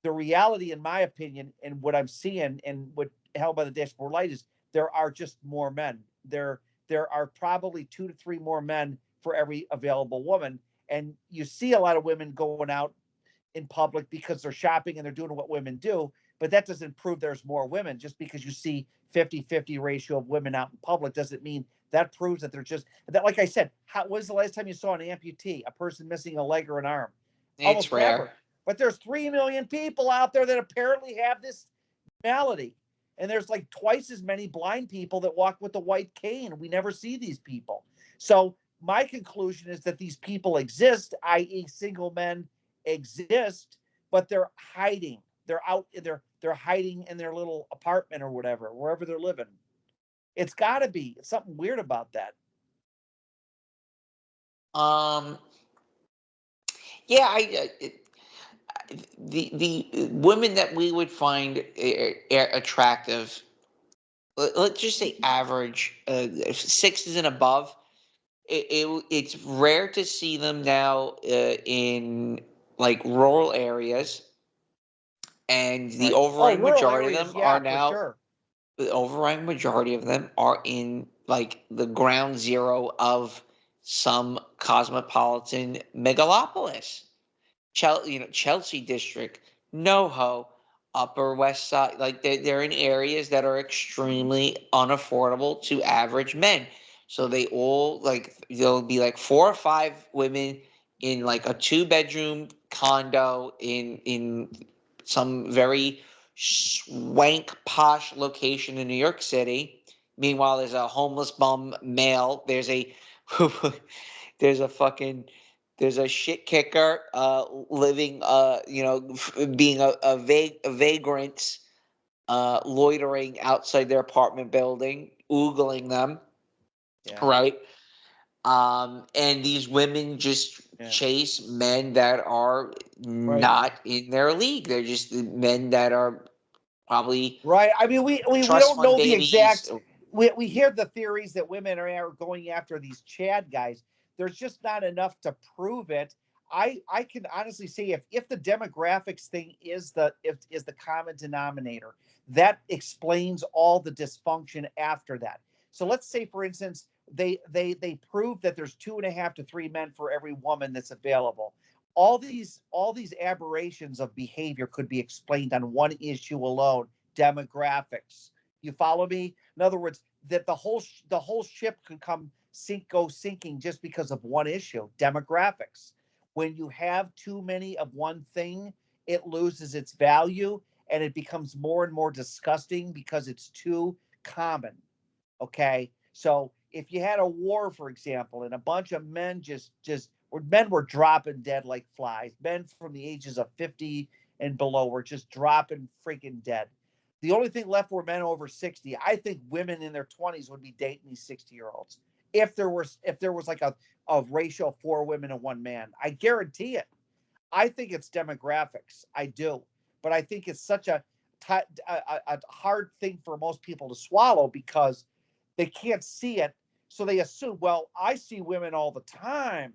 Speaker 7: the reality, in my opinion, and what I'm seeing and what Held by the Dashboard Light is there are just more men. There are probably 2 to 3 more men for every available woman. And you see a lot of women going out in public because they're shopping and they're doing what women do, but that doesn't prove there's more women. Just because you see 50-50 ratio of women out in public doesn't mean that proves that they're just that. Like I said, was the last time you saw an amputee, a person missing a leg or an arm?
Speaker 8: It's
Speaker 7: Almost
Speaker 8: rare.
Speaker 7: never. But there's 3 million people out there that apparently have this malady. And there's like twice as many blind people that walk with the white cane. We never see these people. So my conclusion is that these people exist, i.e., single men exist, but they're hiding. They're out. They're hiding in their little apartment or whatever, wherever they're living. It's got to be something weird about that.
Speaker 8: Yeah, the women that we would find attractive, let's just say average, sixes and above. It's rare to see them now in like rural areas, and the
Speaker 7: Right. Oh,
Speaker 8: overwhelming
Speaker 7: rural
Speaker 8: majority of
Speaker 7: areas,
Speaker 8: them are
Speaker 7: yeah, for
Speaker 8: now.
Speaker 7: sure.
Speaker 8: The overwhelming majority of them are in like the ground zero of some cosmopolitan megalopolis. Chelsea district, NoHo, Upper West Side. Like they're in areas that are extremely unaffordable to average men. So they all like there'll be like 4 or 5 women in like a 2-bedroom condo in some very swank posh location in New York City. Meanwhile, there's a homeless bum male. There's a fucking there's a shit kicker living being a vagrant loitering outside their apartment building, oogling them,
Speaker 7: Yeah.
Speaker 8: right? And these women just
Speaker 7: Yeah.
Speaker 8: chase men that are
Speaker 7: Right.
Speaker 8: not in their league. They're just men that are probably
Speaker 7: Right. I mean, we
Speaker 8: trust
Speaker 7: don't
Speaker 8: fund
Speaker 7: know the
Speaker 8: babies.
Speaker 7: exact. We hear the theories that women are going after these Chad guys. There's just not enough to prove it. I can honestly say if the demographics thing is the common denominator, that explains all the dysfunction after that. So let's say, for instance, they prove that there's 2.5 to 3 men for every woman that's available. All these aberrations of behavior could be explained on one issue alone: demographics. You follow me? In other words, that the whole ship could go sinking just because of one issue: demographics. When you have too many of one thing, it loses its value and it becomes more and more disgusting because it's too common. Okay, so if you had a war, for example, and a bunch of men men were dropping dead like flies, men from the ages of 50 and below were just dropping freaking dead. The only thing left were men over 60. I think women in their 20s would be dating these 60-year-olds if there was like a ratio of 4 women and 1 man. I guarantee it. I think it's demographics. I do, but I think it's such a hard thing for most people to swallow because they can't see it. So they assume, well, I see women all the time,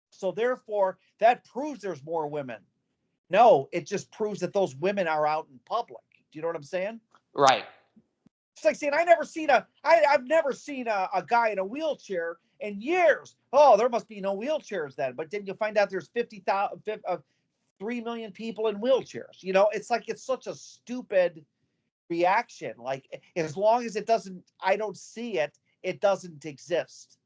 Speaker 7: so therefore that proves there's more women. No, it just proves that those women are out in public. Do you know what I'm saying?
Speaker 8: Right.
Speaker 7: It's like saying I've never seen a guy in a wheelchair in years. Oh, there must be no wheelchairs then. But then you find out there's 3 million people in wheelchairs. It's like it's such a stupid reaction. Like, as long as I don't see it, it doesn't exist.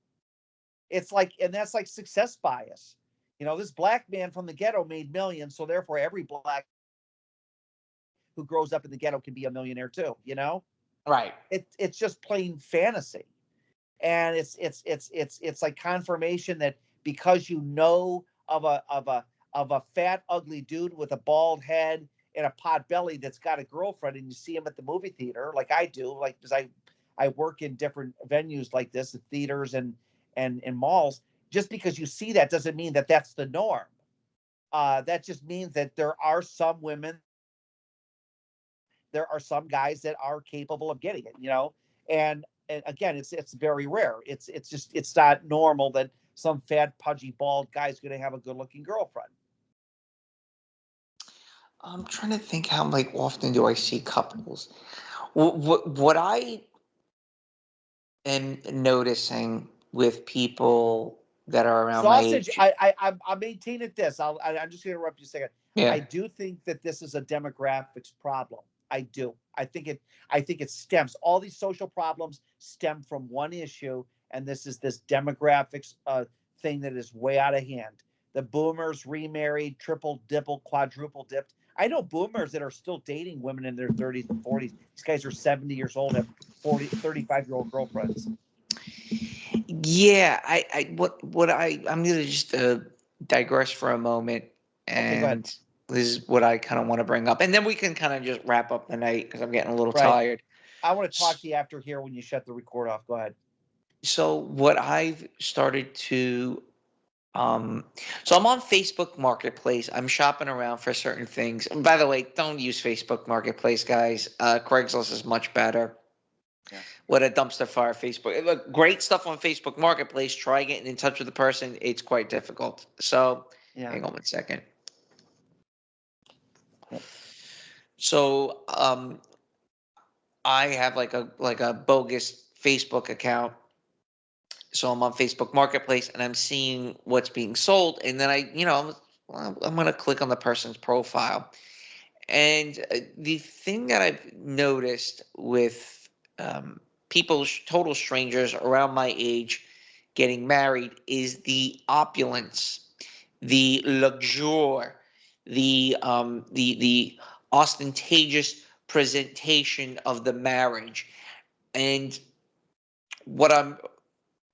Speaker 7: It's like, and that's like success bias. This black man from the ghetto made millions, so therefore every black who grows up in the ghetto can be a millionaire too.
Speaker 8: Right.
Speaker 7: It's just plain fantasy, and it's like confirmation that because of a fat ugly dude with a bald head and a pot belly that's got a girlfriend, and you see him at the movie theater like I do, like, because I work in different venues like this, at theaters and malls. Just because you see that doesn't mean that that's the norm. That just means that there are some guys that are capable of getting it. And again, it's very rare. It's not normal that some fat pudgy bald guy is going to have a good looking girlfriend.
Speaker 8: I'm trying to think how like often do I see couples. What I am noticing with people that are around my
Speaker 7: Sausage,
Speaker 8: age.
Speaker 7: I maintain it this. I'm just going to interrupt you a second.
Speaker 8: Yeah.
Speaker 7: I do think that this is a demographics problem. I do. I think it stems. All these social problems stem from one issue, and this demographics thing that is way out of hand. The boomers remarried, triple dipple, quadruple dipped. I know boomers that are still dating women in their 30s and 40s. These guys are 70 years old, have 35-year-old girlfriends.
Speaker 8: Yeah, I'm gonna just digress for a moment
Speaker 7: Okay, go ahead.
Speaker 8: and this is what I kind of want to bring up, and then we can kind of just wrap up the night because I'm getting a little
Speaker 7: Right.
Speaker 8: tired.
Speaker 7: I want to talk to you after here when you shut the record off. Go ahead.
Speaker 8: So what I've started to so I'm on Facebook Marketplace. I'm shopping around for certain things. And by the way, don't use Facebook Marketplace, guys. Craigslist is much better.
Speaker 7: Yeah.
Speaker 8: What a dumpster fire Facebook. Look, great stuff on Facebook Marketplace. Try getting in touch with the person. It's quite difficult. So
Speaker 7: Yeah.
Speaker 8: hang on 1 second.
Speaker 7: Yep.
Speaker 8: So I have like a bogus Facebook account. So I'm on Facebook Marketplace and I'm seeing what's being sold, and then I'm gonna click on the person's profile. And the thing that I've noticed with people, total strangers around my age, getting married is the opulence, the luxure, the ostentatious presentation of the marriage. And what I'm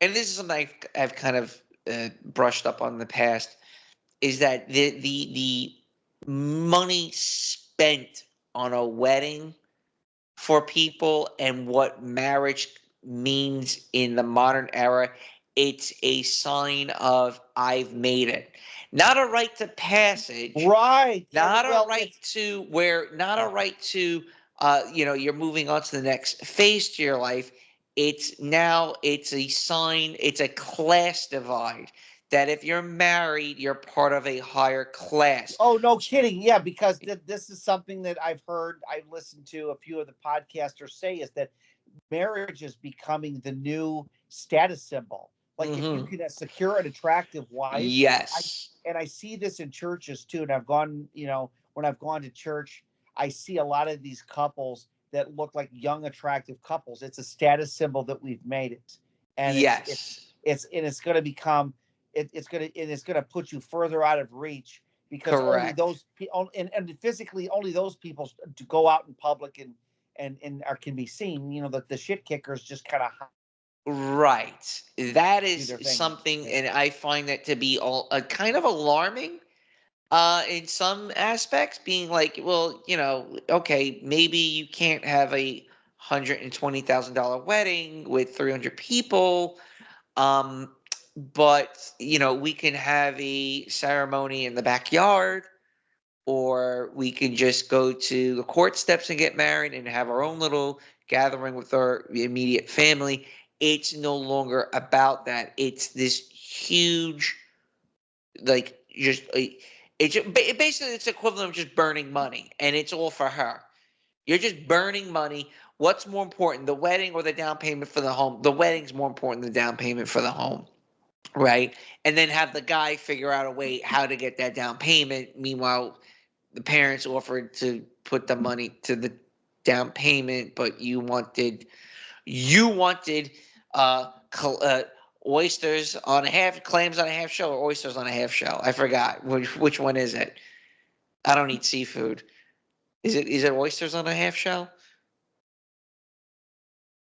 Speaker 8: and this is something I've kind of brushed up on in the past, is that the money spent on a wedding for people and what marriage means in the modern era, it's a sign of I've made it. Not a rite to passage,
Speaker 7: Right.
Speaker 8: not
Speaker 7: Well,
Speaker 8: a right to where, not a right to, you're moving on to the next phase to your life. It's a sign, it's a class divide that if you're married, you're part of a higher class.
Speaker 7: Oh, no kidding. Yeah, because this is something that I've heard. I've listened to a few of the podcasters say is that marriage is becoming the new status symbol. Like if you can secure an attractive wife,
Speaker 8: Yes.
Speaker 7: I see this in churches too. And I've gone, when I've gone to church, I see a lot of these couples that look like young, attractive couples. It's a status symbol that we've made it, and
Speaker 8: Yes.
Speaker 7: it's going to become it's going to put you further out of reach because only
Speaker 8: Correct.
Speaker 7: those people and physically only those people to go out in public and are can be seen. The shit kickers just kind of
Speaker 8: Right. That
Speaker 7: do
Speaker 8: is
Speaker 7: their thing.
Speaker 8: something,
Speaker 7: Yeah.
Speaker 8: and I find that to be kind of alarming in some aspects, being like, well, okay, maybe you can't have a $120,000 wedding with 300 people, but we can have a ceremony in the backyard, or we can just go to the court steps and get married and have our own little gathering with our immediate family. It's no longer about that. It's this huge, like, just basically it's equivalent of just burning money, and it's all for her. You're just burning money. What's more important, the wedding or the down payment for the home? The wedding's more important than the down payment for the home, right? And then have the guy figure out a way how to get that down payment. Meanwhile, the parents offered to put the money to the down payment, but you wanted uh, oysters on a half, clams on a half shell, or oysters on a half shell. I forgot which one is it. I don't eat seafood. Is it oysters on a half shell?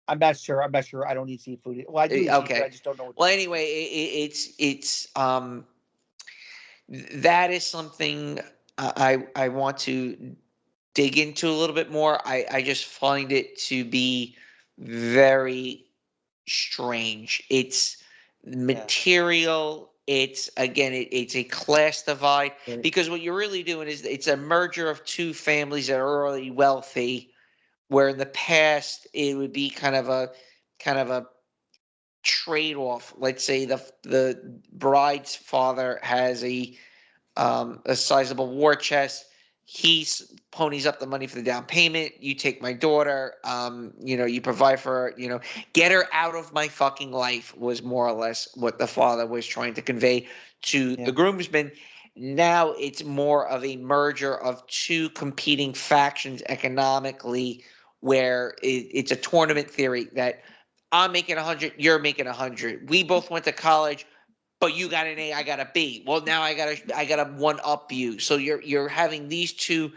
Speaker 7: I'm not sure. I don't eat seafood. Well, I do eat seafood.
Speaker 8: Okay.
Speaker 7: I just don't know what.
Speaker 8: Well, anyway, it's that is something I want to dig into a little bit more. I just find it to be very strange. It's material. It's again, it's a class divide,
Speaker 7: Right.
Speaker 8: because what you're really doing is it's a merger of two families that are already wealthy, where in the past it would be kind of a trade-off. Let's say the bride's father has a sizable war chest. He ponies up the money for the down payment. You take my daughter. You provide for her. Get her out of my fucking life was more or less what the father was trying to convey to the groomsmen. Now it's more of a merger of two competing factions economically, where it's a tournament theory that I'm making 100, you're making 100. We both went to college, but you got an A, I got a B. Well, now I gotta one up you. So you're having these two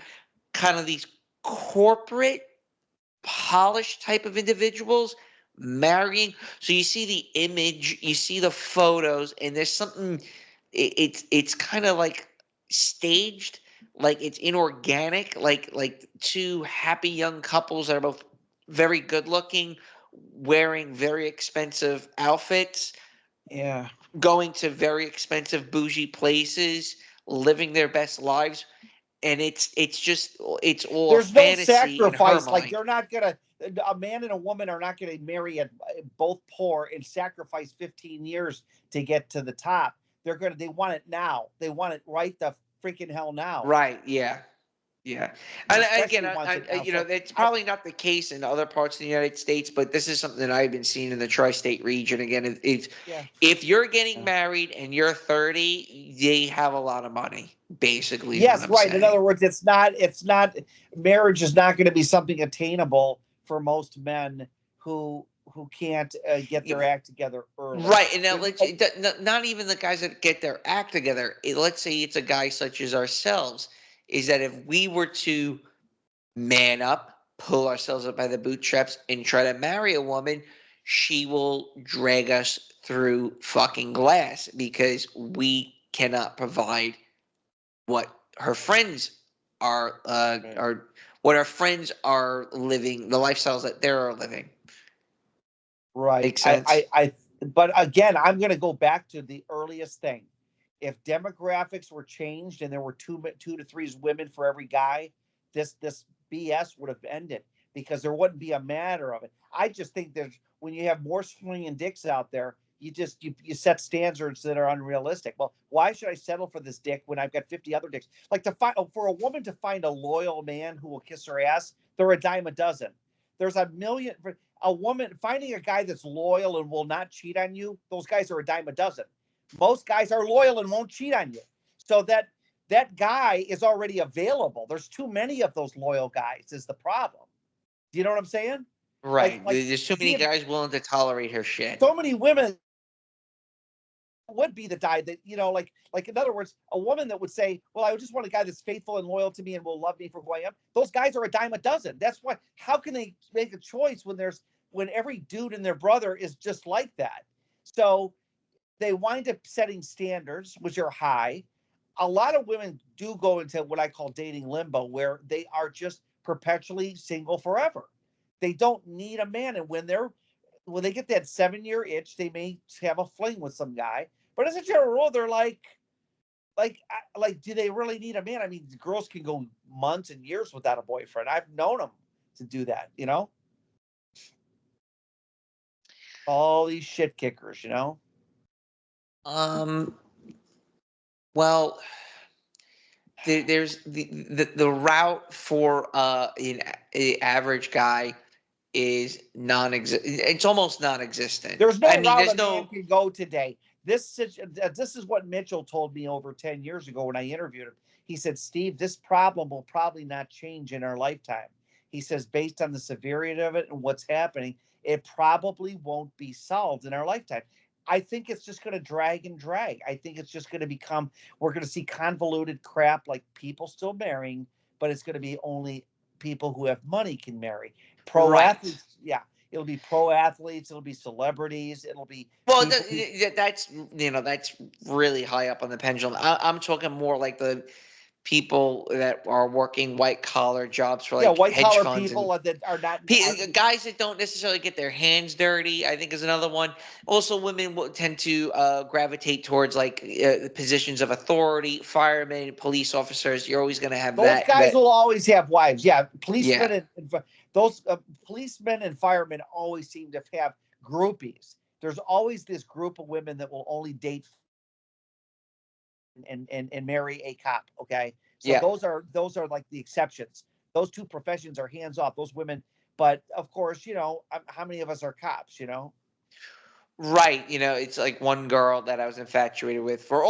Speaker 8: kind of these corporate polished type of individuals marrying. So you see the image, you see the photos, and there's something. It's kind of like staged, like it's inorganic, like two happy young couples that are both very good looking, wearing very expensive outfits,
Speaker 7: Yeah.
Speaker 8: going to very expensive bougie places, living their best lives, and it's all a
Speaker 7: There's no
Speaker 8: fantasy in her
Speaker 7: sacrifice. Like
Speaker 8: mind.
Speaker 7: they're not gonna. A man and a woman are not gonna marry at both poor and sacrifice 15 years to get to the top. They're gonna. They want it now. They want it right the freaking hell now.
Speaker 8: Right, yeah. Yeah. And again,
Speaker 7: Especially wants it now.
Speaker 8: you know,
Speaker 7: So
Speaker 8: that's
Speaker 7: I.
Speaker 8: probably not the case in other parts of the United States, but this is something that I've been seeing in the tri-state region. Again, it's
Speaker 7: Yeah.
Speaker 8: if you're getting
Speaker 7: Yeah.
Speaker 8: married and you're 30, they have a lot of money, basically, is what
Speaker 7: Yes,
Speaker 8: I'm
Speaker 7: right. In
Speaker 8: saying.
Speaker 7: other words, it's not marriage is not going to be something attainable for most men who can't get
Speaker 8: Yeah,
Speaker 7: their act together early.
Speaker 8: right. And now
Speaker 7: There's
Speaker 8: let's
Speaker 7: no-
Speaker 8: not even the guys that get their act together. Let's say it's a guy such as ourselves, is that if we were to man up, pull ourselves up by the bootstraps, and try to marry a woman, she will drag us through fucking glass because we cannot provide what her friends
Speaker 7: Right.
Speaker 8: are what our friends are living, the lifestyles that they're living.
Speaker 7: Right.
Speaker 8: Make sense?
Speaker 7: But again, I'm going to go back to the earliest thing. If demographics were changed and there were two to three women for every guy, this BS would have ended because there wouldn't be a matter of it. I just think there's when you have more swinging dicks out there, you set standards that are unrealistic. Well, why should I settle for this dick when I've got 50 other dicks? Like for a woman to find a loyal man who will kiss her ass, they're a dime a dozen. There's a million for a woman finding a guy that's loyal and will not cheat on you. Those guys are a dime a dozen. Most guys are loyal and won't cheat on you. So that guy is already available. There's too many of those loyal guys is the problem. Do you know what I'm saying?
Speaker 8: Right.
Speaker 7: Like
Speaker 8: There's too many
Speaker 7: seeing
Speaker 8: guys willing to tolerate her shit.
Speaker 7: so many women would be the guy that like in other words, a woman that would say, "Well, I just want a guy that's faithful and loyal to me and will love me for who I am." Those guys are a dime a dozen. That's why. How can they make a choice when every dude and their brother is just like that? So they wind up setting standards which are high. A lot of women do go into what I call dating limbo, where they are just perpetually single forever. They don't need a man, and when they get that 7 year itch, they may have a fling with some guy. But as a general rule, they're like, do they really need a man? I mean, girls can go months and years without a boyfriend. I've known them to do that. All these shit kickers.
Speaker 8: Um, well, there's the route for an average guy is non-exist. It's almost non-existent.
Speaker 7: There's
Speaker 8: I
Speaker 7: no
Speaker 8: mean,
Speaker 7: route
Speaker 8: there's
Speaker 7: a man
Speaker 8: no
Speaker 7: can go today. This is what Mitchell told me over 10 years ago when I interviewed him. He said, "Steve, this problem will probably not change in our lifetime." He says, based on the severity of it and what's happening, it probably won't be solved in our lifetime. I think it's just going to drag and drag. I think it's just going to we're going to see convoluted crap like people still marrying, but it's going to be only people who have money can marry. Pro
Speaker 8: right.
Speaker 7: athletes, yeah, it'll be pro athletes, it'll be celebrities, it'll be
Speaker 8: Well,
Speaker 7: people who,
Speaker 8: that's that's really high up on the pendulum. I'm talking more like the people that are working white collar jobs for
Speaker 7: yeah,
Speaker 8: like
Speaker 7: white
Speaker 8: hedge
Speaker 7: collar
Speaker 8: funds and
Speaker 7: people that are not are,
Speaker 8: guys that don't necessarily get their hands dirty. I think is another one. Also, women will tend to gravitate towards like the positions of authority, firemen, police officers. You're always going to have
Speaker 7: those
Speaker 8: that.
Speaker 7: guys will always have wives. Yeah,
Speaker 8: Yeah,
Speaker 7: policemen and those policemen and firemen always seem to have groupies. There's always this group of women that will only date and marry a cop. Okay, so
Speaker 8: yeah.
Speaker 7: those are like the exceptions. Those two professions are hands off. Those women, but of course, how many of us are cops?
Speaker 8: Right. It's like one girl that I was infatuated with for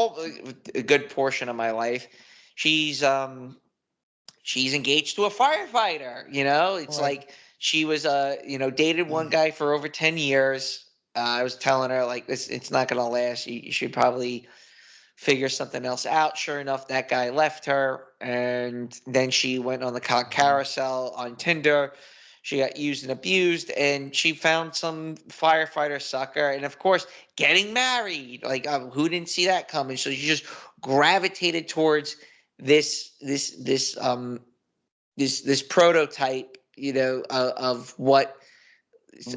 Speaker 8: a good portion of my life. She's she's engaged to a firefighter. It's
Speaker 7: Right.
Speaker 8: like she was dated one guy for over 10 years. I was telling her like this, it's not gonna last. You should probably figure something else out. Sure enough, that guy left her, and then she went on the carousel on Tinder. She got used and abused, and she found some firefighter sucker, and of course, getting married. Like, who didn't see that coming? So she just gravitated towards this prototype, of what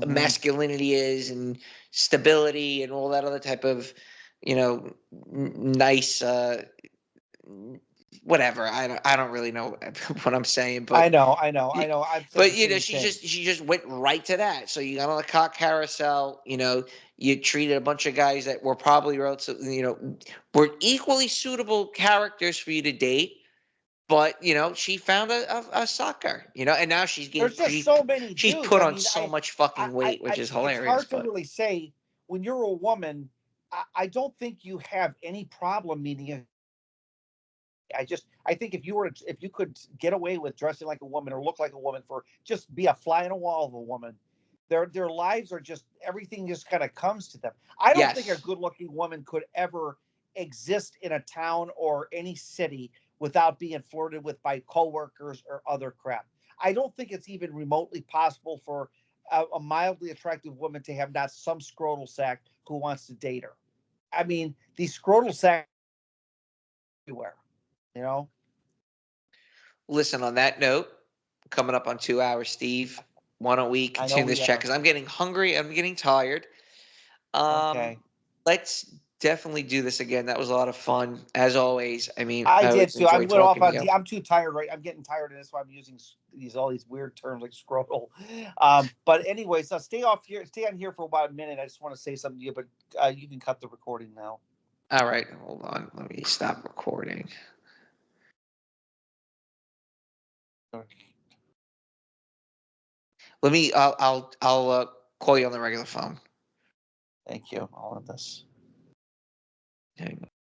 Speaker 8: masculinity is and stability and all that other type of, nice, whatever. I don't really know what I'm saying, but
Speaker 7: I know. I've said
Speaker 8: but
Speaker 7: the
Speaker 8: you know,
Speaker 7: same thing.
Speaker 8: she just went right to that. So you got on the cock carousel. You treated a bunch of guys that were probably relatively, were equally suitable characters for you to date. But she found a sucker. And now
Speaker 7: There's just so many
Speaker 8: she's
Speaker 7: dudes.
Speaker 8: put
Speaker 7: I
Speaker 8: on
Speaker 7: mean,
Speaker 8: so much fucking weight, which is
Speaker 7: it's
Speaker 8: hilarious.
Speaker 7: hard to
Speaker 8: But
Speaker 7: really say when you're a woman. I don't think you have any problem meeting a. I think if you could get away with dressing like a woman or look like a woman for just be a fly in a wall of a woman, their lives are just everything just kind of comes to them. I don't think a
Speaker 8: yes,
Speaker 7: good looking woman could ever exist in a town or any city without being flirted with by coworkers or other crap. I don't think it's even remotely possible for a mildly attractive woman to have not some scrotal sack who wants to date her. I mean, these scrotal sacks everywhere, you know.
Speaker 8: listen. On that note, coming up on 2 hours, Steve. Why don't we
Speaker 7: I know
Speaker 8: continue this
Speaker 7: we
Speaker 8: chat?
Speaker 7: are.
Speaker 8: Because I'm getting hungry. I'm getting tired. Um,
Speaker 7: Okay.
Speaker 8: let's definitely do this again. That was a lot of fun, as always. I mean,
Speaker 7: I
Speaker 8: I
Speaker 7: did
Speaker 8: always
Speaker 7: too. I
Speaker 8: enjoy
Speaker 7: went off
Speaker 8: talking to
Speaker 7: on.
Speaker 8: you.
Speaker 7: I'm too tired. Right. I'm getting tired, and that's why I'm using all these weird terms like scrotal. But anyway, so stay on here for about a minute. I just want to say something to you, but you can cut the recording now.
Speaker 8: All right, hold on. Let me stop recording. Let me. I'll call you on the regular phone.
Speaker 7: Thank you. All of this.
Speaker 8: Hang